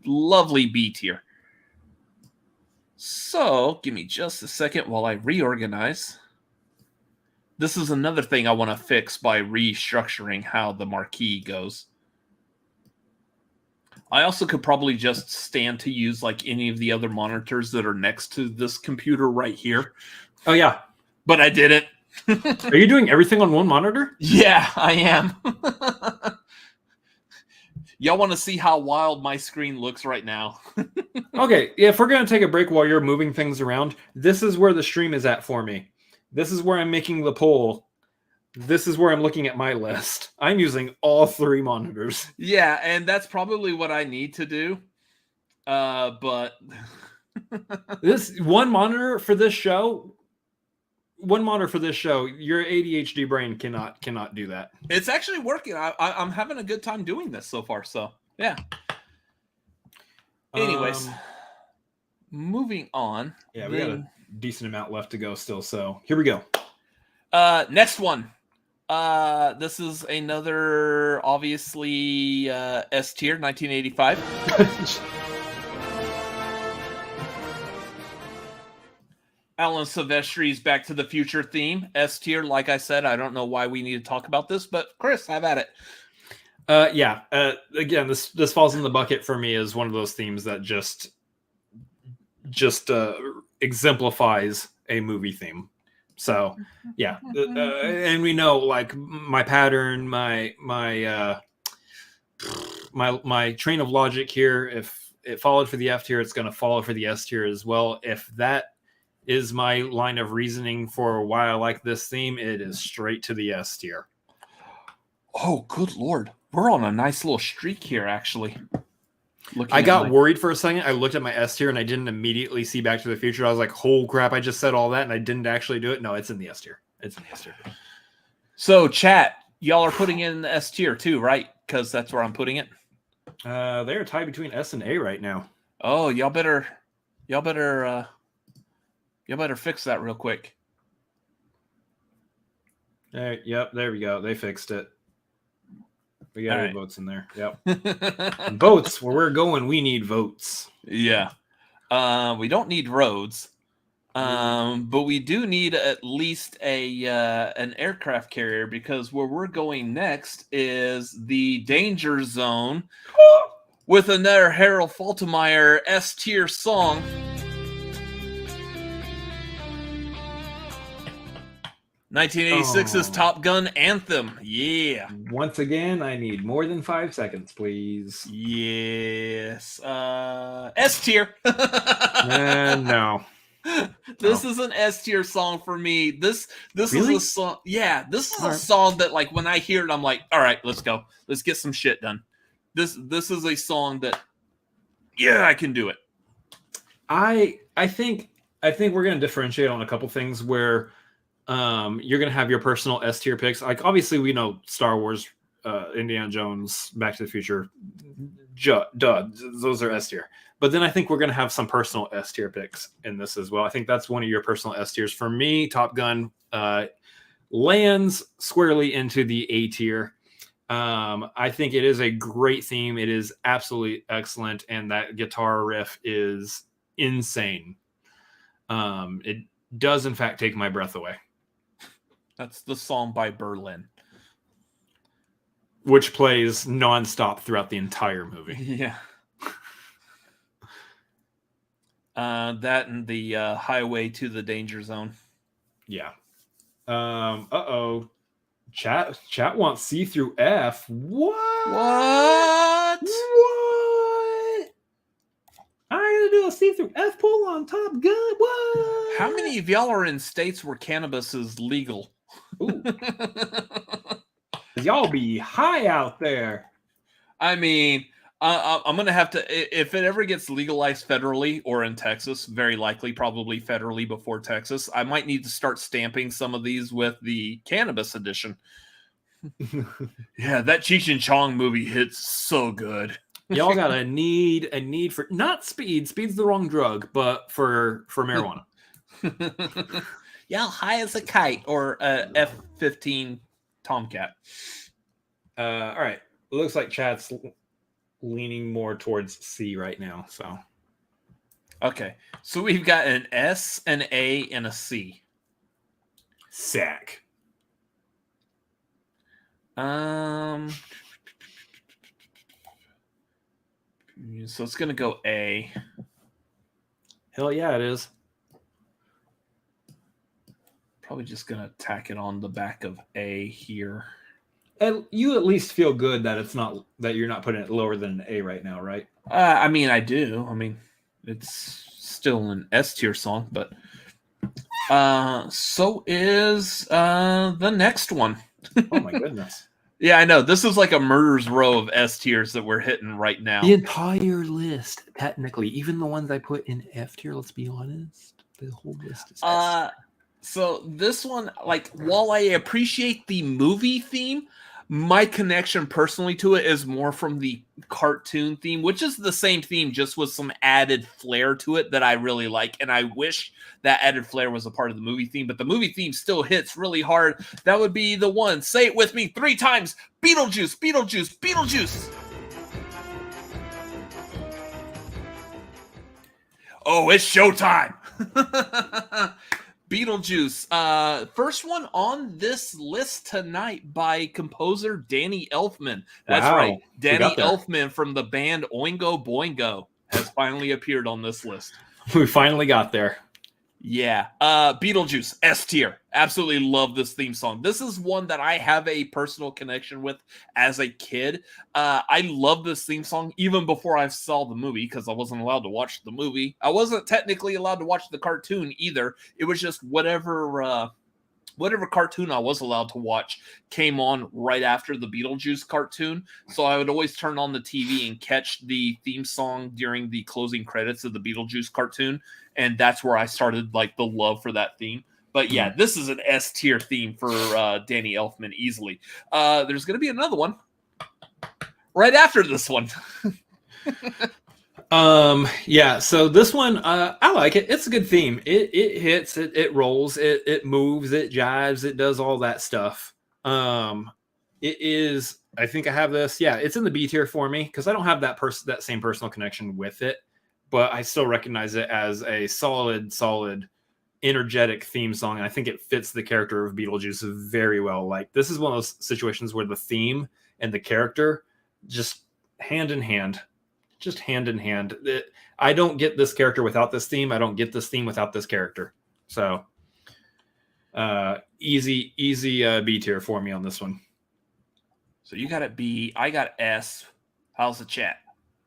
lovely B tier. So, give me just a second while I reorganize. This is another thing I want to fix by restructuring how the marquee goes. I also could probably just stand to use like any of the other monitors that are next to this computer right here. Oh, yeah. But I didn't. Are you doing everything on one monitor? Yeah, I am. Y'all want to see how wild my screen looks right now? Okay, if we're going to take a break while you're moving things around, this is where the stream is at for me. This is where I'm making the poll. This is where I'm looking at my list. I'm using all three monitors. Yeah, and that's probably what I need to do. But this one monitor for this show, your ADHD brain cannot do that. It's actually working. I'm having a good time doing this so far. So yeah. Anyways, moving on. Yeah, we got a decent amount left to go still. So here we go. Next one. This is another obviously S tier, 1985. Alan Silvestri's Back to the Future theme, S tier. Like I said, I don't know why we need to talk about this, but Chris, have at it. Yeah. Again, this falls in the bucket for me as one of those themes that just exemplifies a movie theme. So yeah, and we know like my pattern, my train of logic here. If it followed for the F tier, it's going to follow for the S tier as well. If that is my line of reasoning for why I like this theme, it is straight to the S tier. Oh, good Lord. We're on a nice little streak here, actually. I got worried for a second. I looked at my S tier and I didn't immediately see Back to the Future. I was like, "Oh crap! I just said all that and I didn't actually do it." No, it's in the S tier. It's in the S tier. So, chat, y'all are putting it in the S tier too, right? Because that's where I'm putting it. They're tied between S and A right now. Oh, y'all better fix that real quick. Yep, there we go. They fixed it. We got right. votes in there. Yep. Votes. Where we're going, we need votes. Yeah. We don't need roads. But we do need at least an aircraft carrier because where we're going next is the danger zone with another Harold Faltermeyer S tier song. 1986's Top Gun anthem. Yeah. Once again, I need more than 5 seconds, please. Yes. S tier. No. This is an S tier song for me. This really? is a song. Yeah, this is a song that like when I hear it, I'm like, all right, let's go. Let's get some shit done. This is a song that, yeah, I can do it. I think we're gonna differentiate on a couple things where you're gonna have your personal S tier picks. Like obviously we know Star Wars, Indiana Jones, Back to the Future, those are S tier. But then I think we're gonna have some personal S tier picks in this as well. I think that's one of your personal S tiers. For me, Top Gun lands squarely into the A tier. I think it is a great theme. It is absolutely excellent, and that guitar riff is insane. It does in fact take my breath away. That's the song by Berlin. which plays nonstop throughout the entire movie. Yeah. That and the highway to the danger zone. Yeah. Uh-oh. Chat wants C through F. What? What? I'm gonna do a C through F pull on Top Gun. What? How many of y'all are in states where cannabis is legal? Ooh. Y'all be high out there. I mean, I'm going to have to, if it ever gets legalized federally or in Texas, very likely, probably federally before Texas, I might need to start stamping some of these with the cannabis edition. Yeah, that Cheech and Chong movie hits so good. Y'all got a need for not speed. Speed's the wrong drug, but for marijuana. Yeah, high as a kite or a F-15 Tomcat. All right. It looks like chat's leaning more towards C right now. So, okay. So we've got an S, an A, and a C. Sack. So it's gonna go A. Hell yeah, it is. Probably just gonna tack it on the back of A here. And you at least feel good that it's not that you're not putting it lower than an A right now, right? I mean, I do. I mean, it's still an S tier song, but so is the next one. Oh my goodness. Yeah, I know. This is like a murder's row of S tiers that we're hitting right now. The entire list, technically, even the ones I put in F tier, let's be honest, the whole list is S. So this one, like, while I appreciate the movie theme, my connection personally to it is more from the cartoon theme, which is the same theme, just with some added flair to it that I really like. And I wish that added flair was a part of the movie theme, but the movie theme still hits really hard. That would be the one. Say it with me 3 times. Beetlejuice, Beetlejuice, Beetlejuice. Oh, it's showtime. Beetlejuice. First one on this list tonight by composer Danny Elfman. That's right. Danny Elfman from the band Oingo Boingo has finally appeared on this list. We finally got there. Yeah. Beetlejuice, S tier. Absolutely love this theme song. This is one that I have a personal connection with as a kid. I love this theme song even before I saw the movie because I wasn't allowed to watch the movie. I wasn't technically allowed to watch the cartoon either. It was just whatever cartoon I was allowed to watch came on right after the Beetlejuice cartoon. So I would always turn on the TV and catch the theme song during the closing credits of the Beetlejuice cartoon. And that's where I started like the love for that theme. But yeah, this is an S tier theme for Danny Elfman easily. There's going to be another one right after this one. Yeah, so this one, I like it. It's a good theme. It hits, it rolls, it moves, it jives, it does all that stuff. It is, I think I have this. Yeah, it's in the B tier for me because I don't have that same personal connection with it, but I still recognize it as a solid, energetic theme song. And I think it fits the character of Beetlejuice very well. Like, this is one of those situations where the theme and the character just hand in hand. I don't get this character without this theme. I don't get this theme without this character. So easy B tier for me on this one. So you got it B. I got S. How's the chat?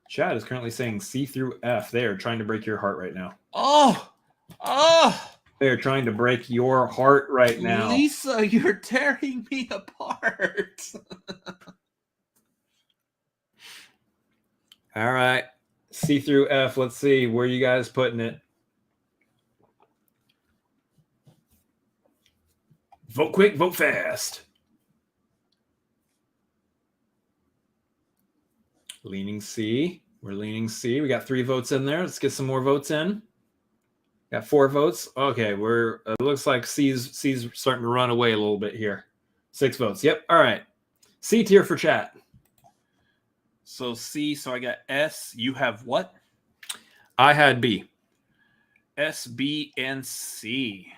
Chat is currently saying C through F. They are trying to break your heart right now. Oh! They are trying to break your heart right now. Lisa, you're tearing me apart. All right. C through F. Let's see. Where you guys putting it? Vote quick, vote fast. Leaning C. We're leaning C. We got 3 votes in there. Let's get some more votes in. Got 4 votes. Okay, it looks like C's starting to run away a little bit here. 6 votes. Yep. All right. C tier for chat. So C, so I got S. You have what? I had B. S, B, and C.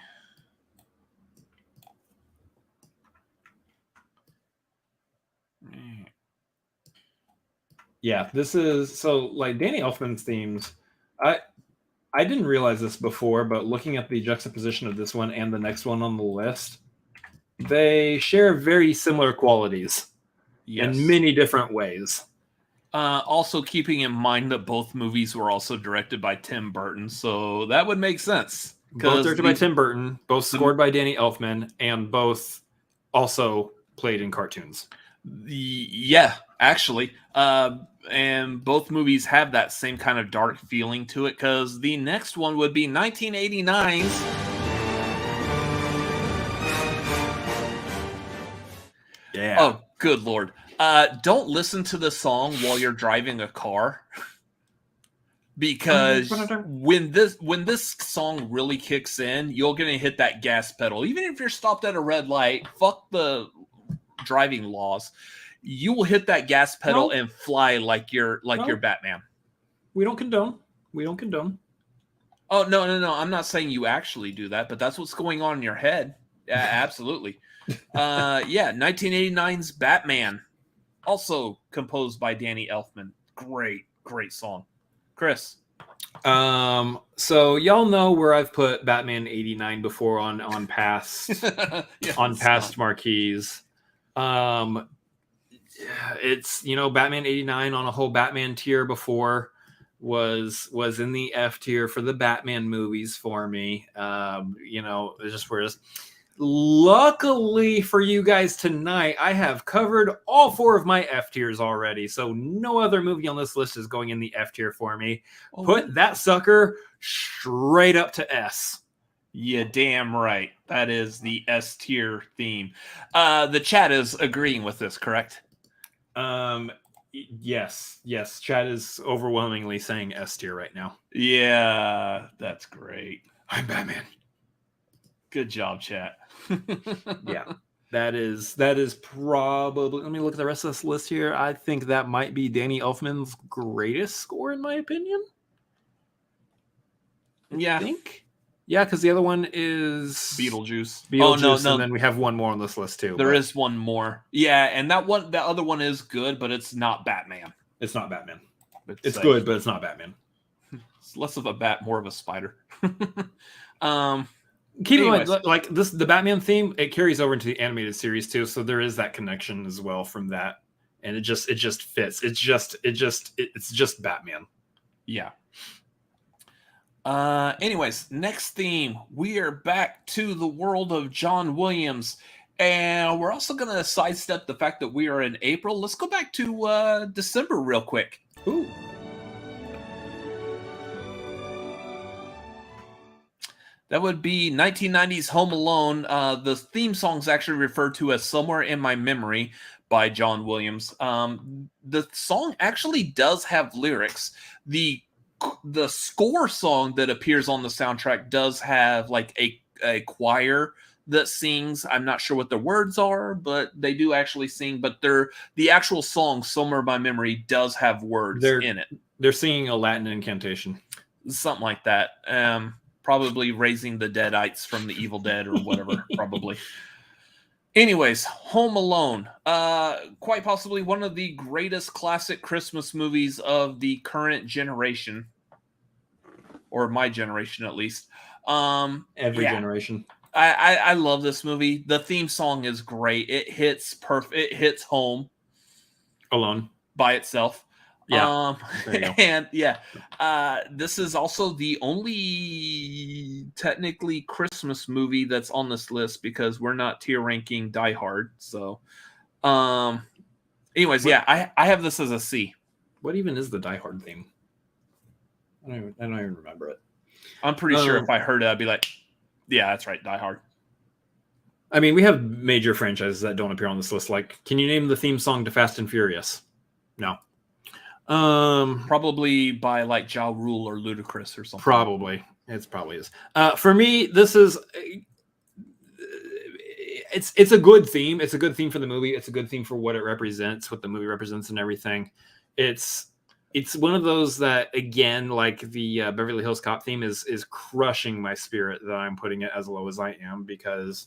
Yeah, this is so like Danny Elfman's themes. I didn't realize this before, but looking at the juxtaposition of this one and the next one on the list, they share very similar qualities in many different ways. Also keeping in mind that both movies were also directed by Tim Burton, so that would make sense. Both directed by Tim Burton, both scored by Danny Elfman, and both also played in cartoons. Yeah, actually. And both movies have that same kind of dark feeling to it, because the next one would be 1989's Yeah. Oh, good Lord. Don't listen to the song while you're driving a car. Because when this song really kicks in, you're gonna hit that gas pedal. Even if you're stopped at a red light, fuck the driving laws. You will hit that gas pedal and fly like you're Batman. We don't condone. Oh no. I'm not saying you actually do that, but that's what's going on in your head. Yeah, absolutely. 1989's Batman, also composed by Danny Elfman. Great song. Chris. So y'all know where I've put Batman 89 before on past past marquees. It's Batman 89 on a whole Batman tier before was in the F tier for the Batman movies for me. Luckily for you guys tonight, I have covered all 4 of my F tiers already, so no other movie on this list is going in the F tier for me. Put that sucker straight up to S. Yeah, damn right. That is the S tier theme. The chat is agreeing with this, correct? Yes. Chat is overwhelmingly saying S tier right now. Yeah, that's great. I'm Batman. Good job, chat. Yeah, that is probably. Let me look at the rest of this list here. I think that might be Danny Elfman's greatest score, in my opinion. Yeah, because the other one is Beetlejuice. Oh no, and then we have one more on this list too. There is one more. Yeah, and that other one is good, but it's not Batman. It's not Batman. It's good, but it's not Batman. It's less of a bat, more of a spider. Keep in mind, like the Batman theme, it carries over into the animated series too, so there is that connection as well from that, and it just fits. It's just Batman. Yeah. Anyways, next theme, we are back to the world of John Williams, and we're also gonna sidestep the fact that we are in April. Let's go back to December real quick. Ooh. That would be 1990's Home Alone. The theme song is actually referred to as Somewhere in My Memory by John Williams. The song actually does have lyrics. The score song that appears on the soundtrack does have like a choir that sings. I'm not sure what the words are, but they do actually sing. But the actual song, Somewhere in My Memory, does have words in it. They're singing a Latin incantation. Something like that. Probably raising the deadites from the Evil Dead or whatever, probably. Anyways, Home Alone. Quite possibly one of the greatest classic Christmas movies of the current generation. Or my generation, at least. Every generation. I love this movie. The theme song is great. It hits perfect. It hits home. Alone. By itself. Yeah. And this is also the only technically Christmas movie that's on this list because we're not tier ranking Die Hard. So, anyways, I have this as a C. What even is the Die Hard theme? I don't even remember it. I'm pretty sure if I heard it, I'd be like, yeah, that's right, Die Hard. I mean, we have major franchises that don't appear on this list. Like, can you name the theme song to Fast and Furious? No. Probably by like Ja Rule or Ludacris or something. Probably. It probably is. For me, this is it's a good theme. It's a good theme for the movie. It's a good theme for what it represents, what the movie represents and everything. It's one of those that, again, like the Beverly Hills Cop theme is crushing my spirit that I'm putting it as low as I am, because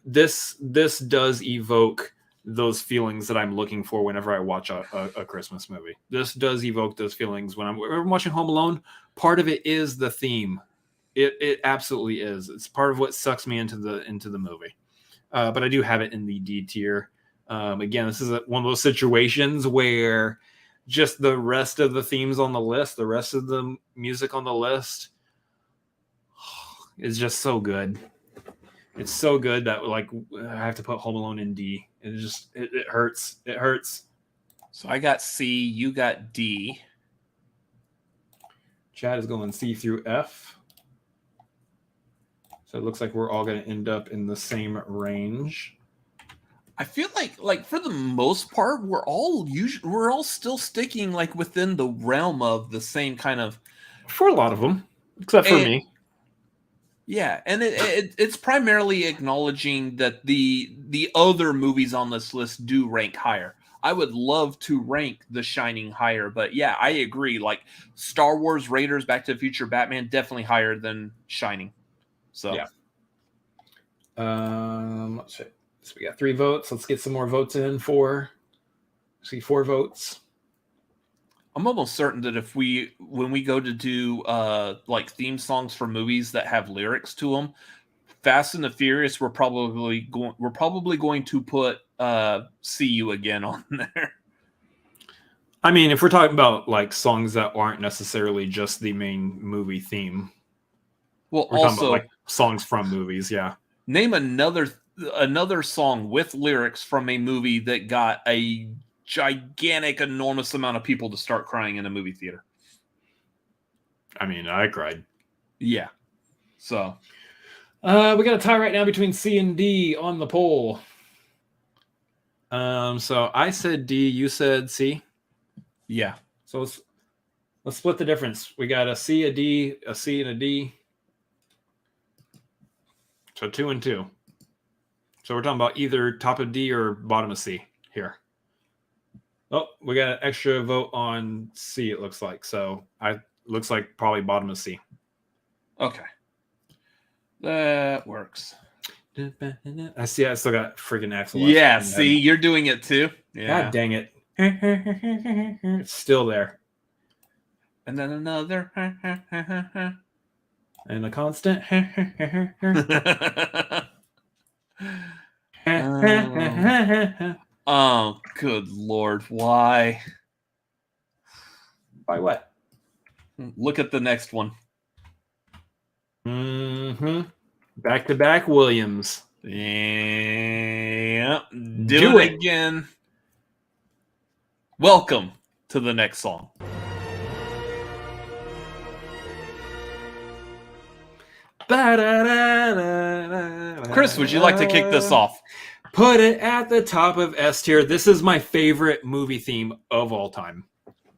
this does evoke those feelings that I'm looking for whenever I watch a Christmas movie. This does evoke those feelings when I'm watching Home Alone. Part of it is the theme. It absolutely is. It's part of what sucks me into the movie. But I do have it in the D tier. Again, this is one of those situations where just the rest of the themes on the list, the rest of the music on the list is just so good. It's so good that like I have to put Home Alone in D. It hurts. It hurts. So I got C, you got D. Chad is going C through F. So it looks like we're all going to end up in the same range. I feel like for the most part, we're all still sticking like within the realm of the same kind of. For a lot of them, except for me. Yeah, and it's primarily acknowledging that the other movies on this list do rank higher. I would love to rank The Shining higher, but yeah, I agree. Like Star Wars, Raiders, Back to the Future, Batman, definitely higher than Shining. So yeah. Let's see. So we got 3 votes. Let's get some more votes in. 4 votes. I'm almost certain that when we go to do like theme songs for movies that have lyrics to them, Fast and the Furious, we're probably going to put "See You Again" on there. I mean, if we're talking about like songs that aren't necessarily just the main movie theme, well, we're also talking about like songs from movies. Yeah. Name another song with lyrics from a movie that got a gigantic, enormous amount of people to start crying in a movie theater. I mean, I cried. Yeah. So we got a tie right now between C and D on the poll. So I said D, you said C. Yeah. So let's split the difference. We got a C, a D, a C, and a D. So 2 and 2. So we're talking about either top of D or bottom of C here. Oh, we got an extra vote on C, it looks like. So looks like probably bottom of C. Okay. That works. I see. I still got freaking Axel. Yeah, see, you're doing it too. Yeah. God dang it. It's still there. And then another. And a constant. Oh, good Lord. Why? Why what? Look at the next one. Mm-hmm. Back-to-back Williams. Yeah. Do it again. Welcome to the next song. Chris, would you like to kick this off? Put it at the top of S tier. This is my favorite movie theme of all time.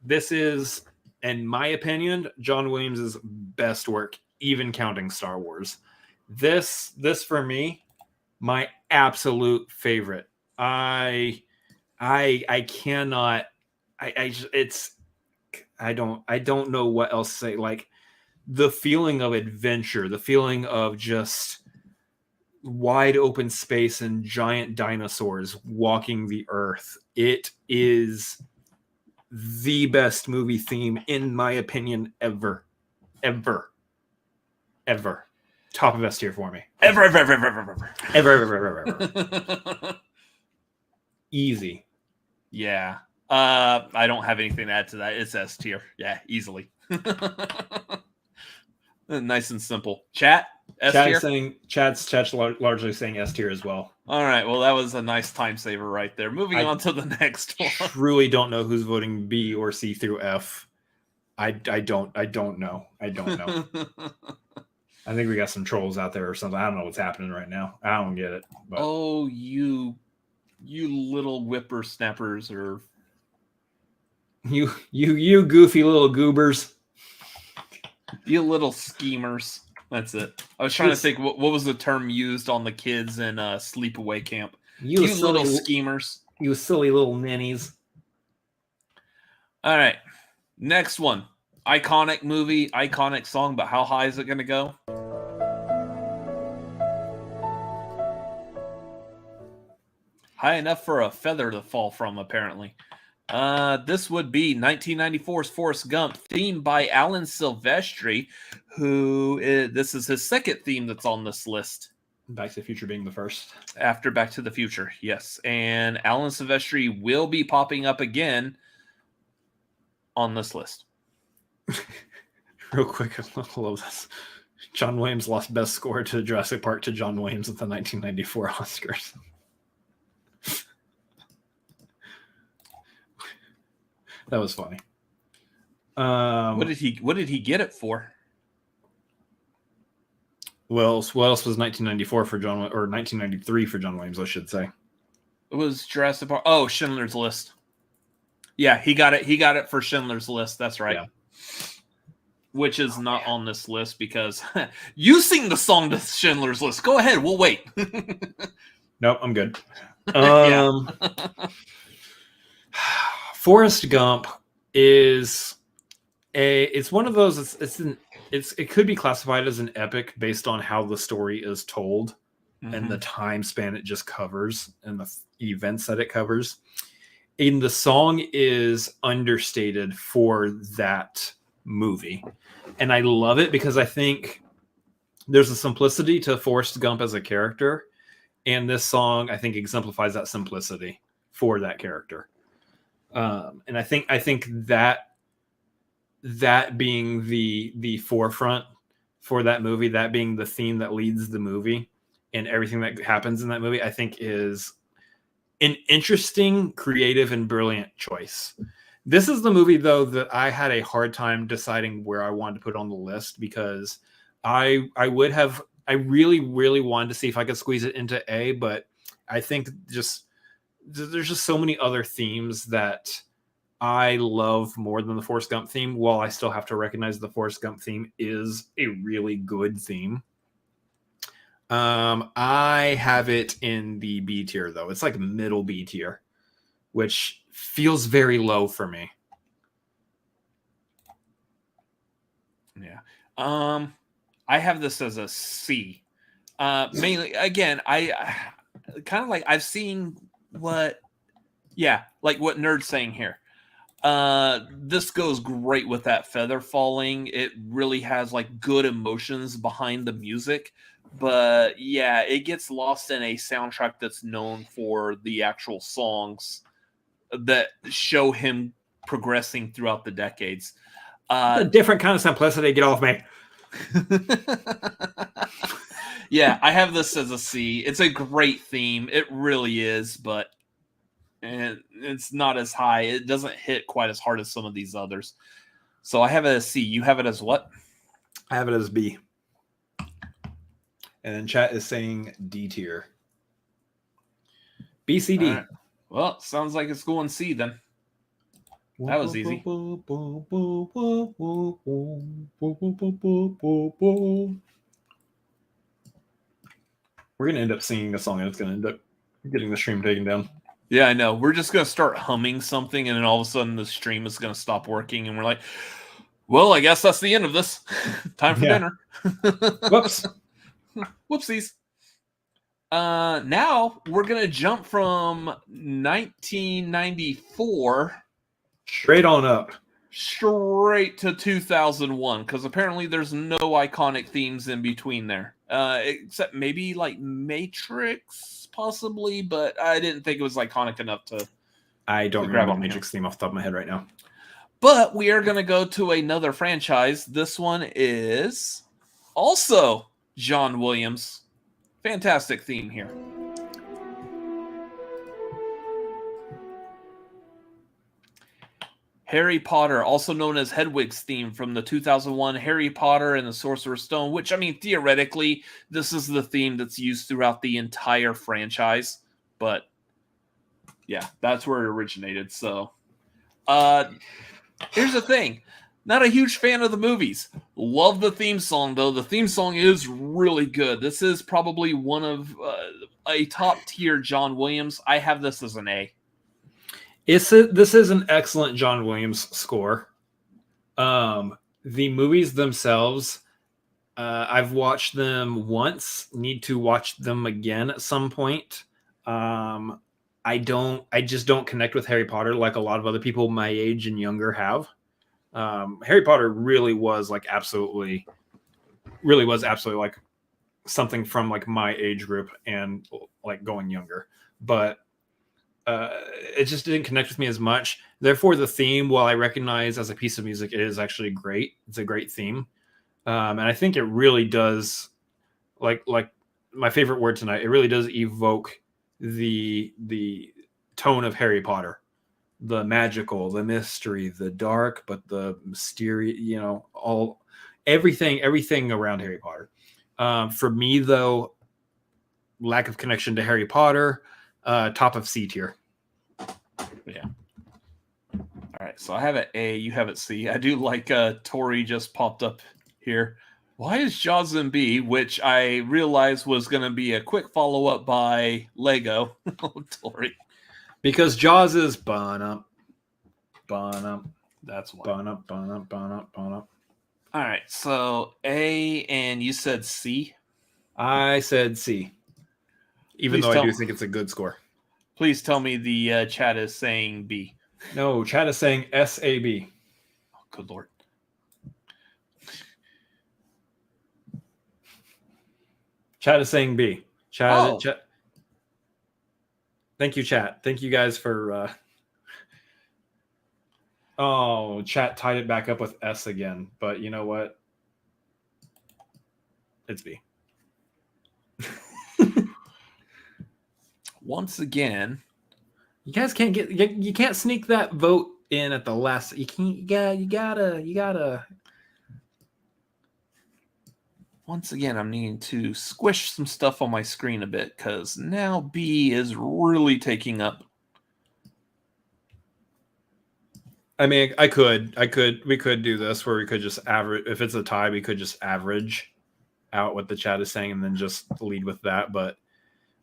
This is, in my opinion, John Williams' best work, even counting Star Wars. This for me, my absolute favorite. I cannot. I don't know what else to say. Like the feeling of adventure, the feeling of just wide open space and giant dinosaurs walking the earth. It is the best movie theme, in my opinion, ever. Top of S tier for me. Ever. Easy. Yeah. I don't have anything to add to that. It's S tier. Yeah, easily. Nice and simple. Chat? S tier? Chat's largely saying S tier as well. All right. Well, that was a nice time saver right there. Moving on to the next one. Truly don't know who's voting B or C through F. I don't know. I think we got some trolls out there or something. I don't know what's happening right now. I don't get it. But. Oh, you little whippersnappers, or you goofy little goobers. You little schemers. That's it. I was trying to think what was the term used on the kids in sleepaway camp. You little schemers. You silly little ninnies. All right. Next one. Iconic movie, iconic song, but how high is it going to go? High enough for a feather to fall from, apparently. This would be 1994's Forrest Gump, theme by Alan Silvestri, this is his second theme that's on this list. Back to the Future being the first. After Back to the Future, yes. And Alan Silvestri will be popping up again on this list. Real quick, I love this. John Williams lost Best Score to Jurassic Park to John Williams at the 1994 Oscars. That was funny. What did he get it for? Well, what else was 1994 for John, or 1993 for John Williams, I should say? It was Jurassic Park. Oh, Schindler's List. Yeah, he got it. He got it for Schindler's List. That's right. Yeah. Which is not on this list because you sing the song to Schindler's List. Go ahead. We'll wait. Nope, I'm good. Forrest Gump is it's one of those. It could be classified as an epic based on how the story is told and the time span it just covers and the events that it covers. And the song is understated for that movie. And I love it because I think there's a simplicity to Forrest Gump as a character. And this song, I think, exemplifies that simplicity for that character. And I think that being the forefront for that movie, that being the theme that leads the movie and everything that happens in that movie, I think is an interesting, creative, and brilliant choice. This is the movie, though, that I had a hard time deciding where I wanted to put on the list because I really, really wanted to see if I could squeeze it into A, but I think there's just so many other themes that I love more than the Forrest Gump theme, while I still have to recognize the Forrest Gump theme is a really good theme. I have it in the B tier, though. It's like middle B tier, which feels very low for me. Yeah. I have this as a C. Mainly, again, I kind of like I've seen what Nerd's saying here. This goes great with that feather falling. It really has like good emotions behind the music, but yeah, it gets lost in a soundtrack that's known for the actual songs that show him progressing throughout the decades. A different kind of simplicity. Get off me. Yeah, I have this as a C. It's a great theme. It really is, but it's not as high. It doesn't hit quite as hard as some of these others. So I have it as C. You have it as what? I have it as B. And then chat is saying D tier. B, C, D. Right. Well, sounds like it's going C then. That was easy. We're going to end up singing a song and it's going to end up getting the stream taken down. Yeah, I know. We're just going to start humming something and then all of a sudden the stream is going to stop working and we're like, well, I guess that's the end of this. Time for dinner. Whoops. Whoopsies. Now we're going to jump from 1994 straight on up. Straight to 2001, because apparently there's no iconic themes in between there. Except maybe like Matrix, possibly, but I didn't think it was iconic enough to. I don't remember the Matrix theme off the top of my head right now. But we are going to go to another franchise. This one is also John Williams. Fantastic theme here. Harry Potter, also known as Hedwig's theme from the 2001 Harry Potter and the Sorcerer's Stone, which, I mean, theoretically, this is the theme that's used throughout the entire franchise. But, yeah, that's where it originated. So, here's the thing. Not a huge fan of the movies. Love the theme song, though. The theme song is really good. This is probably one of a top-tier John Williams. I have this as an A. This is an excellent John Williams score. The movies themselves, I've watched them once. Need to watch them again at some point. I just don't connect with Harry Potter like a lot of other people my age and younger have. Harry Potter really was absolutely like something from like my age group and like going younger, but it just didn't connect with me as much. Therefore, the theme, while I recognize as a piece of music, it is actually great. It's a great theme, and I think it really does, like my favorite word tonight. It really does evoke the tone of Harry Potter, the magical, the mystery, the dark, but the mysterious. Everything around Harry Potter. For me, though, lack of connection to Harry Potter, top of C tier. Yeah. All right. So I have it A, you have it C. I do like Tori just popped up here. Why is Jaws in B? Which I realized was going to be a quick follow-up by Lego. Tori. Because Jaws is bun-up. That's why. Bun-up. All right. So A, and you said C? I said C. Even though I do think it's a good score. Please tell me the chat is saying B. No, chat is saying SAB. Oh, good Lord. Chat is saying B. Chat. Thank you, chat. Thank you guys for... Oh, chat tied it back up with S again. But you know what? It's B. Once again, you guys can't you can't sneak that vote in at the last. You can't. You gotta. Once again, I'm needing to squish some stuff on my screen a bit because now B is really taking up. I mean, we could do this where we could just average. If it's a tie, we could just average out what the chat is saying and then just lead with that. But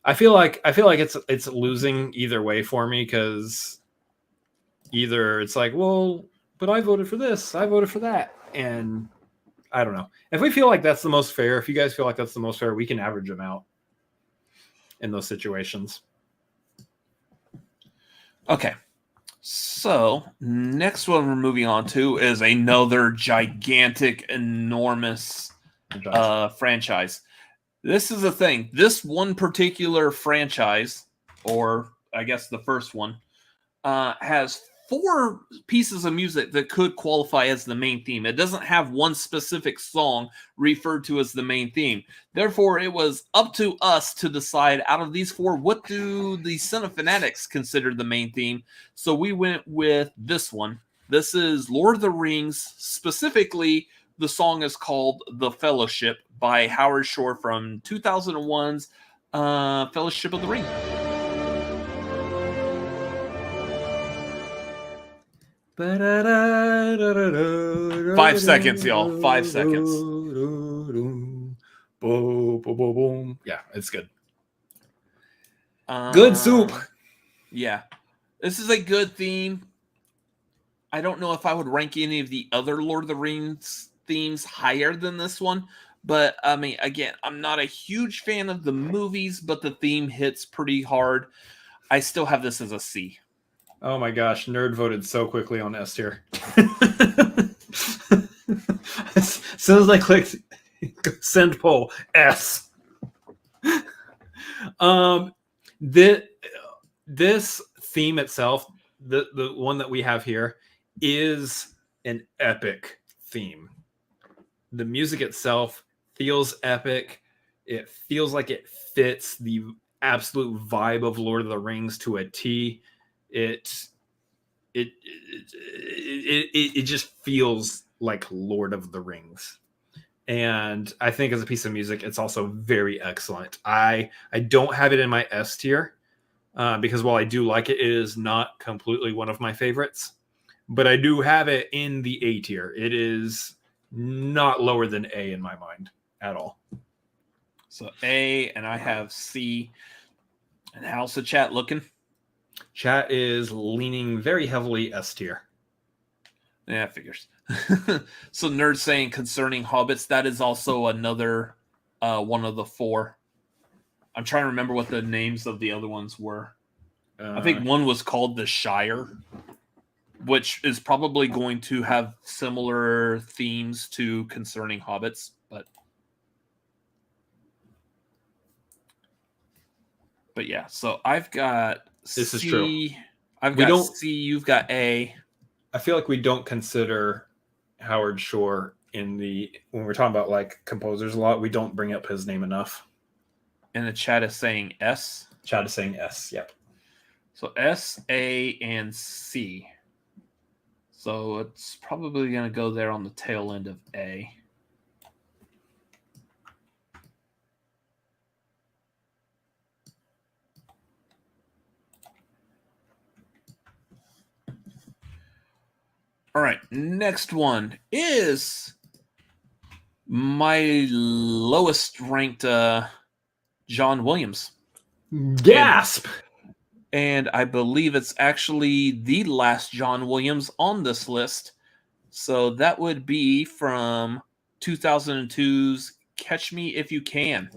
I feel like it's losing either way for me, because either it's like, well, but I voted for this, I voted for that, and I don't know. If we feel like that's the most fair, if you guys feel like that's the most fair, we can average them out in those situations. Okay. So, next one we're moving on to is another gigantic, enormous franchise. This is the thing. This one particular franchise, or I guess the first one, has 4 pieces of music that could qualify as the main theme. It doesn't have one specific song referred to as the main theme. Therefore, it was up to us to decide out of these 4, what do the Cinefanatics consider the main theme? So we went with this one. This is Lord of the Rings. Specifically, the song is called The Fellowship by Howard Shore from 2001's Fellowship of the Ring. 5 seconds, y'all. 5 seconds. Yeah, it's good. Good soup. Yeah. This is a good theme. I don't know if I would rank any of the other Lord of the Rings themes higher than this one. But, I mean, again, I'm not a huge fan of the movies, but the theme hits pretty hard. I still have this as a C. Oh my gosh, Nerd voted so quickly on S tier. As soon as I clicked send poll, S. This theme itself, the one that we have here, is an epic theme. The music itself feels epic. It feels like it fits the absolute vibe of Lord of the Rings to a T. It just feels like Lord of the Rings. And I think as a piece of music, it's also very excellent. I don't have it in my S tier because while I do like it, it is not completely one of my favorites. But I do have it in the A tier. It is not lower than A in my mind at all. So A, and I have C. And how's the chat looking? Chat is leaning very heavily S tier. Yeah, figures. So Nerd saying concerning Hobbits, that is also another one of the 4. I'm trying to remember what the names of the other ones were. I think one was called The Shire, which is probably going to have similar themes to Concerning Hobbits, but yeah. So I've got This C. is true. I've got C. You've got A. I feel like we don't consider Howard Shore when we're talking about like composers a lot. We don't bring up his name enough. And the chat is saying S. Chat is saying S. Yep. So S, A, and C. So it's probably going to go there on the tail end of A. All right, next one is my lowest ranked John Williams. Gasp! And I believe it's actually the last John Williams on this list. So that would be from 2002's Catch Me If You Can.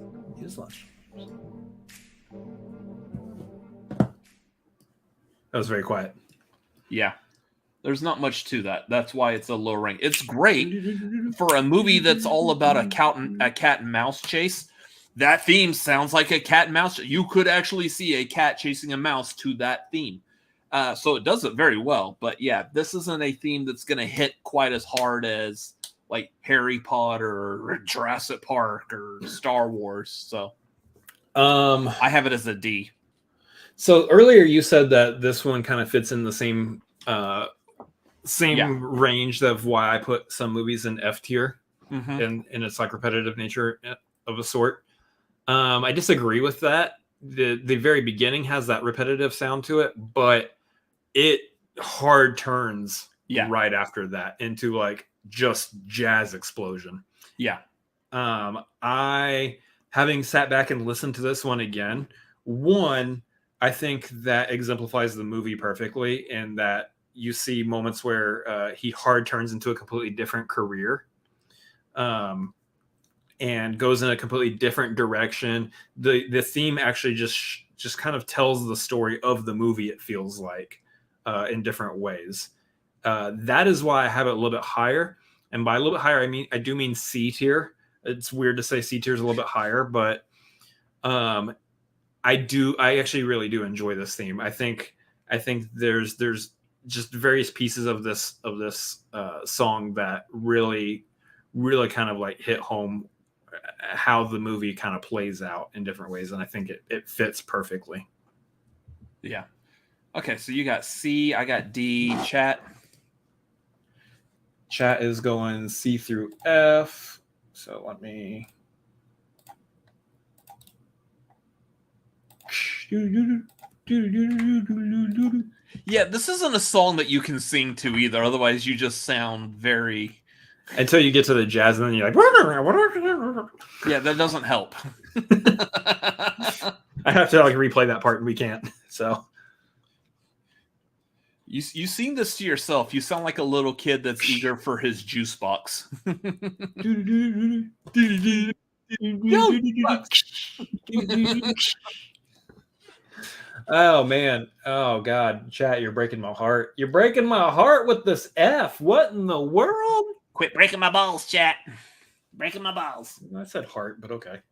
That was very quiet. Yeah. There's not much to that. That's why it's a low rank. It's great for a movie that's all about a cat and mouse chase. That theme sounds like a cat and mouse. You could actually see a cat chasing a mouse to that theme. So it does it very well. But yeah, this isn't a theme that's going to hit quite as hard as like Harry Potter or Jurassic Park or Star Wars. So I have it as a D. So earlier you said that this one kind of fits in the same range of why I put some movies in F tier, in its like repetitive nature of a sort. I disagree with that. The very beginning has that repetitive sound to it, but it hard turns right after that into like just jazz explosion. Yeah. I, having sat back and listened to this one again, I think that exemplifies the movie perfectly, in that you see moments where he hard turns into a completely different career, and goes in a completely different direction. The theme actually just kind of tells the story of the movie, it feels like, in different ways. That is why I have it a little bit higher. And by a little bit higher, I do mean C tier. It's weird to say C tier is a little bit higher, but I actually really do enjoy this theme. I think there's just various pieces of this song that really kind of like hit home how the movie kind of plays out in different ways, and I think it fits perfectly. Yeah. Okay, so you got C, I got D. Chat is going C through F. So let me. Yeah, this isn't a song that you can sing to either. Otherwise, you just sound very. Until you get to the jazz, and then you're like. Yeah, that doesn't help. I have to like replay that part, and we can't. So. You sing this to yourself. You sound like a little kid that's eager for his juice box. Oh man. Oh god. Chat, you're breaking my heart. You're breaking my heart with this F. What in the world? Quit breaking my balls, chat. Breaking my balls. I said heart, but okay.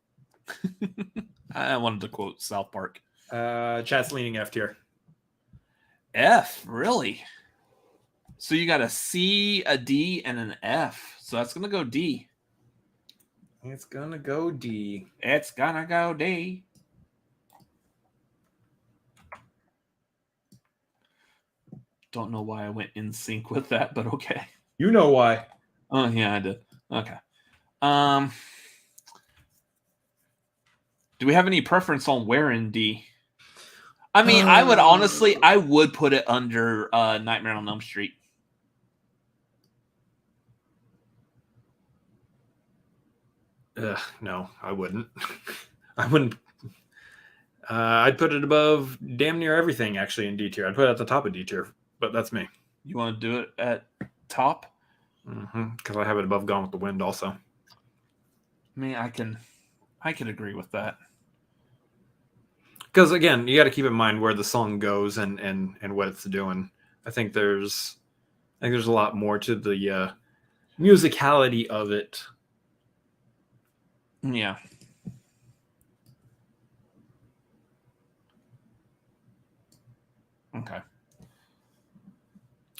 I wanted to quote South Park. Chat's leaning F tier. F, really? So you got a C, a D, and an F. So that's gonna go D. It's gonna go D. It's gonna go D. Don't know why I went in sync with that, but okay. You know why. Oh yeah, I did. Okay. Do we have any preference on where in D? I mean, I would put it under Nightmare on Elm Street. No, I wouldn't. I wouldn't. I'd put it above damn near everything, actually, in D tier. I'd put it at the top of D tier, but that's me. You want to do it at top? Because I have it above Gone with the Wind also. I mean, I can agree with that. because again, you got to keep in mind where the song goes and what it's doing. I think there's a lot more to the musicality of it. Yeah. Okay.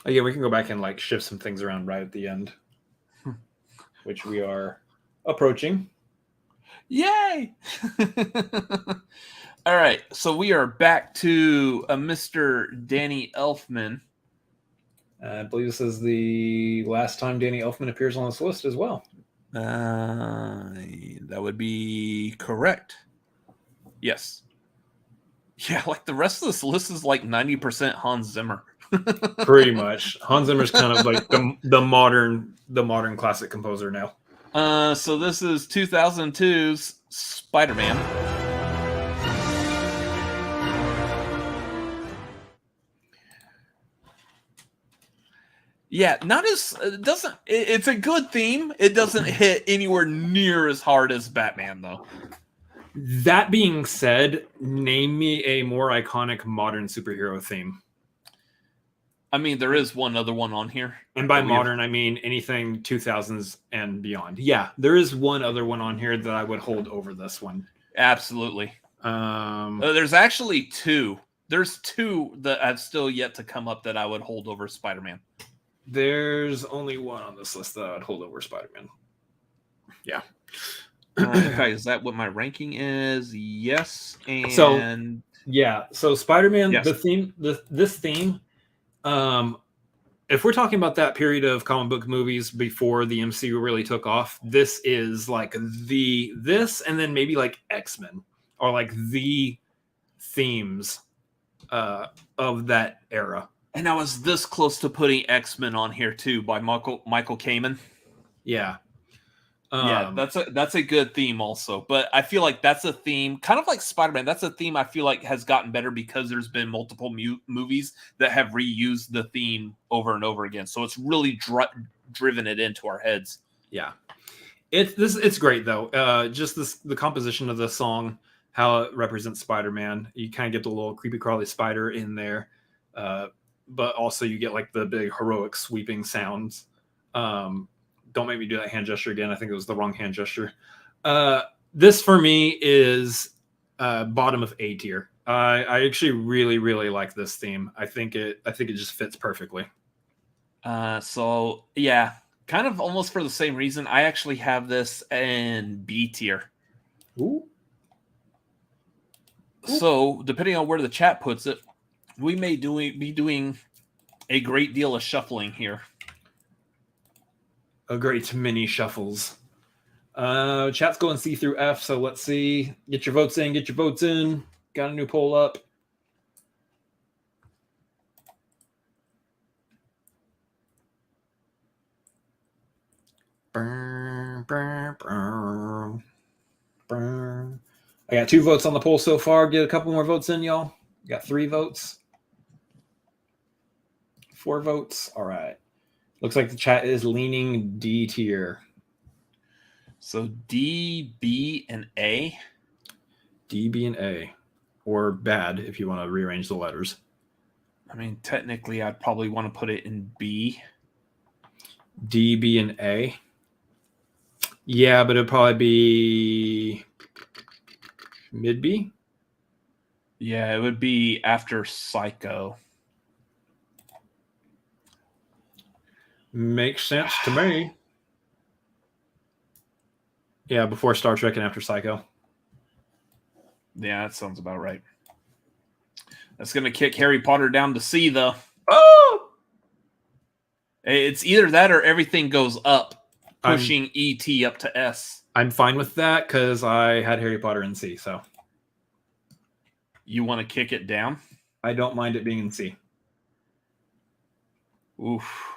Again, we can go back and like shift some things around right at the end, which we are approaching. Yay! All right, so we are back to Mr. Danny Elfman. I believe this is the last time Danny Elfman appears on this list as well. That would be correct. Yes. Yeah, like the rest of this list is like 90% Hans Zimmer. Pretty much. Hans Zimmer's kind of like the modern classic composer now. So this is 2002's Spider-Man. Yeah, not as it's a good theme. It doesn't hit anywhere near as hard as Batman though. That being said, name me a more iconic modern superhero theme. I mean, there is one other one on here. And by modern, I mean anything 2000s and beyond. Yeah, there is one other one on here that I would hold over this one. Absolutely. There's actually two. There's two that I've still yet to come up that I would hold over Spider-Man. There's only one on this list that I would hold over Spider-Man. Yeah. Okay, is that what my ranking is? Yes. And so Spider-Man, yes. The theme, this theme, if we're talking about that period of comic book movies before the MCU really took off, this is like this and then maybe like X-Men are like the themes of that era. And I was this close to putting X-Men on here too by Michael Kamen. Yeah. Yeah, that's a good theme also. But I feel like that's a theme, kind of like Spider-Man. That's a theme I feel like has gotten better because there's been multiple movies that have reused the theme over and over again. So it's really driven it into our heads. Yeah, it's great though. Just the composition of the song, how it represents Spider-Man. You kind of get the little creepy crawly spider in there, but also you get like the big heroic sweeping sounds. Don't make me do that hand gesture again. I think it was the wrong hand gesture. This for me is bottom of A tier. I actually really, really like this theme. I think it just fits perfectly. So yeah, kind of almost for the same reason. I actually have this in B tier. Ooh. So depending on where the chat puts it, we may be doing a great deal of shuffling here. A great mini shuffles. Chat's going C through F, so let's see. Get your votes in. Got a new poll up. I got 2 votes on the poll so far. Get a couple more votes in, y'all. Got 3 votes. 4 votes. All right. Looks like the chat is leaning D tier. So D, B, and A? D, B, and A. Or bad if you want to rearrange the letters. I mean, technically, I'd probably want to put it in B. D, B, and A. Yeah, but it'd probably be mid B. Yeah, it would be after Psycho. Makes sense to me. Yeah, before Star Trek and after Psycho. Yeah, that sounds about right. That's going to kick Harry Potter down to C, though. Oh! It's either that or everything goes up, pushing E.T. up to S. I'm fine with that because I had Harry Potter in C, so. You want to kick it down? I don't mind it being in C. Oof.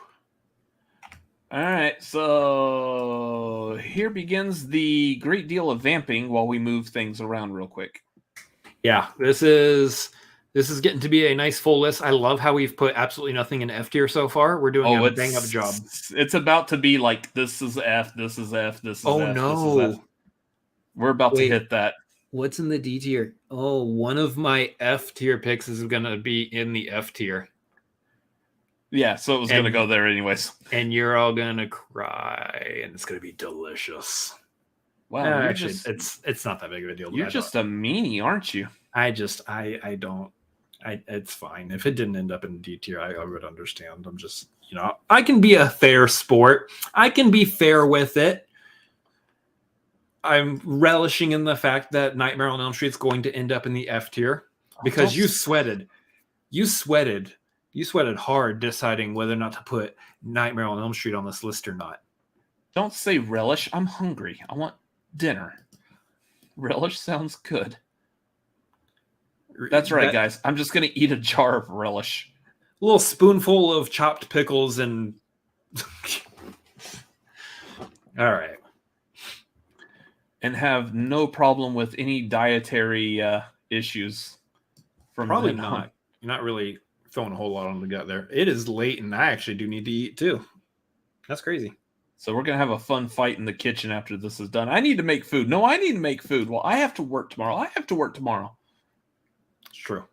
All right, so here begins the great deal of vamping while we move things around real quick. Yeah, this is getting to be a nice full list. I love how we've put absolutely nothing in F tier so far. We're doing a bang up job. It's about to be like this is F, this is F, this is F. Oh no. We're about to hit that. What's in the D tier? Oh, one of my F tier picks is going to be in the F tier. Yeah, so it was going to go there anyways. And you're all going to cry, and it's going to be delicious. Wow, actually, it's not that big of a deal. You're just a meanie, aren't you? I don't. It's fine. If it didn't end up in D tier, I would understand. I'm just, I can be a fair sport. I can be fair with it. I'm relishing in the fact that Nightmare on Elm Street's going to end up in the F tier because you sweated hard deciding whether or not to put Nightmare on Elm Street on this list or not. Don't say relish. I'm hungry. I want dinner. Relish sounds good. That's right, guys. I'm just going to eat a jar of relish. A little spoonful of chopped pickles and... All right. And have no problem with any dietary issues. Probably not. You're not really throwing a whole lot on the gut there. It is late, and I actually do need to eat too. That's crazy. So we're going to have a fun fight in the kitchen after this is done. I need to make food. No, I need to make food. Well, I have to work tomorrow. It's true.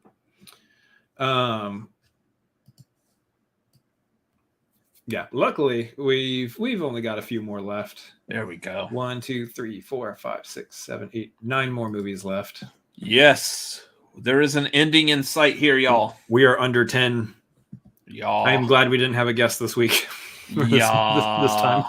Yeah, luckily we've only got a few more left. There we go. 1, 2, 3, 4, 5, 6, 7, 8, 9 more movies left. Yes. There is an ending in sight here, y'all. We are under 10. Y'all. I am glad we didn't have a guest this week. this time.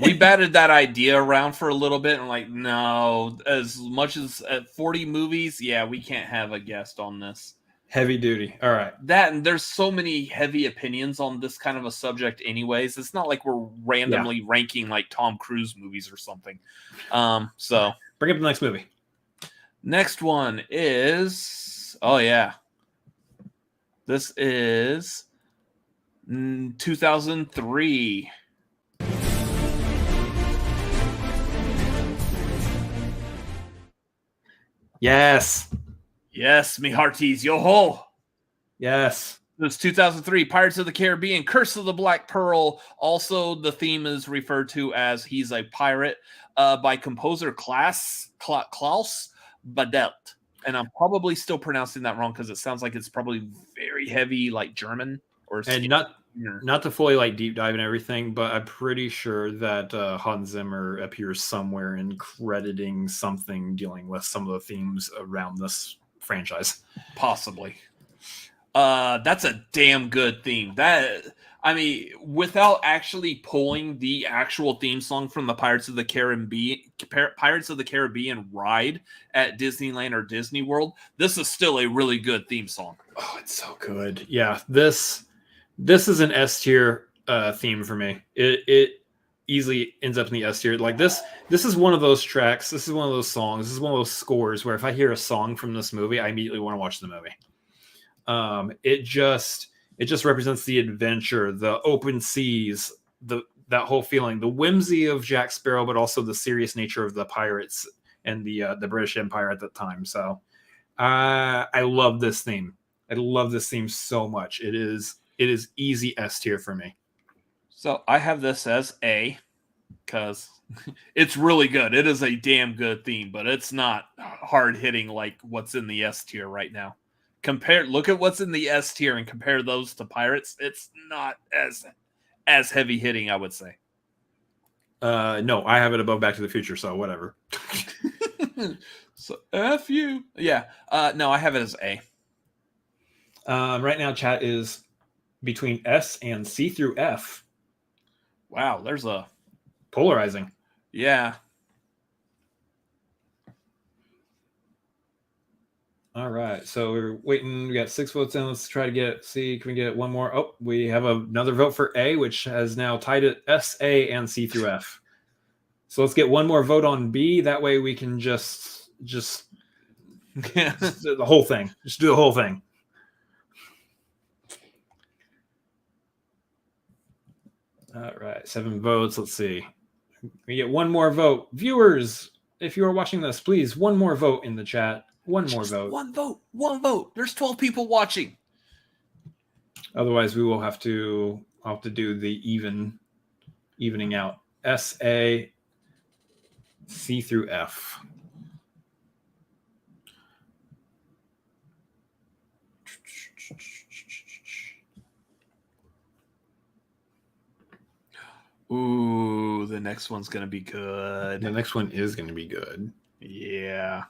We batted that idea around for a little bit and like, no, as much as 40 movies, yeah, we can't have a guest on this. Heavy duty. All right. That, and there's so many heavy opinions on this kind of a subject anyways. It's not like we're randomly ranking like Tom Cruise movies or something. So bring up the next movie. Next one is, oh yeah, this is 2003. Yes. Yes, me hearties, yo ho. Yes. This 2003 Pirates of the Caribbean, Curse of the Black Pearl. Also, the theme is referred to as He's a Pirate by composer Klaus Badelt. And I'm probably still pronouncing that wrong because it sounds like it's probably very heavy, like German. And not to fully like deep dive and everything, but I'm pretty sure that Hans Zimmer appears somewhere in crediting something dealing with some of the themes around this franchise. Possibly. That's a damn good theme. Without actually pulling the actual theme song from the Pirates of the Caribbean ride at Disneyland or Disney World, this is still a really good theme song. Oh, it's so good. Yeah, this is an S tier theme for me. It easily ends up in the S tier. Like this is one of those tracks. This is one of those songs. This is one of those scores where if I hear a song from this movie, I immediately want to watch the movie. It just represents the adventure, the open seas, that whole feeling, the whimsy of Jack Sparrow, but also the serious nature of the pirates and the British Empire at that time. So I love this theme. I love this theme so much. It is easy S tier for me. So I have this as A because it's really good. It is a damn good theme, but it's not hard hitting like what's in the S tier right now. Look at what's in the S tier and compare those to Pirates. It's not as heavy hitting, I would say. No, I have it above Back to the Future, so whatever. So F you. Yeah. No, I have it as A. Right now, chat is between S and C through F. Wow, there's a polarizing. Yeah. All right, so we're waiting. We got 6 votes in. Let's try to can we get one more? Oh, we have another vote for A, which has now tied it S, A, and C through F. So let's get one more vote on B. That way we can just do the whole thing. Just do the whole thing. All right, 7 votes. Let's see. We get one more vote. Viewers, if you are watching this, please, one more vote in the chat. One more vote. One vote. There's 12 people watching. Otherwise, we will have to do the evening out. S, A, C through F. Ooh, the next one's going to be good. The next one is going to be good. Yeah.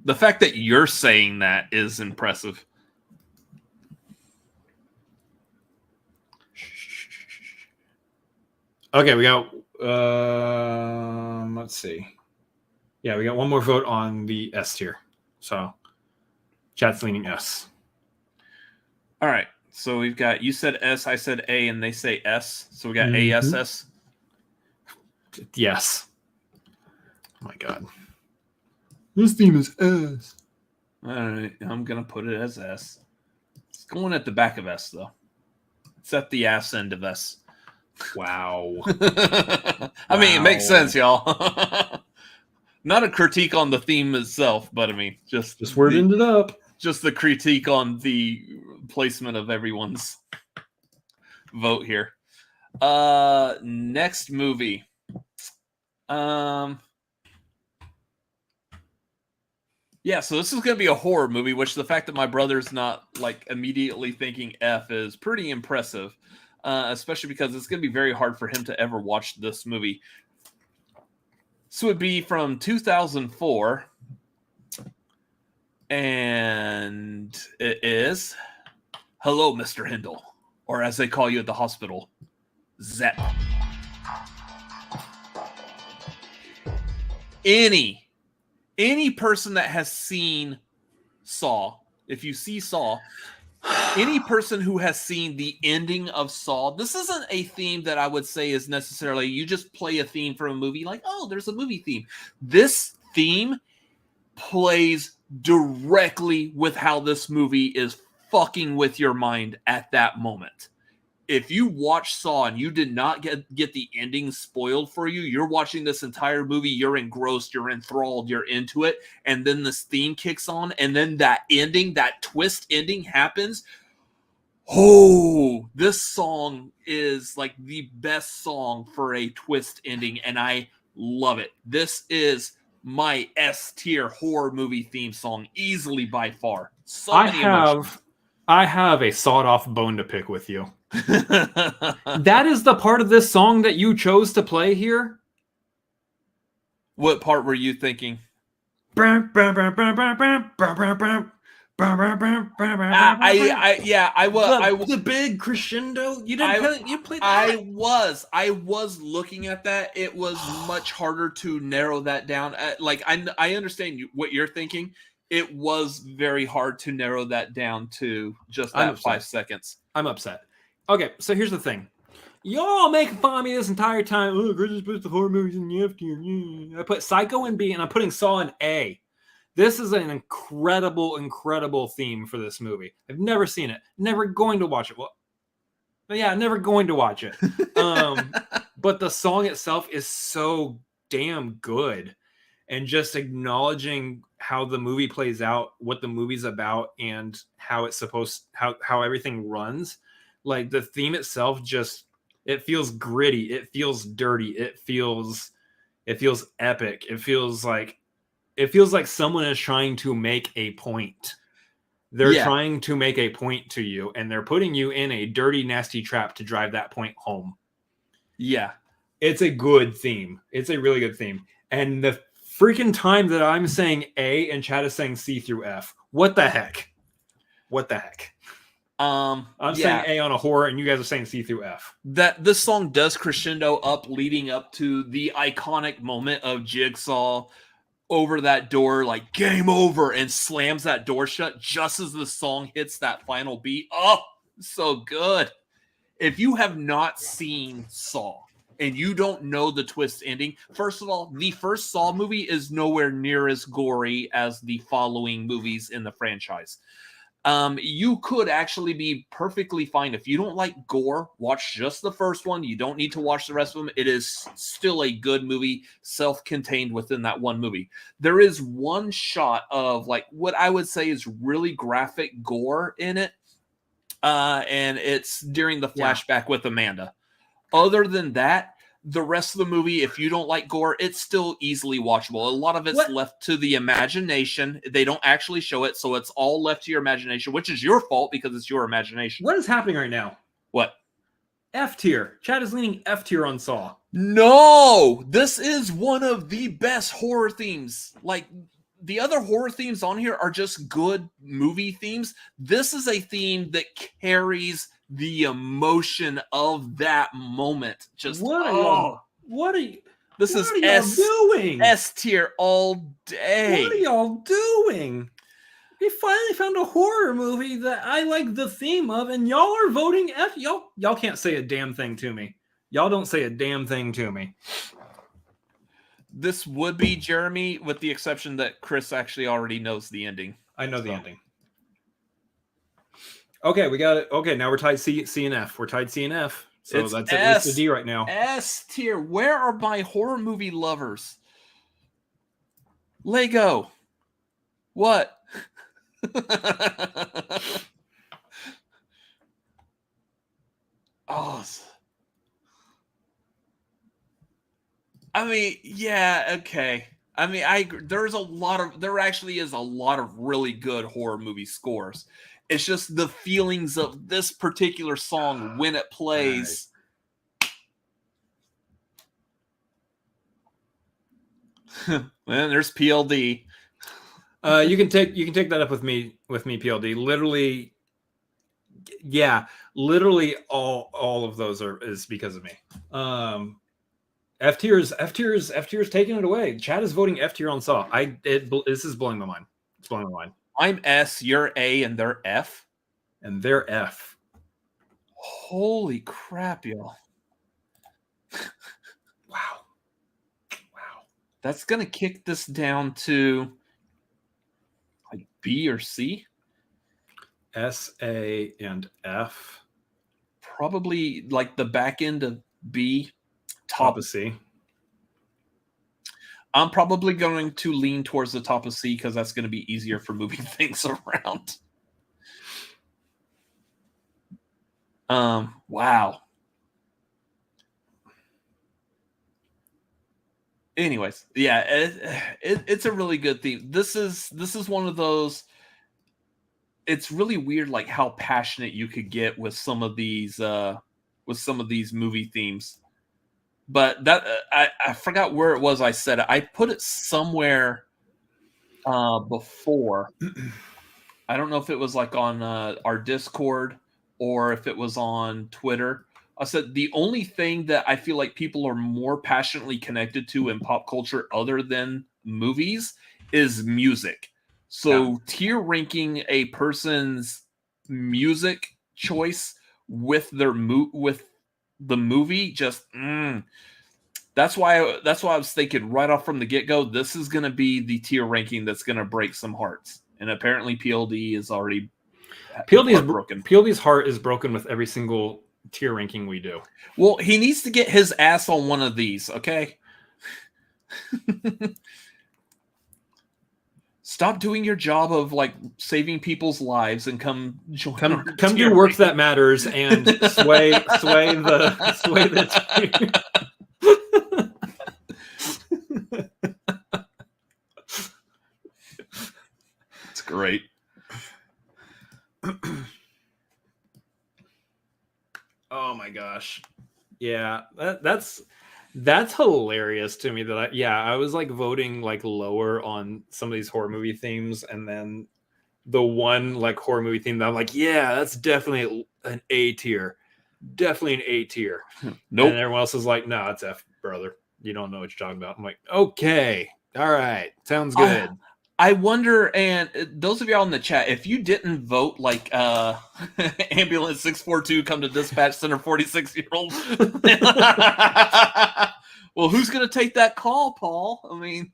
The fact that you're saying that is impressive. Okay, we got, let's see. Yeah, we got one more vote on the S tier. So, chat's leaning S. All right. So we've got, you said S, I said A, and they say S. So we got ASS. Yes. Oh my God. This theme is S. All right. I'm going to put it as S. It's going at the back of S, though. It's at the ass end of S. Wow. I mean, it makes sense, y'all. Not a critique on the theme itself, but I mean, just where it ended up. Just the critique on the placement of everyone's vote here. Next movie. Yeah, so this is going to be a horror movie, which the fact that my brother's not like immediately thinking F is pretty impressive, especially because it's going to be very hard for him to ever watch this movie. This would be from 2004, and it is Hello, Mr. Hindle, or as they call you at the hospital, Zep. Any person that has seen Saw, if you see Saw, any person who has seen the ending of Saw, this isn't a theme that I would say is necessarily, you just play a theme from a movie like, oh, there's a movie theme. This theme plays directly with how this movie is fucking with your mind at that moment. If you watch Saw and you did not get the ending spoiled for you, you're watching this entire movie, you're engrossed, you're enthralled, you're into it, and then this theme kicks on, and then that ending, that twist ending happens. Oh, this song is like the best song for a twist ending, and I love it. This is my S tier horror movie theme song, easily by far. I have a sawed-off bone to pick with you. That is the part of this song that you chose to play here? What part were you thinking? I was the big crescendo. You didn't you played that? I was looking at that. It was much harder to narrow that down. I understand what you're thinking. It was very hard to narrow that down to just that 5 seconds. I'm upset. Okay, so here's the thing. Y'all making fun of me this entire time. Oh, Chris puts the horror movies in the F tier. I put Psycho in B, and I'm putting Saw in A. This is an incredible, incredible theme for this movie. I've never seen it. Never going to watch it. Well, yeah, never going to watch it. But the song itself is so damn good. And just acknowledging how the movie plays out, what the movie's about, and how it's how everything runs. Like the theme itself it feels gritty, it feels dirty, it feels epic. It feels like someone is trying to make a point. They're trying to make a point to you, and they're putting you in a dirty, nasty trap to drive that point home. Yeah. It's a good theme. It's a really good theme. And the freaking time that I'm saying A and Chad is saying C through F. What the heck? I'm saying A on a horror, and you guys are saying C through F. That this song does crescendo up, leading up to the iconic moment of Jigsaw over that door, like game over, and slams that door shut just as the song hits that final beat. Oh, so good. If you have not seen Saw and you don't know the twist ending, first of all, the first Saw movie is nowhere near as gory as the following movies in the franchise. You could actually be perfectly fine. If you don't like gore, watch just the first one. You don't need to watch the rest of them. It is still a good movie, self-contained within that one movie. There is one shot of like what I would say is really graphic gore in it. And it's during the flashback with Amanda. Other than that, the rest of the movie, if you don't like gore, it's still easily watchable. A lot of it's left to the imagination. They don't actually show it, so it's all left to your imagination, which is your fault because it's your imagination. What is happening right now? What? F tier. Chad is leaning F tier on Saw. No! This is one of the best horror themes. Like, the other horror themes on here are just good movie themes. This is a theme that carries the emotion of that moment. Just what are you this what is are y'all doing? S tier all day. What are y'all doing? We finally found a horror movie that I like the theme of, and y'all are voting F. Y'all can't say a damn thing to me. Y'all don't say a damn thing to me. This would be Jeremy, with the exception that Chris actually already knows the ending. I know the ending. Okay, we got it. Okay, now we're tied C and F. We're tied C and F. So It's that's at least a D right now. S tier. Where are my horror movie lovers? Lego. What? Oh. I mean, yeah, okay. I mean, there actually is a lot of really good horror movie scores. It's just the feelings of this particular song when it plays. Man, there's PLD. You can take that up with me, PLD. Literally, yeah, literally all of those is because of me. F tier's taking it away. Chad is voting F tier on Saw. This is blowing my mind. It's blowing my mind. I'm S, you're A, and they're F. And they're F. Holy crap, y'all. Wow. That's gonna kick this down to like B or C. S, A, and F. Probably like the back end of B. Top of C. I'm probably going to lean towards the top of C because that's going to be easier for moving things around. Wow. Anyways, yeah, it's a really good theme. This is one of those. It's really weird, like how passionate you could get with some of these movie themes. But that I forgot where it was I said it. I put it somewhere before. I don't know if it was like on our Discord or if it was on Twitter. I said the only thing that I feel like people are more passionately connected to in pop culture other than movies is music. So tier ranking a person's music choice with their with the movie, just that's why I was thinking right off from the get-go, this is going to be the tier ranking that's going to break some hearts. And apparently PLD is already broken. PLD's heart is broken with every single tier ranking we do. Well, he needs to get his ass on one of these, okay? Stop doing your job of like saving people's lives and come do work that matters and sway the It's great. Oh my gosh. Yeah, that's hilarious to me that I was like voting like lower on some of these horror movie themes, and then the one like horror movie theme that I'm like, yeah, that's definitely an A tier. Definitely an A tier. Nope. And everyone else is like, no, it's F, brother. You don't know what you're talking about. I'm like, okay. All right. Sounds good. I wonder, and those of y'all in the chat, if you didn't vote like ambulance 642 come to dispatch center 46-year-old, well, who's going to take that call, Paul? I mean,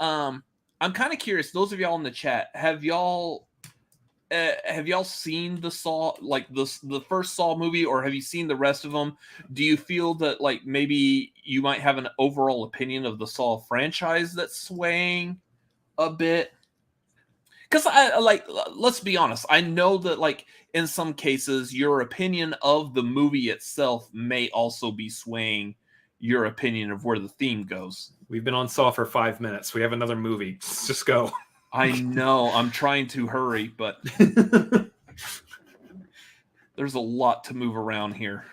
I'm kind of curious. Those of y'all in the chat, have y'all seen the Saw, like the first Saw movie, or have you seen the rest of them? Do you feel that like maybe you might have an overall opinion of the Saw franchise that's swaying a bit? Because I like, let's be honest. I know that like in some cases, your opinion of the movie itself may also be swaying your opinion of where the theme goes. We've been on Saw for 5 minutes. We have another movie. Let's just go. I know. I'm trying to hurry, but there's a lot to move around here.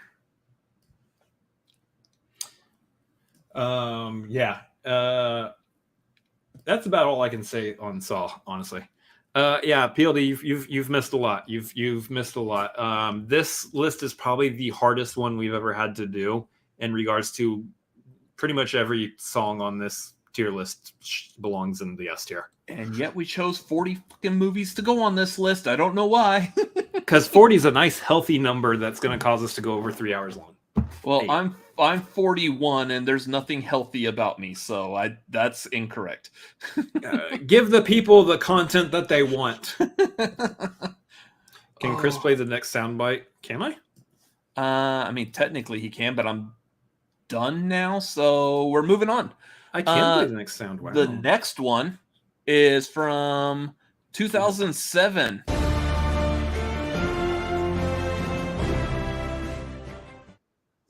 Yeah. That's about all I can say on Saw, honestly. Yeah, PLD, you've missed a lot. You've missed a lot. This list is probably the hardest one we've ever had to do in regards to pretty much every song on this tier list belongs in the S tier. And yet we chose 40 fucking movies to go on this list. I don't know why. Because 40 is a nice, healthy number that's going to cause us to go over 3 hours long. Well, hey. I'm 41 and there's nothing healthy about me, so that's incorrect. Give the people the content that they want. Can Chris play the next soundbite? Can I? I mean, technically he can, but I'm done now, so we're moving on. I can play the next sound. Wow. The next one is from 2007.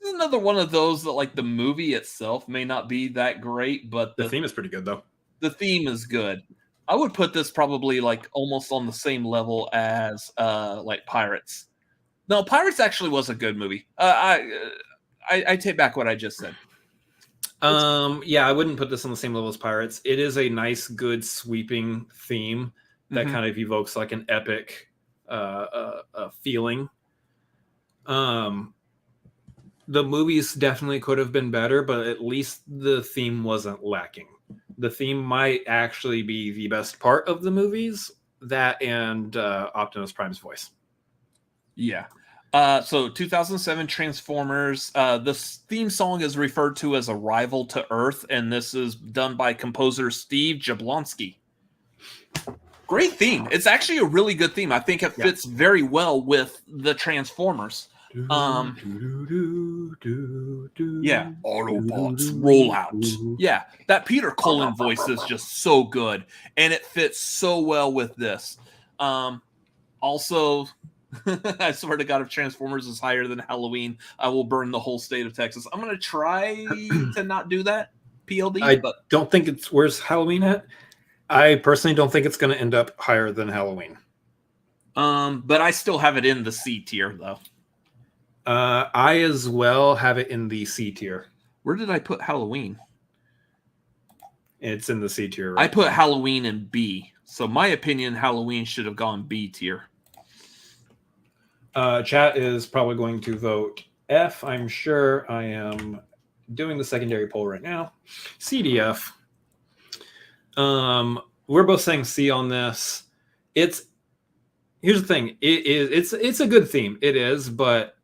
This is another one of those that, like, the movie itself may not be that great, but the theme is pretty good, though. The theme is good. I would put this probably like almost on the same level as like Pirates. No, Pirates actually was a good movie. I take back what I just said. Yeah, I wouldn't put this on the same level as Pirates. It is a nice, good, sweeping theme that kind of evokes like an epic feeling. The movies definitely could have been better, but at least the theme wasn't lacking. The theme might actually be the best part of the movies, that and Optimus Prime's voice. Yeah. So 2007 Transformers, this theme song is referred to as Arrival to Earth, and this is done by composer Steve Jablonsky. Great theme. It's actually a really good theme. I think it fits very well with the Transformers. Yeah, Autobots roll out. Yeah, that Peter Cullen voice is just so good, and it fits so well with this. Also, I swear to God, if Transformers is higher than Halloween, I will burn the whole state of Texas. I'm going to try to not do that, PLD. But don't think it's... Where's Halloween at? I personally don't think it's going to end up higher than Halloween. But I still have it in the C tier, though. I as well have it in the C tier. Where did I put Halloween? It's in the C tier. Right I put Halloween in B. So my opinion, Halloween should have gone B tier. Chat is probably going to vote F. I'm sure. I am doing the secondary poll right now. CDF. We're both saying C on this. Here's the thing. It's a good theme. It is, but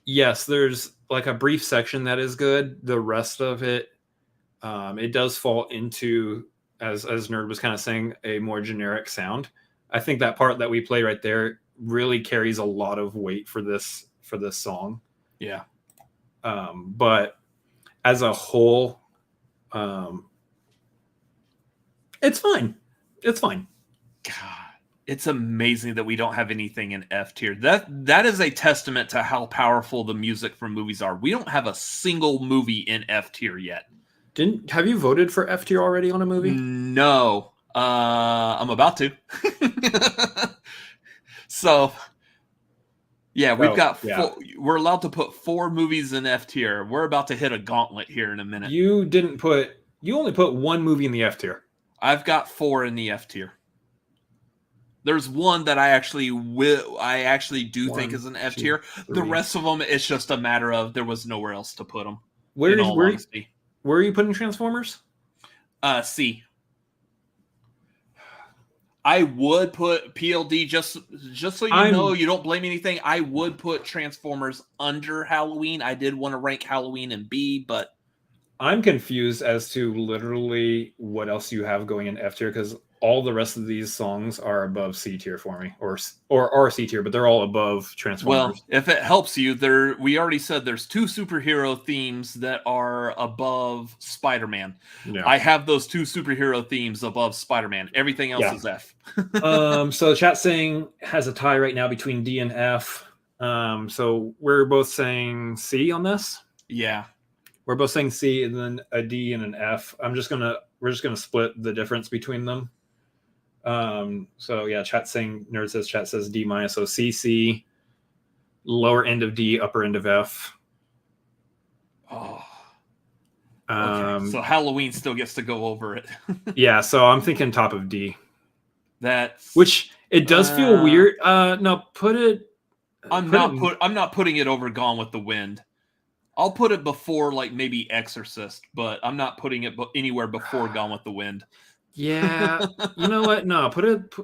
yes, there's like a brief section that is good. The rest of it, it does fall into, as Nerd was kind of saying, a more generic sound. I think that part that we play right there really carries a lot of weight for this song. Yeah. But as a whole, it's fine. It's fine. God, it's amazing that we don't have anything in F tier. That is a testament to how powerful the music from movies are. We don't have a single movie in F tier yet. Have you voted for F tier already on a movie? No. I'm about to. So, yeah, we've got we're allowed to put 4 movies in F tier. We're about to hit a gauntlet here in a minute. You only put 1 movie in the F tier. I've got 4 in the F tier. There's one that I actually do think is an F tier. The rest of them, it's just a matter of there was nowhere else to put them. Where are you putting Transformers? C. I would put PLD just so you know you don't blame anything. I would put Transformers under Halloween. I did want to rank Halloween in B, but I'm confused as to literally what else you have going in F tier, because all the rest of these songs are above C tier for me, or are C tier, but they're all above Transformers. Well, if it helps you, we already said there's 2 superhero themes that are above Spider-Man. Yeah. I have those 2 superhero themes above Spider-Man. Everything else is F. So the chat saying has a tie right now between D and F. So we're both saying C on this. Yeah. We're both saying C and then a D and an F. We're just gonna split the difference between them. So yeah, Nerd says chat says D minus. So C, lower end of D, upper end of F. Oh. Okay. So Halloween still gets to go over it. Yeah, so I'm thinking top of D. Which it does feel weird. No, put it. I'm not putting it over Gone with the Wind. I'll put it before like maybe Exorcist, but I'm not putting it anywhere before Gone with the Wind. Yeah, you know what? No, put it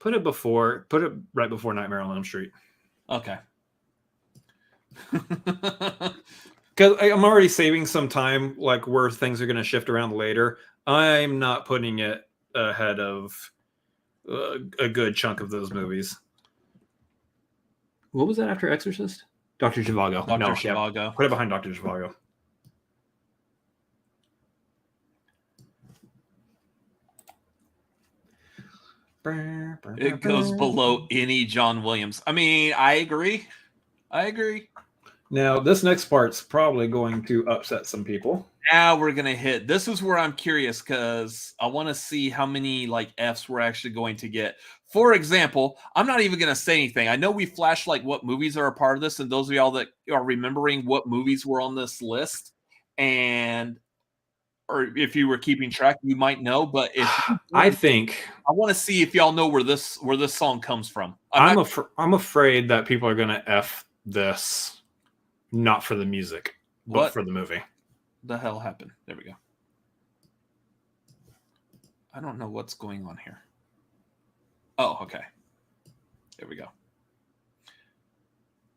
right before Nightmare on Elm Street. Okay. Because I'm already saving some time, like where things are going to shift around later. I'm not putting it ahead of a good chunk of those movies. What was that after Exorcist? Dr. Zhivago. Dr. Zhivago. Yeah, put it behind Dr. Zhivago. It goes below any John Williams. I mean, I agree. Now, this next part's probably going to upset some people. Now we're going to hit. This is where I'm curious because I want to see how many like Fs we're actually going to get. For example, I'm not even going to say anything. I know we flashed like what movies are a part of this, and those of y'all that are remembering what movies were on this list, or if you were keeping track, you might know. But if I want to see if y'all know where this song comes from. I'm afraid that people are going to F this, not for the music, but for the movie. The hell happened? There we go. I don't know what's going on here. Oh, okay. There we go.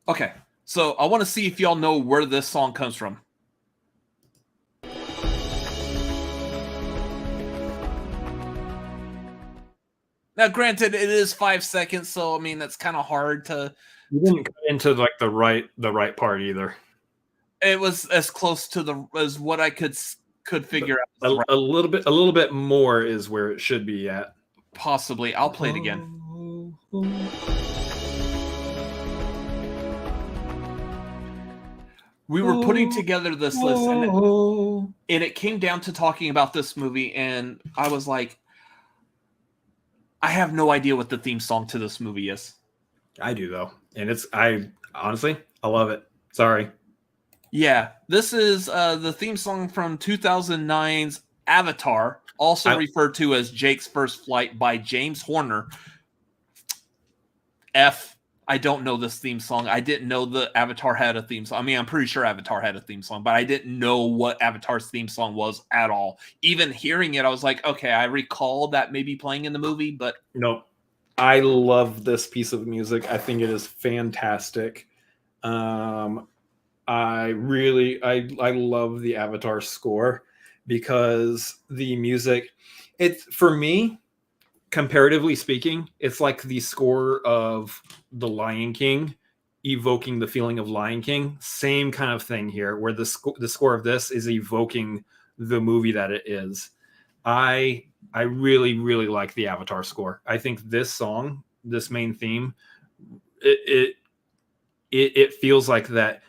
Okay, so I want to see if y'all know where this song comes from. Now, granted, it is 5 seconds, so I mean that's kind of hard to. You didn't cut into like the right part either. It was as close to as what I could figure out. A little bit more is where it should be at. Possibly. I'll play it again. We were putting together this list, and it came down to talking about this movie, and I was like, I have no idea what the theme song to this movie is. I do, though. And I honestly love it. Sorry. Yeah, this is the theme song from 2009's Avatar, also referred to as Jake's First Flight by James Horner. I don't know this theme song. I didn't know the Avatar had a theme song. I mean, I'm pretty sure Avatar had a theme song, but I didn't know what Avatar's theme song was at all. Even hearing it, I was like, okay, I recall that maybe playing in the movie, but... Nope. I love this piece of music. I think it is fantastic. I love the Avatar score because the music, for me, comparatively speaking, it's like the score of The Lion King, evoking the feeling of Lion King. Same kind of thing here, where the score of this is evoking the movie that it is. I really, really like the Avatar score. I think this song, this main theme, it feels like that.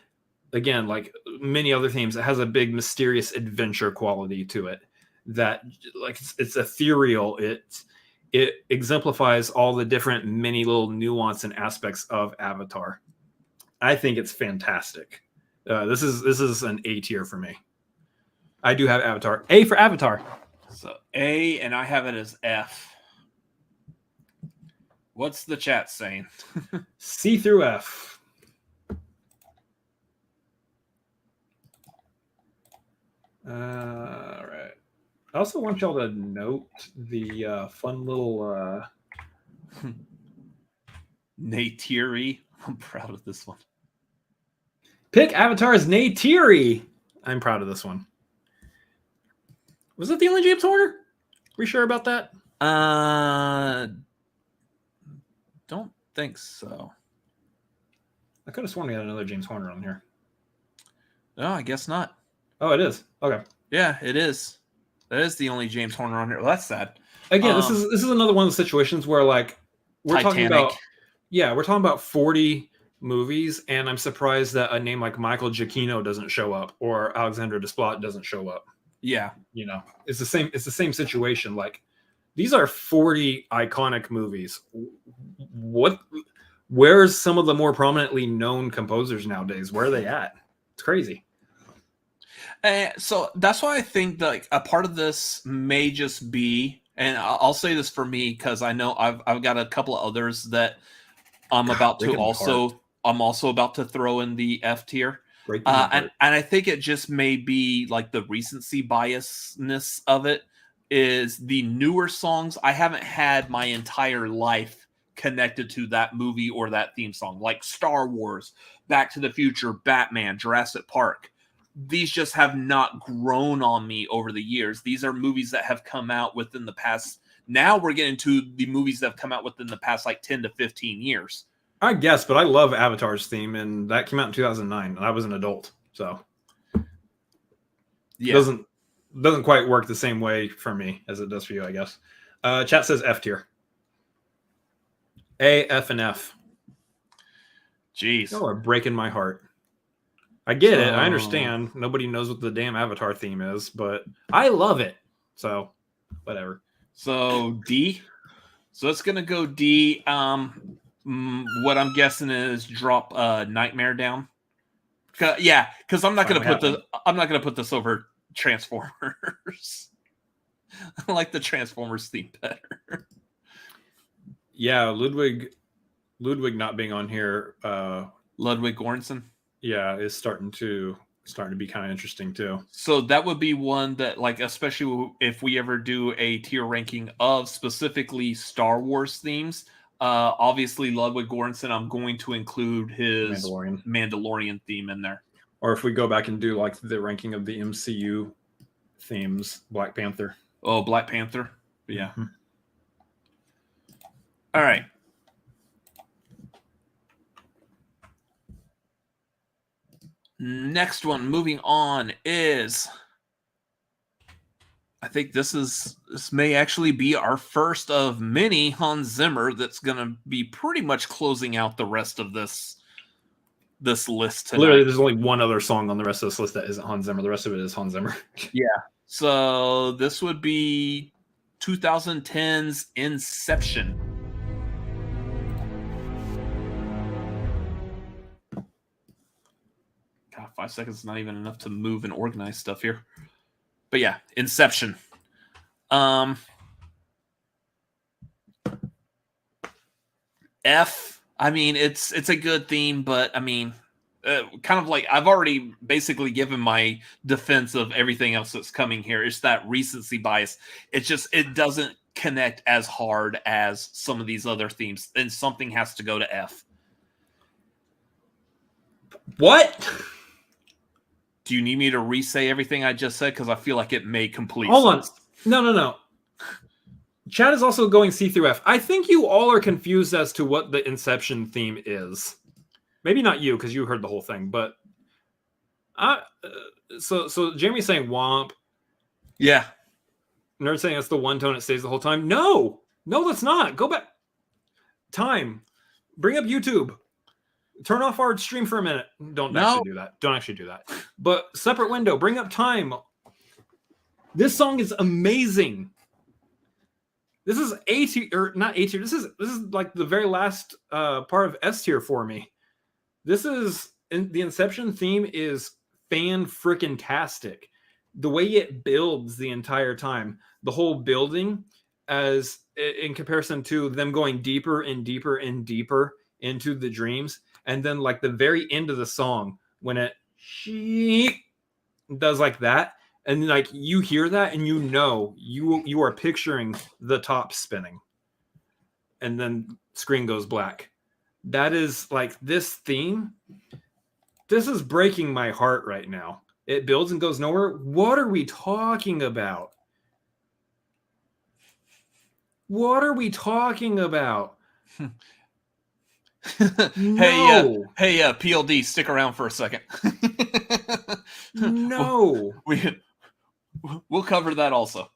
Again, like many other themes, it has a big mysterious adventure quality to it. That like it's ethereal. It exemplifies all the different many little nuance and aspects of Avatar. I think it's fantastic. This is an A tier for me. I do have Avatar. A for Avatar. So A, and I have it as F. What's the chat saying? C through F. All right. I also want y'all to note the fun little Neytiri. I'm proud of this one. Pick Avatar as Neytiri. I'm proud of this one. Was it the only James Horner? We sure about that? Don't think so. I could have sworn we had another James Horner on here. No, I guess not. Oh, it is. Okay. Yeah, it is. That is the only James Horner on here. Well, that's sad. Again, this is another one of the situations where like we're Titanic. we're talking about 40 movies, and I'm surprised that a name like Michael Giacchino doesn't show up or Alexandre Desplat doesn't show up. Yeah. You know, it's the same situation. Like, these are 40 iconic movies. Where's some of the more prominently known composers nowadays? Where are they at? It's crazy. So that's why I think that, like, a part of this may just be, and I'll say this for me because I know I've got a couple of others that I'm also about to throw in the F tier. And I think it just may be like the recency biasness of it is the newer songs I haven't had my entire life connected to that movie or that theme song, like Star Wars, Back to the Future, Batman, Jurassic Park. These just have not grown on me over the years. These are movies that have come out within the past. Now we're getting to the movies that have come out within the past like 10 to 15 years. I guess, but I love Avatar's theme, and that came out in 2009, and I was an adult, so yeah, doesn't quite work the same way for me as it does for you, I guess. Chat says F tier. A, F, and F. Jeez, y'all are breaking my heart. I get it. I understand. Nobody knows what the damn Avatar theme is, but I love it. So, whatever. So D. So it's gonna go D. What I'm guessing is drop Nightmare down. Yeah, because I'm not gonna put this over Transformers. I like the Transformers theme better. Yeah, Ludwig not being on here. Ludwig Göransson. Yeah, is starting to be kind of interesting too. So that would be one that, like, especially if we ever do a tier ranking of specifically Star Wars themes. Obviously, Ludwig Göransson, I'm going to include his Mandalorian theme in there. Or if we go back and do like the ranking of the MCU themes, Black Panther. Oh, Black Panther. Yeah. Mm-hmm. All right. Next one, moving on, is, I think this may actually be our first of many Hans Zimmer that's going to be pretty much closing out the rest of this list tonight. Literally, there's only one other song on the rest of this list that isn't Hans Zimmer. The rest of it is Hans Zimmer. Yeah. So this would be 2010's Inception. God, 5 seconds is not even enough to move and organize stuff here. But yeah, Inception. F. I mean, it's a good theme, but I mean, kind of like I've already basically given my defense of everything else that's coming here. It's that recency bias. It doesn't connect as hard as some of these other themes, and something has to go to F. What? Do you need me to re-say everything I just said? Because I feel like it may complete. Hold on. No. Chad is also going C through F. I think you all are confused as to what the Inception theme is. Maybe not you, because you heard the whole thing, but so Jeremy's saying womp. Yeah. Nerd saying that's the one tone it stays the whole time. No, that's not. Go back. Time. Bring up YouTube. Turn off our stream for a minute. Don't actually do that. But separate window. Bring up Time. This song is amazing. This is A tier, or not A tier. This is like the very last part of S tier for me. The Inception theme is fan-frickin-tastic. The way it builds the entire time, the whole building, as in comparison to them going deeper and deeper and deeper into the dreams. And then like the very end of the song, when it does like that, and like you hear that and you know you are picturing the top spinning. And then screen goes black. That is like this theme. This is breaking my heart right now. It builds and goes nowhere. What are we talking about? What are we talking about? Hey, PLD, stick around for a second. No. We'll cover that also.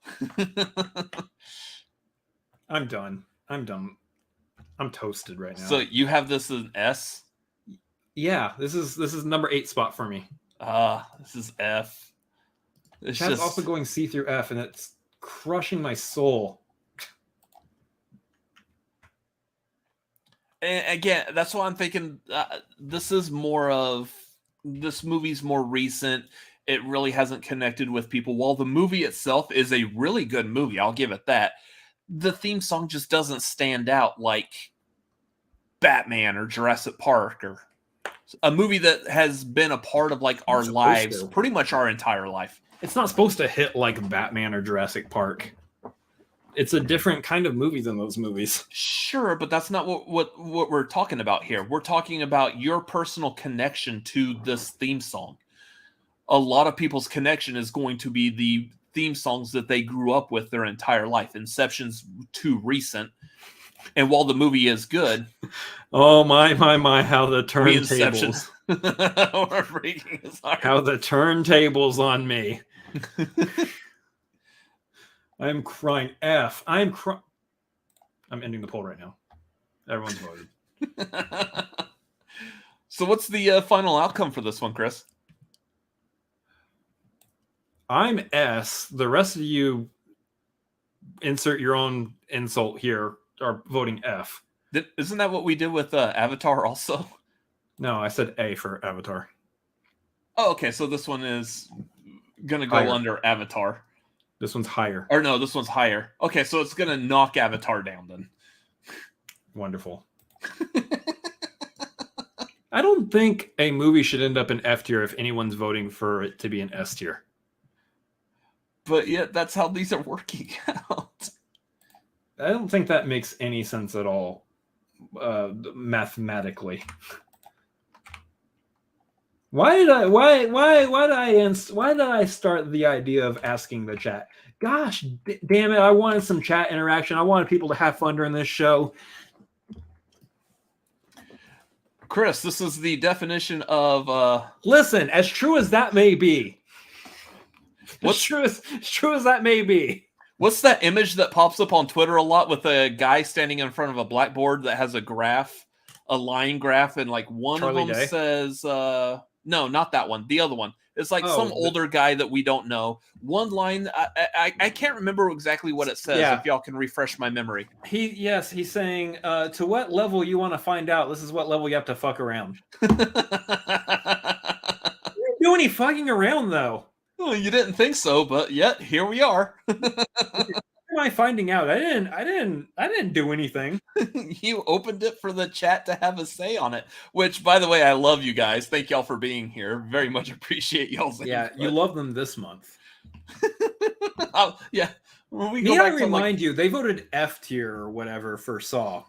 I'm done. I'm toasted right now. So you have this as an S? Yeah, this is number 8 spot for me. This is F. It's Chat's just also going C through F, and it's crushing my soul. And again, that's why I'm thinking this movie's more recent. It really hasn't connected with people. While the movie itself is a really good movie, I'll give it that. The theme song just doesn't stand out like Batman or Jurassic Park or a movie that has been a part of like our lives pretty much our entire life. It's not supposed to hit like Batman or Jurassic Park. It's a different kind of movie than those movies. Sure, but that's not what we're talking about here. We're talking about your personal connection to this theme song. A lot of people's connection is going to be the theme songs that they grew up with their entire life. Inception's too recent. And while the movie is good... Oh, my, how the turntables... We're breaking his heart. How the turntables on me. I'm crying. F. I'm ending the poll right now. Everyone's voted. So what's the final outcome for this one, Chris? I'm S. The rest of you insert your own insult here are voting F. Isn't that what we did with Avatar also? No, I said A for Avatar. Oh, okay. So this one is going to go under Avatar. This one's higher. Or no, this one's higher. Okay, so it's going to knock Avatar down then. Wonderful. I don't think a movie should end up in F tier if anyone's voting for it to be an S tier. But yet, that's how these are working out. I don't think that makes any sense at all, mathematically. Why did I start the idea of asking the chat? Gosh, damn it! I wanted some chat interaction. I wanted people to have fun during this show. Chris, this is the definition of. Listen, as true as that may be. As true as that may be. What's that image that pops up on Twitter a lot with a guy standing in front of a blackboard that has a graph, a line graph, and like one Charlie of them Day? says, no, not that one. The other one. It's like some older guy that we don't know. One line, I can't remember exactly what it says. Yeah. If y'all can refresh my memory. He's saying, to what level you want to find out? This is what level you have to fuck around. You didn't do any fucking around though. Well, you didn't think so, but yet here we are. Am I finding out? I didn't do anything. You opened it for the chat to have a say on it, which, by the way, I love you guys. Thank y'all for being here. Very much appreciate y'all's input. You love them this month. Yeah. When we Need I remind you, they voted F tier or whatever for Saw.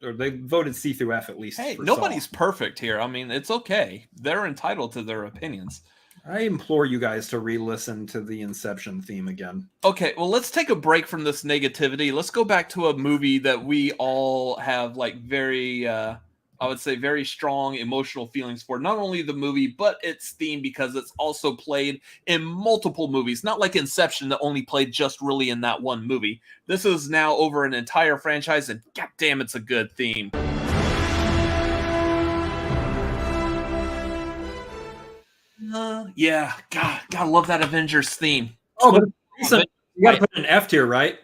Or they voted C through F at least. Hey, for nobody's Saw. Perfect here. I mean, it's okay. They're entitled to their opinions. I implore you guys to re-listen to the Inception theme again. Okay, well, let's take a break from this negativity. Let's go back to a movie that we all have like very, I would say, very strong emotional feelings for. Not only the movie, but its theme, because it's also played in multiple movies. Not like Inception that only played just really in that one movie. This is now over an entire franchise, and goddamn, it's a good theme. Yeah, God, love that Avengers theme. Oh, but recent, you got to put it in F tier, right?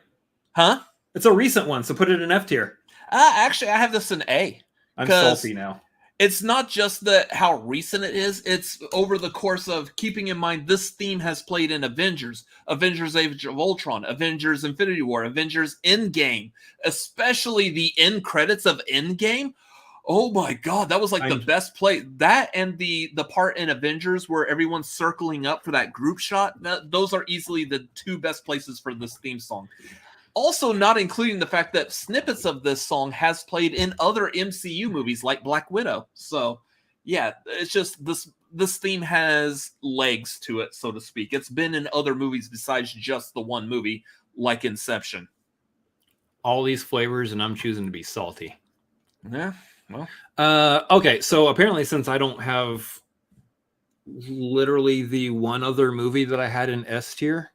Huh? It's a recent one, so put it in F tier. Actually, I have this in A. I'm salty now. It's not just how recent it is. It's over the course of keeping in mind this theme has played in Avengers, Avengers Age of Ultron, Avengers Infinity War, Avengers Endgame, especially the end credits of Endgame. Oh my God, that was like the best play. That and the part in Avengers where everyone's circling up for that group shot. Those are easily the two best places for this theme song. Also, not including the fact that snippets of this song has played in other MCU movies like Black Widow. So, yeah, it's just this theme has legs to it, so to speak. It's been in other movies besides just the one movie, like Inception. all these flavors, and I'm choosing to be salty. Yeah. Well. Okay, so apparently, since I don't have literally the one other movie that I had in S tier.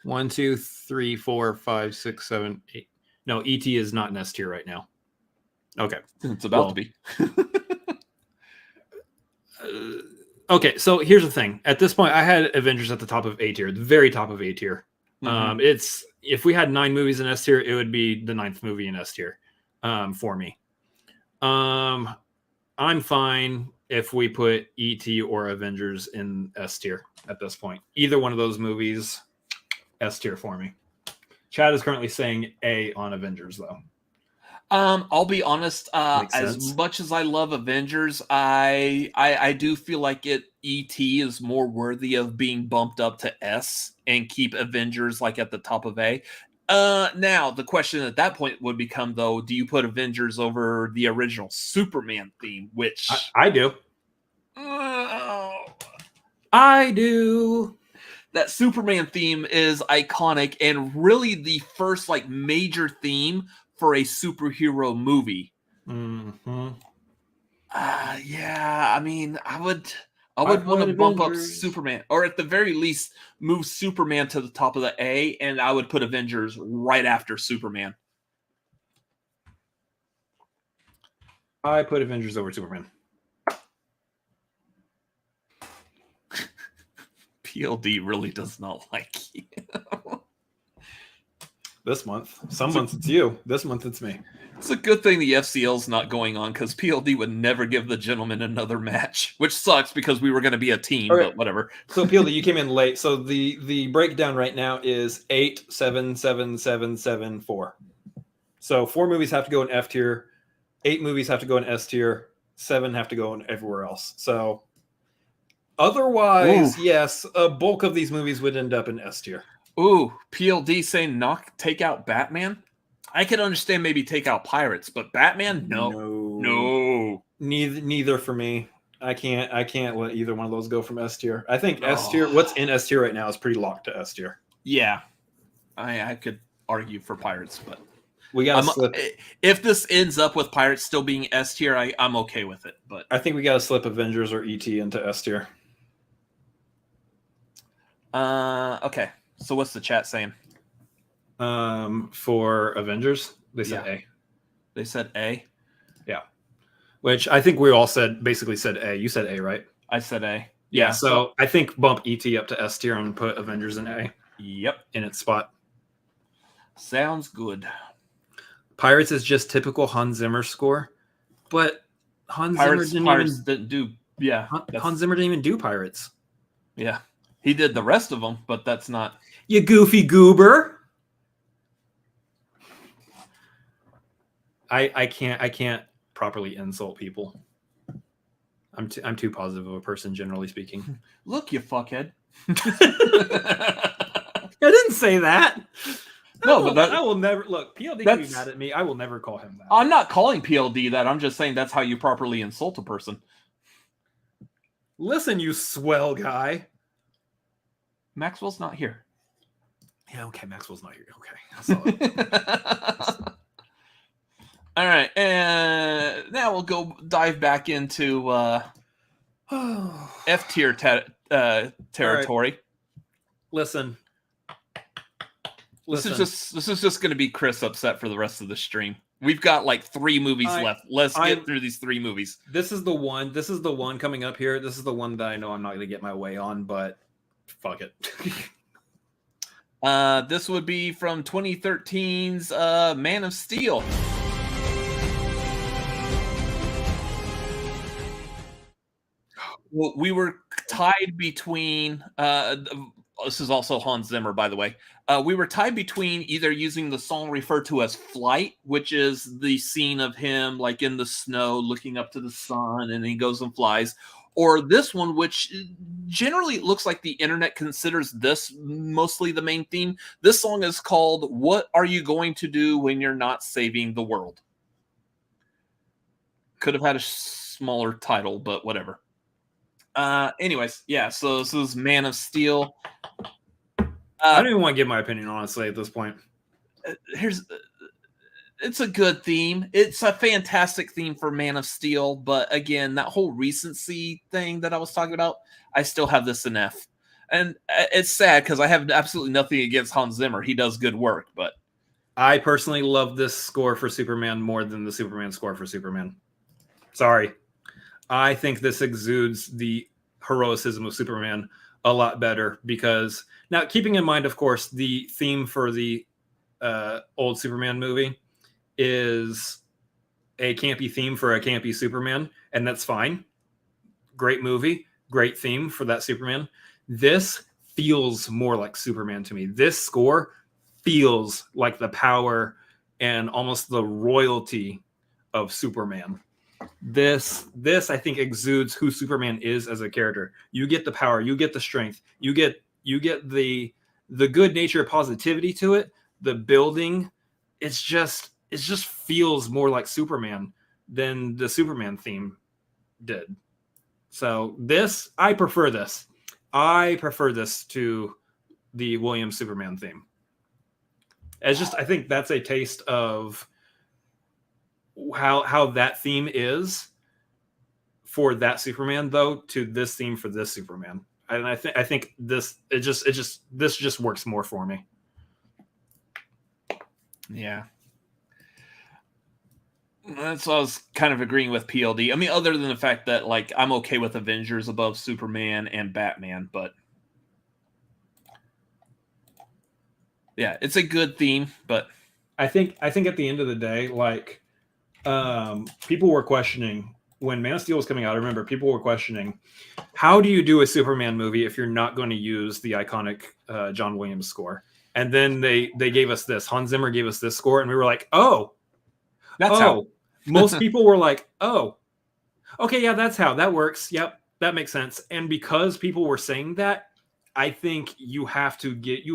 1, 2, 3, 4, 5, 6, 7, 8. No, ET is not in S tier right now. Okay. It's about to be. Okay, so here's the thing. At this point, I had Avengers at the top of A tier, the very top of A tier. Mm-hmm. It's if we had 9 movies in S tier, it would be the 9th movie in S tier for me. I'm fine if we put ET or Avengers in S tier at this point. Either one of those movies, S tier for me. Chad is currently saying A on Avengers, though. I'll be honest. As much as I love Avengers, I do feel like ET is more worthy of being bumped up to S and keep Avengers like at the top of A. Now the question at that point would become, though, do you put Avengers over the original Superman theme? Which I do. I do. That Superman theme is iconic and really the first like major theme for a superhero movie. Mm-hmm. Yeah, I mean, I would want to bump up Superman, or at the very least move Superman to the top of the A, and I would put Avengers right after Superman. I put Avengers over Superman. PLD really does not like you. This month. Some months it's you. This month it's me. It's a good thing the FCL's not going on, because PLD would never give the gentleman another match, which sucks because we were going to be a team, right. But whatever. So PLD, you came in late. So the breakdown right now is 8, 7, 7, 7, 7, 4. So 4 movies have to go in F tier, 8 movies have to go in S tier, 7 have to go in everywhere else. So otherwise, yes, a bulk of these movies would end up in S tier. Ooh, PLD saying take out Batman. I can understand maybe take out Pirates, but Batman, no. Neither for me. I can't let either one of those go from S tier. I think S tier. What's in S tier right now is pretty locked to S tier. Yeah, I could argue for Pirates, but we got to slip. If this ends up with Pirates still being S tier, I'm okay with it. But I think we got to slip Avengers or ET into S tier. Okay. So what's the chat saying? For Avengers, they said A. They said A? Yeah. Which I think we all basically said A. You said A, right? I said A. Yeah, so I think bump ET up to S tier and put Avengers in A. Yep. In its spot. Sounds good. Pirates is just typical Hans Zimmer score, but Hans Zimmer didn't do. Yeah. Hans Zimmer didn't even do Pirates. Yeah. He did the rest of them, but that's not. You goofy goober. I can't properly insult people. I'm too positive of a person, generally speaking. Look, you fuckhead. I didn't say that. I will never look. PLD can be mad at me. I will never call him that. I'm not calling PLD that. I'm just saying that's how you properly insult a person. Listen, you swell guy. Maxwell's not here. Yeah, okay. Maxwell's not here. Okay. All right, and now we'll go dive back into F tier territory. Right. Listen. This is just going to be Chris upset for the rest of the stream. We've got like 3 movies left. Let's get through these 3 movies. This is the one. This is the one coming up here. This is the one that I know I'm not going to get my way on, but fuck it. This would be from 2013's Man of Steel. Well, we were tied between. This is also Hans Zimmer, by the way. We were tied between either using the song referred to as Flight, which is the scene of him like in the snow looking up to the sun and he goes and flies, or this one, which generally it looks like the internet considers this mostly the main theme. This song is called What Are You Going to Do When You're Not Saving the World? Could have had a smaller title, but whatever. Anyways, yeah, so this is Man of Steel. I don't even want to give my opinion, honestly, at this point. here's it's a good theme. It's a fantastic theme for Man of Steel, but again, that whole recency thing that I was talking about, I still have this in F. And it's sad because I have absolutely nothing against Hans Zimmer. He does good work, but I personally love this score for Superman more than the Superman score for Superman. Sorry. I think this exudes the heroicism of Superman a lot better because now keeping in mind, of course, the theme for the old Superman movie is a campy theme for a campy Superman, and that's fine. Great movie, great theme for that Superman. This feels more like Superman to me. This score feels like the power and almost the royalty of Superman. This I think exudes who Superman is as a character. You get the power, you get the strength, you get the good nature, positivity to it, the building. It just feels more like Superman than the Superman theme did. So this, I prefer this. I prefer this to the Williams Superman theme. It's just, I think that's a taste of how that theme is for that Superman, though, to this theme for this Superman. And I think this just works more for me. Yeah. That's what I was kind of agreeing with PLD. I mean, other than the fact that, like, I'm okay with Avengers above Superman and Batman, but yeah, it's a good theme, but I think at the end of the day, like, people were questioning when Man of Steel was coming out. I remember people were questioning, how do you do a Superman movie if you're not going to use the iconic John Williams score? And then they gave us this. Hans Zimmer gave us this score, and we were like, oh, that's how. Most people were like, oh, okay, yeah, that's how that works. Yep, that makes sense. And because people were saying that, I think you have to give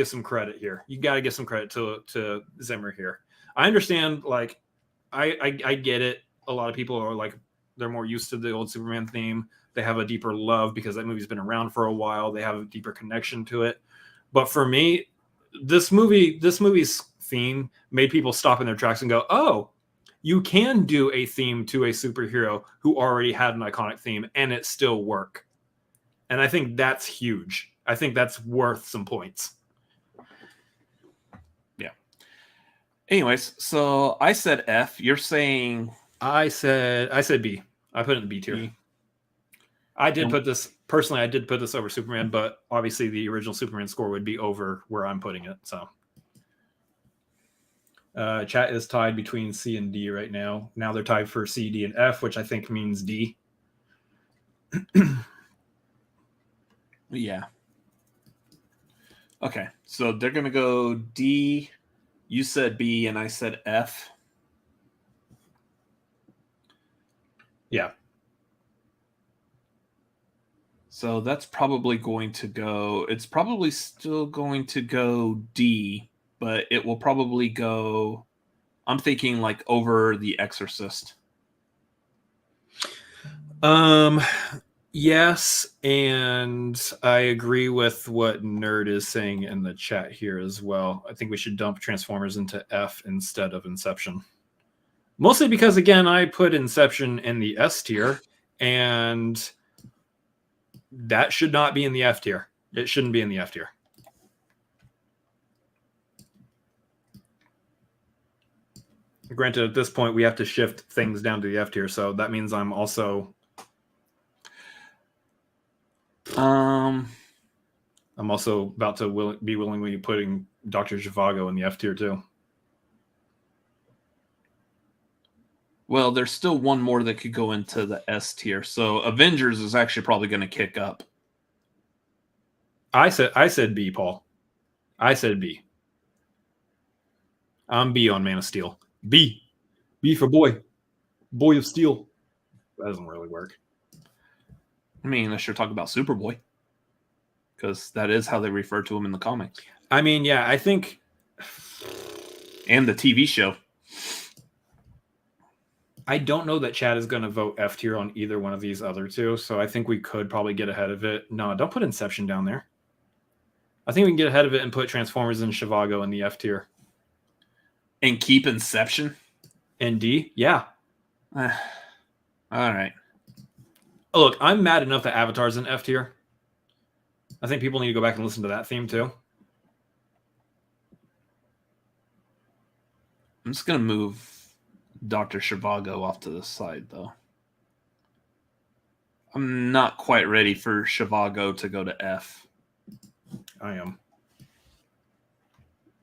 some credit here. You got to give some credit to Zimmer here. I understand, like, I get it. A lot of people are like, they're more used to the old Superman theme. They have a deeper love because that movie's been around for a while. They have a deeper connection to it. But for me, this movie's theme made people stop in their tracks and go, oh, you can do a theme to a superhero who already had an iconic theme and it still work. And I think that's huge. I think that's worth some points. Yeah. Anyways, so I said F. You're saying I said B. I put it in the B tier. B. I did put this over Superman, but obviously the original Superman score would be over where I'm putting it. So chat is tied between C and D right now. Now they're tied for C, D, and F, which I think means D. Yeah. Okay, so they're going to go D. You said B, and I said F. Yeah. So that's probably going to go... It's probably still going to go D, but it will probably go... I'm thinking, like, over The Exorcist. Yes, and I agree with what Nerd is saying in the chat here as well. I think we should dump Transformers into F instead of Inception. Mostly because, again, I put Inception in the S tier, and that should not be in the F tier. It shouldn't be in the F tier. Granted, at this point, we have to shift things down to the F tier, so that means I'm also... I'm also about to be willingly putting Dr. Zhivago in the F tier too. Well, there's still one more that could go into the S tier. So Avengers is actually probably going to kick up. I said B, Paul. I said B. I'm B on Man of Steel. B. B for boy. Boy of Steel. That doesn't really work. I mean, unless you're talking about Superboy. Because that is how they refer to him in the comics. I mean, yeah, I think... And the TV show. I don't know that Chad is going to vote F tier on either one of these other two, so I think we could probably get ahead of it. No, don't put Inception down there. I think we can get ahead of it and put Transformers and Zhivago in the F tier. And keep Inception? And D? Yeah. All right. Oh, look, I'm mad enough that Avatar's in F tier. I think people need to go back and listen to that theme too. I'm just going to move Dr. Zhivago off to the side, though. I'm not quite ready for Zhivago to go to F. I am.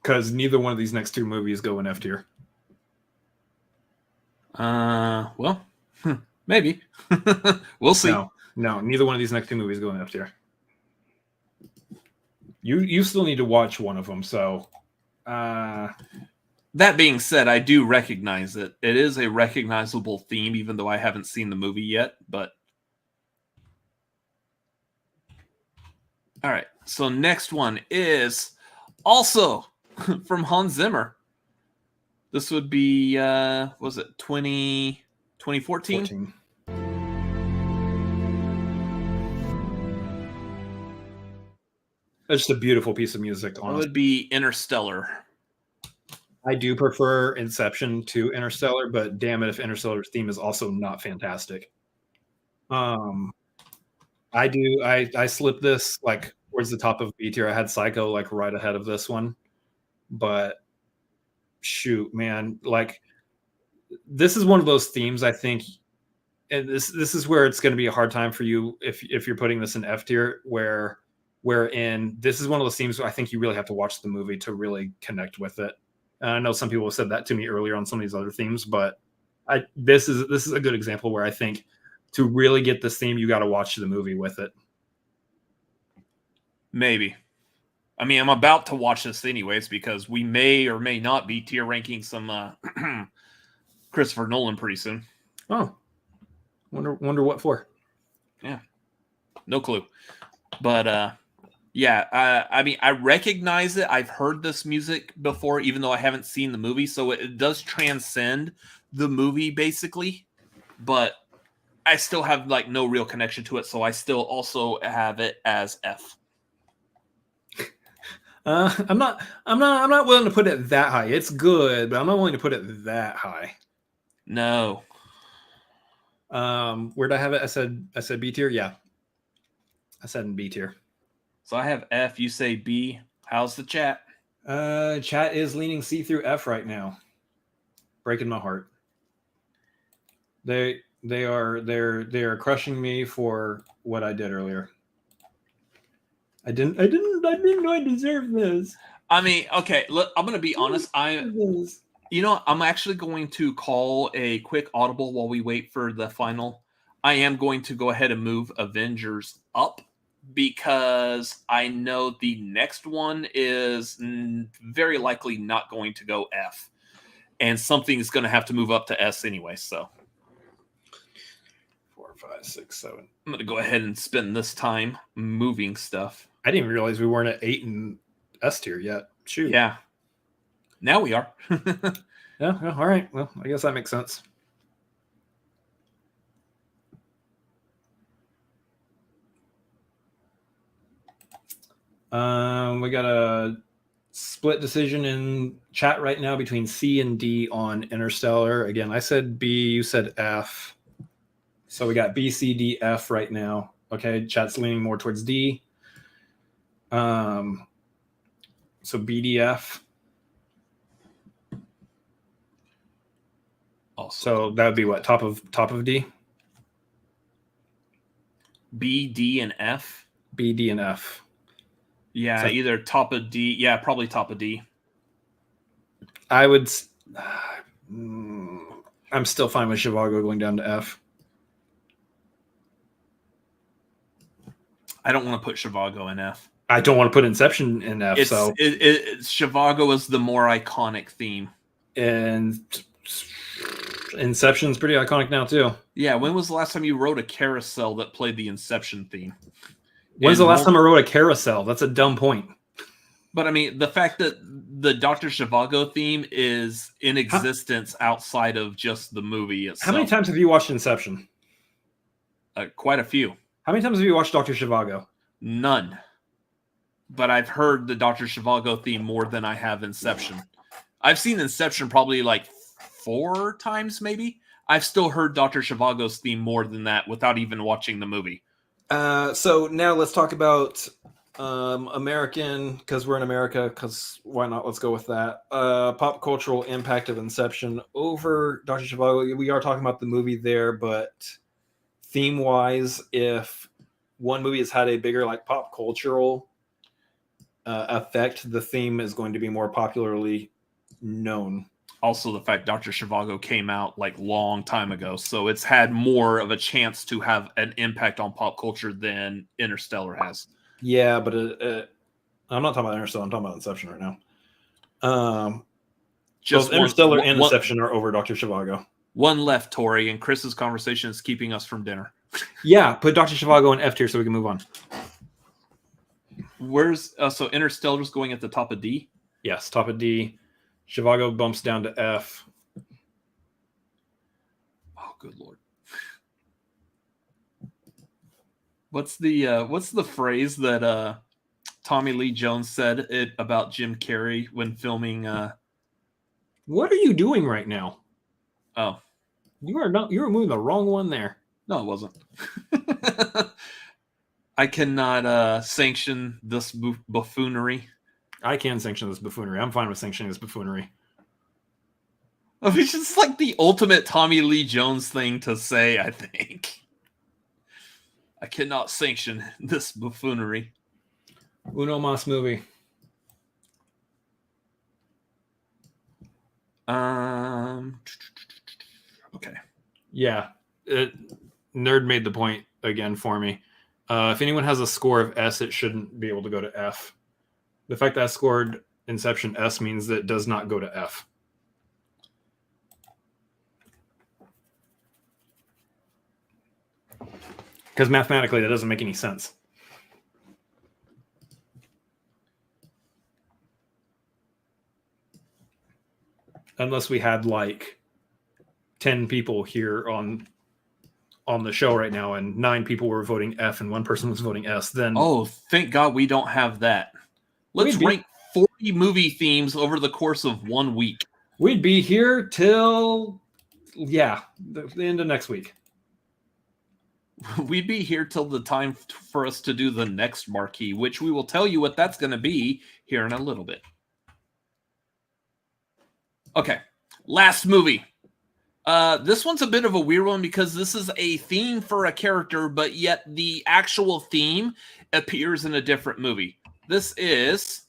Because neither one of these next two movies go in F tier. Well, maybe. We'll see. No, neither one of these next two movies go in F tier. You still need to watch one of them, so... That being said, I do recognize it. It is a recognizable theme, even though I haven't seen the movie yet, but... All right, so next one is also from Hans Zimmer. This would be, was it 2014? It's just a beautiful piece of music. Honestly. It would be Interstellar. I do prefer Inception to Interstellar, but damn it if Interstellar's theme is also not fantastic. I slipped this like towards the top of B tier. I had Psycho like right ahead of this one, but shoot, man, like this is one of those themes I think, and this is where it's going to be a hard time for you if you're putting this in F tier, wherein this is one of those themes where I think you really have to watch the movie to really connect with it. And I know some people have said that to me earlier on some of these other themes, but this is a good example where I think to really get this theme, you got to watch the movie with it. Maybe. I mean, I'm about to watch this anyways because we may or may not be tier ranking some Christopher Nolan pretty soon. Oh, wonder what for? Yeah, no clue. But yeah, I mean, I recognize it. I've heard this music before, even though I haven't seen the movie, so it does transcend the movie basically. But I still have like no real connection to it, so I still also have it as F. I'm not willing to put it that high. It's good, but I'm not willing to put it that high. No. Where'd I have it? I said B tier. Yeah, I said in B tier. So I have F. You say B. How's the chat? Chat is leaning C through F right now. Breaking my heart. They are crushing me for what I did earlier. I didn't know I deserved this. I mean, okay, look, I'm gonna be honest. I'm actually going to call a quick audible while we wait for the final. I am going to go ahead and move Avengers up because I know the next one is very likely not going to go F, and something is going to have to move up to S anyway. So 4, 5, 6, 7. I'm going to go ahead and spend this time moving stuff. I didn't even realize we weren't at 8 in S tier yet. Shoot. Yeah. Now we are. Yeah. All right. Well, I guess that makes sense. We got a split decision in chat right now between C and D on Interstellar. Again, I said B, you said F. So we got B, C, D, F right now. Okay, chat's leaning more towards D. So BDF. So that would be what, top of D? B, D, and F. B, D, and F. Yeah, so, either top of D. Yeah, probably top of D. I would. I'm still fine with Zhivago going down to F. I don't want to put Zhivago in F. I don't want to put Inception in F. Zhivago is the more iconic theme, and Inception's pretty iconic now too. Yeah, when was the last time you wrote a carousel that played the Inception theme? When's the last time I wrote a carousel? That's a dumb point. But I mean, the fact that the Dr. Zhivago theme is in existence outside of just the movie itself. How many times have you watched Inception? Quite a few. How many times have you watched Dr. Zhivago? None. but I've heard the Dr. Zhivago theme more than I have Inception. I've seen Inception probably like 4 times, maybe. I've still heard Dr. Zhivago's theme more than that without even watching the movie. So now let's talk about American, because we're in America, because why not? Let's go with that. Pop cultural impact of Inception over Dr. Zhivago. We are talking about the movie there, but theme-wise, if one movie has had a bigger like pop cultural effect, the theme is going to be more popularly known. Also, the fact Dr. Zhivago came out like long time ago, so it's had more of a chance to have an impact on pop culture than Interstellar has. Yeah, but I'm not talking about Interstellar. I'm talking about Inception right now. Just Interstellar and Inception are over Dr. Zhivago. One left, Tori, and Chris's conversation is keeping us from dinner. Yeah, put Dr. Zhivago in F tier so we can move on. Where's so Interstellar's going at the top of D? Yes, top of D. Zhivago bumps down to F. Oh, good Lord. What's the phrase that Tommy Lee Jones said it about Jim Carrey when filming What are you doing right now? Oh. You were moving the wrong one there. No, it wasn't. I cannot sanction this buffoonery. I can sanction this buffoonery. I'm fine with sanctioning this buffoonery. It's just like the ultimate Tommy Lee Jones thing to say, I think. I cannot sanction this buffoonery. Uno Mas movie. Okay. Yeah. Nerd made the point again for me. If anyone has a score of S, it shouldn't be able to go to F. The fact that I scored Inception S means that it does not go to F. Because mathematically, that doesn't make any sense. Unless we had like 10 people here on the show right now and 9 people were voting F and 1 person was voting S, then... Oh, thank God we don't have that. Let's rank 40 movie themes over the course of 1 week. We'd be here till, the end of next week. We'd be here till the time for us to do the next Marquee, which we will tell you what that's going to be here in a little bit. Okay, last movie. This one's a bit of a weird one because this is a theme for a character, but yet the actual theme appears in a different movie. This is...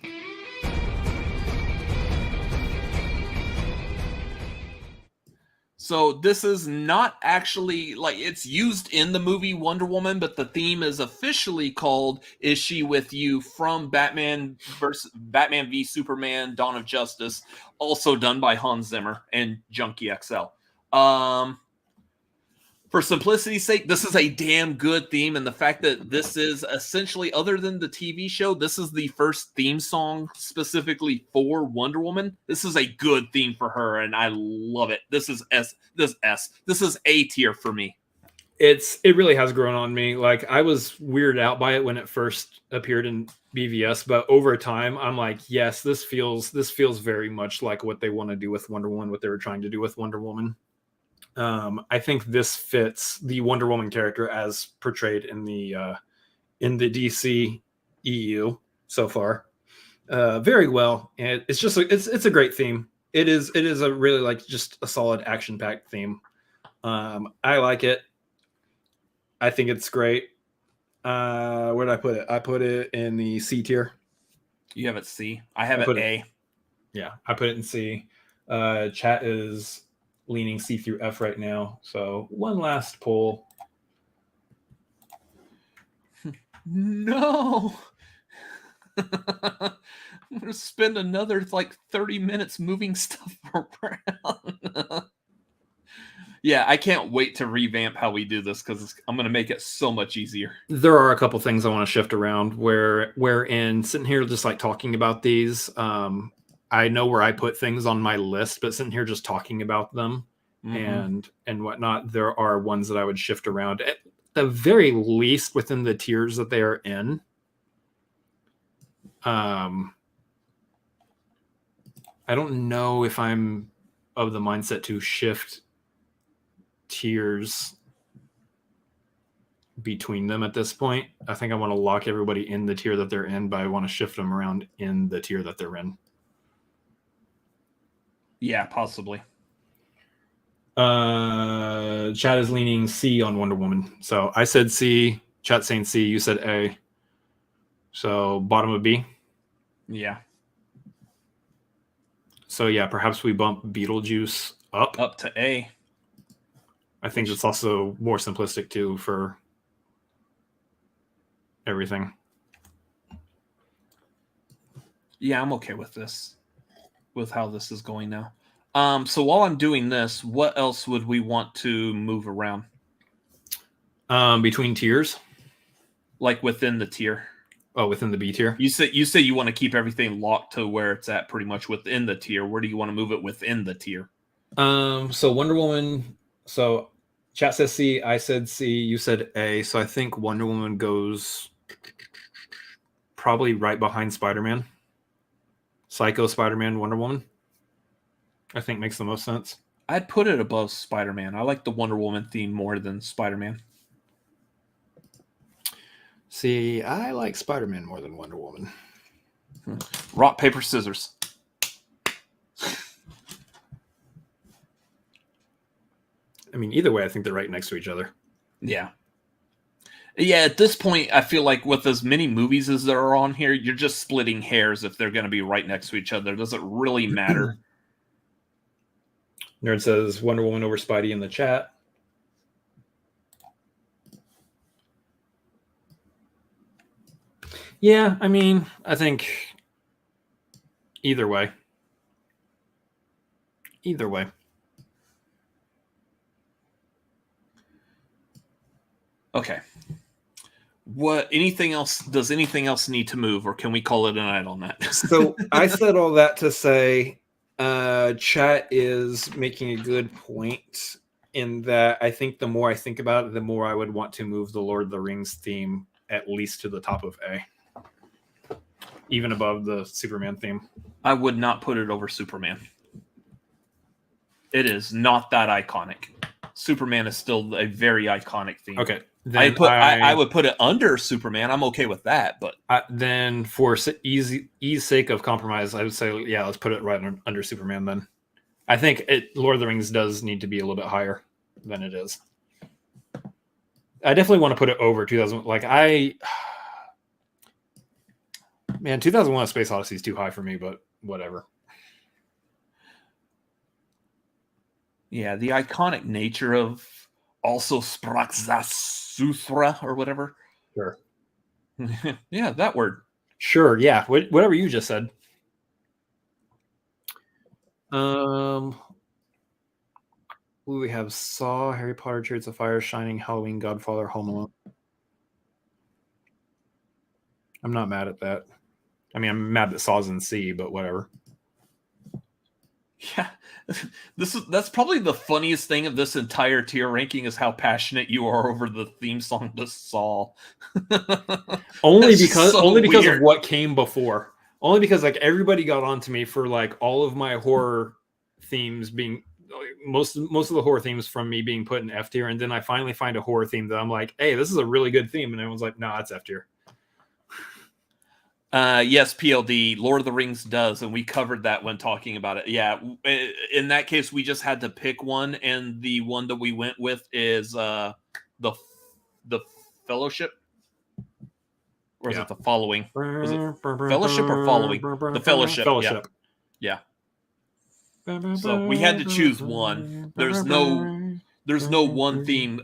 So this is not actually, like, it's used in the movie Wonder Woman, but the theme is officially called Is She With You from Batman v Superman, Dawn of Justice, also done by Hans Zimmer and Junkie XL. For simplicity's sake, this is a damn good theme, and the fact that this is essentially, other than the TV show, this is the first theme song specifically for Wonder Woman. This is a good theme for her, and I love it. This is A tier for me. It really has grown on me. Like, I was weirded out by it when it first appeared in BVS, but over time, I'm like, yes, this feels very much like what they want to do with Wonder Woman, what they were trying to do with Wonder Woman. I think this fits the Wonder Woman character as portrayed in the DC EU so far very well, and it's just it's a great theme. It is a really like just a solid action-packed theme. I like it. I think it's great. Where did I put it? I put it in the C tier. You have it C. I have it A. Yeah, I put it in C. Chat is leaning C through F right now. So one last poll. No. I'm going to spend another like 30 minutes moving stuff around. Yeah, I can't wait to revamp how we do this because I'm going to make it so much easier. There are a couple things I want to shift around wherein sitting here just like talking about these, I know where I put things on my list, but sitting here just talking about them and whatnot, there are ones that I would shift around at the very least within the tiers that they are in. I don't know if I'm of the mindset to shift tiers between them at this point. I think I want to lock everybody in the tier that they're in, but I want to shift them around in the tier that they're in. Yeah, possibly. Chat is leaning C on Wonder Woman. So I said C, chat saying C, you said A. So bottom of B. Yeah. So yeah, perhaps we bump Beetlejuice up to A. I think it's also more simplistic too for everything. Yeah, I'm okay with this, with how this is going now. So while I'm doing this, what else would we want to move around? Between tiers? Like within the tier. Oh, within the B tier? You said you want to keep everything locked to where it's at pretty much within the tier. Where do you want to move it within the tier? So Wonder Woman, so chat says C, I said C, you said A. So I think Wonder Woman goes probably right behind Spider-Man. Psycho, Spider-Man, Wonder Woman. I think makes the most sense. I'd put it above Spider-Man. I like the Wonder Woman theme more than Spider-Man. See, I like Spider-Man more than Wonder Woman. Rock, paper, scissors. I mean, either way, I think they're right next to each other. Yeah. Yeah, at this point, I feel like with as many movies as there are on here, you're just splitting hairs if they're going to be right next to each other. It doesn't really matter. Nerd says Wonder Woman over Spidey in the chat. Yeah, I mean, I think either way. Either way. Okay. Anything else? Does anything else need to move, or can we call it a night on that? So I said all that to say, chat is making a good point in that I think the more I think about it, the more I would want to move the Lord of the Rings theme at least to the top of A. Even above the Superman theme. I would not put it over Superman. It is not that iconic. Superman is still a very iconic theme. Okay. I would put it under Superman. I'm okay with that, but then for ease sake of compromise, I would say, yeah, let's put it right under Superman then. I think Lord of the Rings does need to be a little bit higher than it is. I definitely want to put it over 2000. Man, 2001: A Space Odyssey is too high for me, but whatever. Yeah, the iconic nature of also Spraxasuthra or whatever. Sure. Yeah, that word. Sure, yeah. Whatever you just said. We have Saw, Harry Potter, Chariots of Fire, Shining, Halloween, Godfather, Home Alone. I'm not mad at that. I mean, I'm mad that Saw's in C, but whatever. Yeah, that's probably the funniest thing of this entire tier ranking is how passionate you are over the theme song to Saw. only because of what came before. Only because like everybody got onto me for like all of my horror themes being most of the horror themes from me being put in F tier, and then I finally find a horror theme that I'm like, hey, this is a really good theme, and everyone's like, nah, it's F tier. Yes, PLD, Lord of the Rings does, and we covered that when talking about it. Yeah, in that case, we just had to pick one, and the one that we went with is the Fellowship, or is it the Following? Was it Fellowship or Following? The Fellowship. Fellowship. Yeah. So we had to choose one. There's no one theme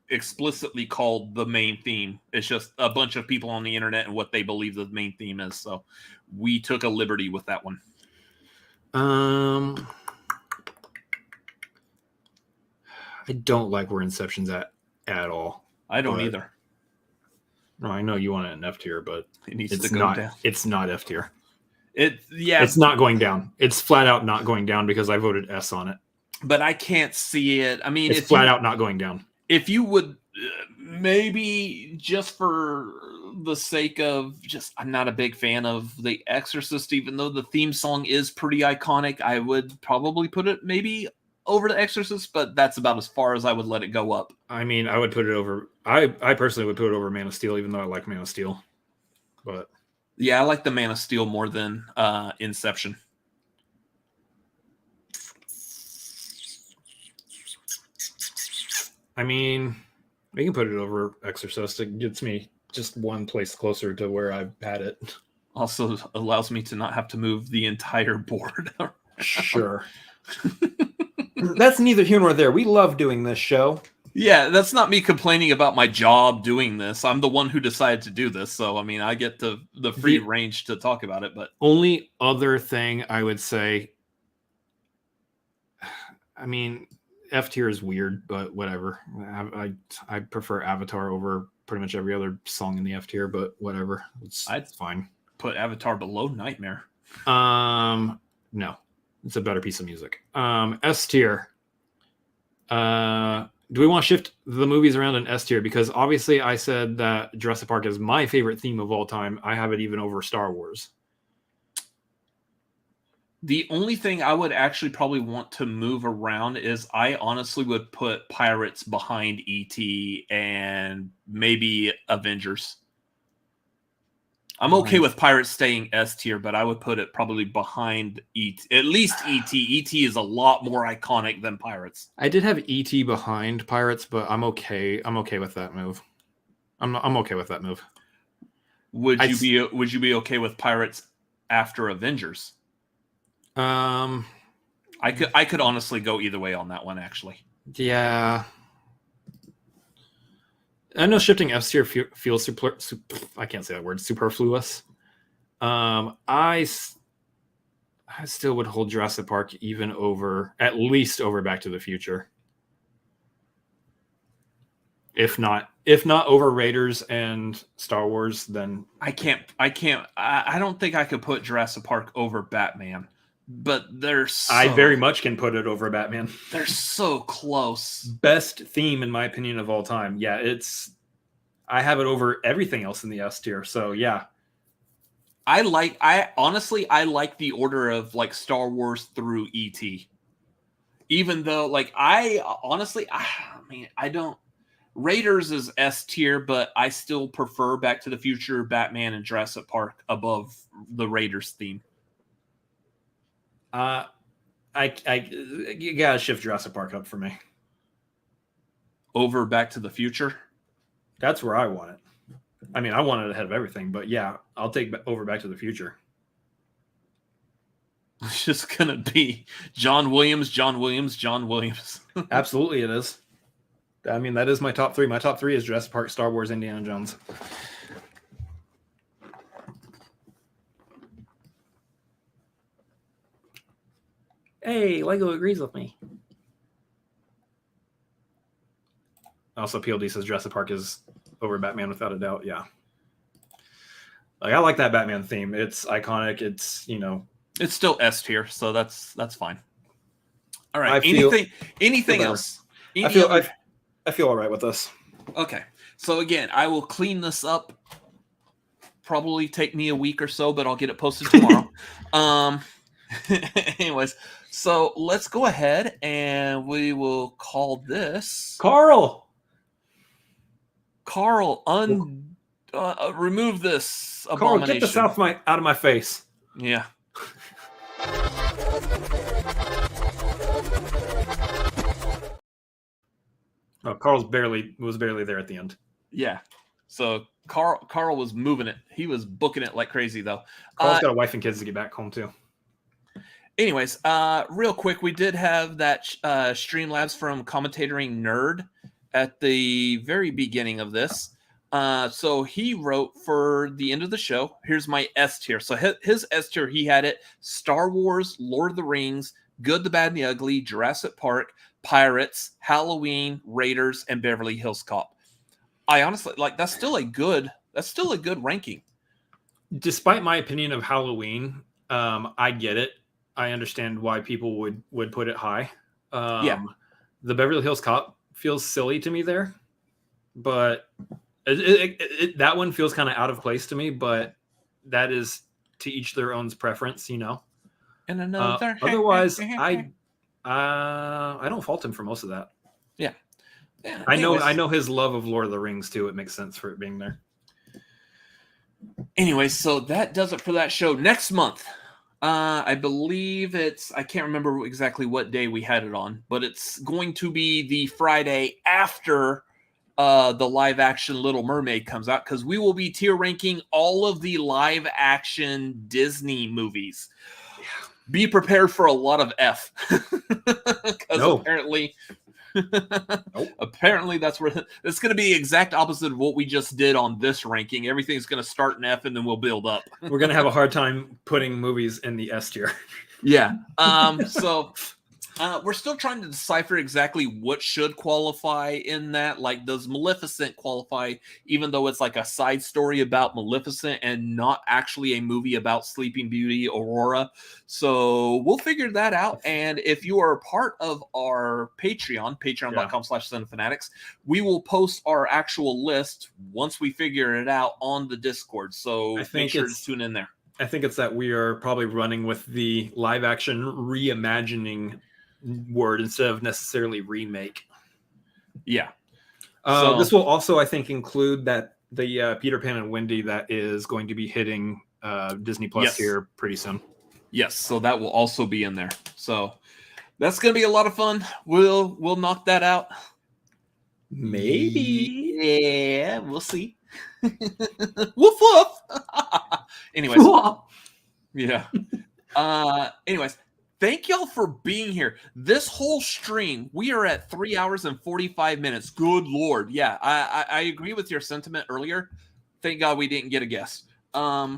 explicitly called the main theme. It's just a bunch of people on the internet and what they believe the main theme is. So we took a liberty with that one. I don't like where Inception's at all. I don't either. No, I know you want it in F tier, but it needs to go down. It's not F tier. It's not going down. It's flat out not going down because I voted S on it. But I can't see it. I mean, it's flat out not going down. If you would maybe just for the sake of just, I'm not a big fan of The Exorcist, even though the theme song is pretty iconic. I would probably put it maybe over The Exorcist, but that's about as far as I would let it go up. I mean, I would put it over. I personally would put it over Man of Steel, even though I like Man of Steel. But yeah, I like the Man of Steel more than Inception. I mean, we can put it over Exorcist. It gets me just one place closer to where I've had it. Also allows me to not have to move the entire board. Sure. That's neither here nor there. We love doing this show. Yeah, that's not me complaining about my job doing this. I'm the one who decided to do this. So, I mean, I get the free range to talk about it. But only other thing I would say, I mean, F tier is weird, but whatever. I prefer Avatar over pretty much every other song in the F tier, but whatever. It's fine. Put Avatar below Nightmare. No, it's a better piece of music. S tier. Do we want to shift the movies around in S tier? Because obviously I said that Jurassic Park is my favorite theme of all time. I have it even over Star Wars. The only thing I would actually probably want to move around is I honestly would put Pirates behind E.T. and maybe Avengers. I'm okay with Pirates staying S tier, but I would put it probably behind E.T. At least E.T. E.T. is a lot more iconic than Pirates. I did have E.T. behind Pirates, but I'm okay. I'm okay with that move. I'm okay with that move. Would you be okay with Pirates after Avengers? I could honestly go either way on that one, actually. Yeah. I know shifting F tier feels I can't say that word, superfluous. I still would hold Jurassic Park even over, at least over Back to the Future. If not over Raiders and Star Wars, then I don't think I could put Jurassic Park over Batman. But I very much can put it over Batman. They're so close. Best theme, in my opinion, of all time. Yeah, I have it over everything else in the S tier. So yeah. I honestly like the order of like Star Wars through E.T. Even though I don't. Raiders is S tier, but I still prefer Back to the Future, Batman, and Jurassic Park above the Raiders theme. You gotta shift Jurassic Park up for me. Over Back to the Future? That's where I want it. I mean, I want it ahead of everything, but yeah, I'll take over Back to the Future. It's just gonna be John Williams. Absolutely, it is. I mean, that is my top three. My top three is Jurassic Park, Star Wars, Indiana Jones. Hey, Lego agrees with me. Also, PLD says Jurassic Park is over Batman without a doubt. Yeah. I like that Batman theme. It's iconic. It's, it's still S tier, so that's fine. All right. Anything else? I feel all right with this. Okay. So again, I will clean this up. Probably take me a week or so, but I'll get it posted tomorrow. Anyways, so let's go ahead and we will call this Carl, remove this abomination. Carl, get this out of my face. Yeah. Oh, Carl was barely there at the end. Yeah. So Carl was moving it. He was booking it like crazy, though. Carl's got a wife and kids to get back home too. Anyways, real quick, we did have that Streamlabs from Commentating Nerd at the very beginning of this. So he wrote for the end of the show, here's my S tier. So his S tier, he had it Star Wars, Lord of the Rings, Good, the Bad, and the Ugly, Jurassic Park, Pirates, Halloween, Raiders, and Beverly Hills Cop. I honestly that's still a good ranking. Despite my opinion of Halloween, I get it. I understand why people would put it high. The Beverly Hills Cop feels silly to me there, but That one feels kind of out of place to me, but that is to each their own preference, you know. And another. Otherwise, I don't fault him for most of that. Yeah. I know his love of Lord of the Rings too. It makes sense for it being there. Anyway, so that does it for that show. Next month, I believe I can't remember exactly what day we had it on, but it's going to be the Friday after the live action Little Mermaid comes out, because we will be tier ranking all of the live action Disney movies. Yeah. Be prepared for a lot of F. Because apparently... Nope. Apparently that's where it's going to be the exact opposite of what we just did on this ranking. Everything's going to start in F and then we'll build up. We're going to have a hard time putting movies in the S tier. Yeah. So we're still trying to decipher exactly what should qualify in that. Like, does Maleficent qualify, even though it's like a side story about Maleficent and not actually a movie about Sleeping Beauty, Aurora? So we'll figure that out. And if you are a part of our patreon.com/cinefanatics, we will post our actual list once we figure it out on the Discord. So make sure to tune in there. I think it's that we are probably running with the live action reimagining word instead of necessarily remake. Yeah. So this will also, I think, include that the Peter Pan and Wendy that is going to be hitting Disney Plus here pretty soon. Yes, so that will also be in there. So that's going to be a lot of fun. We'll knock that out. Maybe. Yeah, we'll see. Woof woof. Anyways. Yeah. Anyways, thank y'all for being here. This whole stream, we are at 3 hours and 45 minutes. Good Lord. Yeah, I agree with your sentiment earlier. Thank God we didn't get a guest. For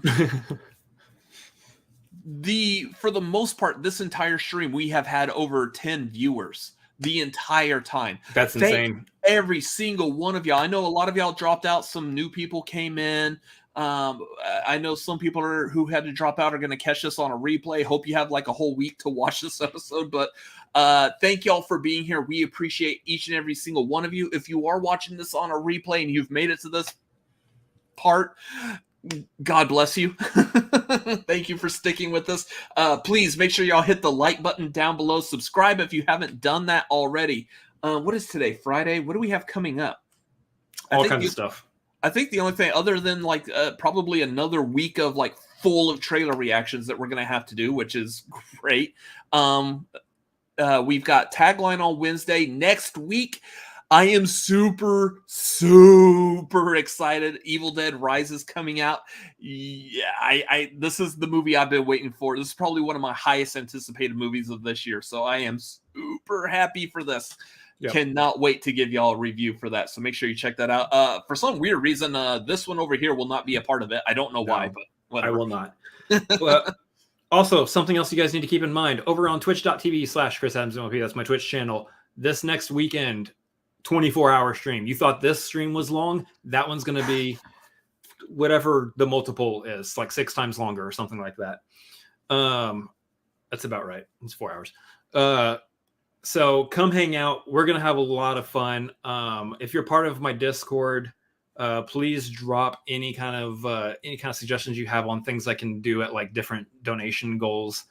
the most part, this entire stream, we have had over 10 viewers the entire time. That's insane. Every single one of y'all. I know a lot of y'all dropped out. Some new people came in. I know some people who had to drop out are going to catch this on a replay. Hope you have like a whole week to watch this episode. But thank y'all for being here. We appreciate each and every single one of you. If you are watching this on a replay and you've made it to this part, God bless you. Thank you for sticking with us. Please make sure y'all hit the like button down below. Subscribe if you haven't done that already. What is today? Friday? What do we have coming up? All kinds of stuff. I think the only thing other than like probably another week of like full of trailer reactions that we're going to have to do, which is great. We've got Tagline on Wednesday. Next week, I am super, super excited. Evil Dead Rises coming out. Yeah, this is the movie I've been waiting for. This is probably one of my highest anticipated movies of this year. So I am super happy for this. Yep. Cannot wait to give y'all a review for that. So make sure you check that out. For some weird reason, this one over here will not be a part of it. I don't know why, but whatever. I will not. Well, also, something else you guys need to keep in mind, over on twitch.tv/ChrisAdamsMLP, that's my Twitch channel, this next weekend, 24-hour stream. You thought this stream was long? That one's going to be whatever the multiple is, like 6 times longer or something like that. That's about right. It's 4 hours. So come hang out. We're going to have a lot of fun. If you're part of my Discord, please drop any kind of suggestions you have on things I can do at like different donation goals,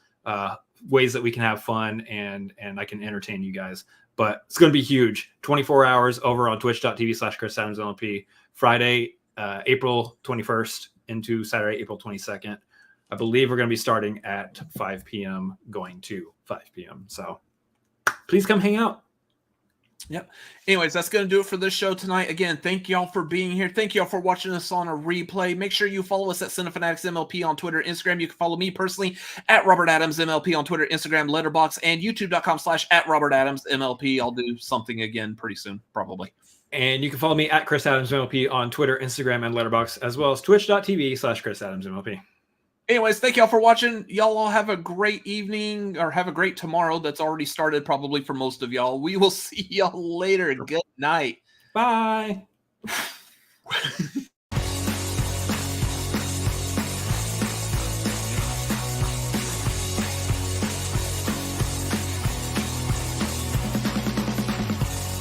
ways that we can have fun and I can entertain you guys. But it's going to be huge. 24 hours over on twitch.tv/ChrisAdamsMLP. Friday, April 21st into Saturday, April 22nd. I believe we're going to be starting at 5 p.m. going to 5 p.m. So please come hang out. Yep. Anyways, that's going to do it for this show tonight. Again, thank y'all for being here. Thank y'all for watching us on a replay. Make sure you follow us at CineFanaticsMLP on Twitter, Instagram. You can follow me personally at RobertAdamsMLP on Twitter, Instagram, Letterboxd, and YouTube.com/@RobertAdamsMLP. I'll do something again pretty soon, probably. And you can follow me at ChrisAdamsMLP on Twitter, Instagram, and Letterboxd, as well as twitch.tv/ChrisAdamsMLP. Anyways, thank y'all for watching. Y'all all have a great evening, or have a great tomorrow. That's already started probably for most of y'all. We will see y'all later. Good night. Bye.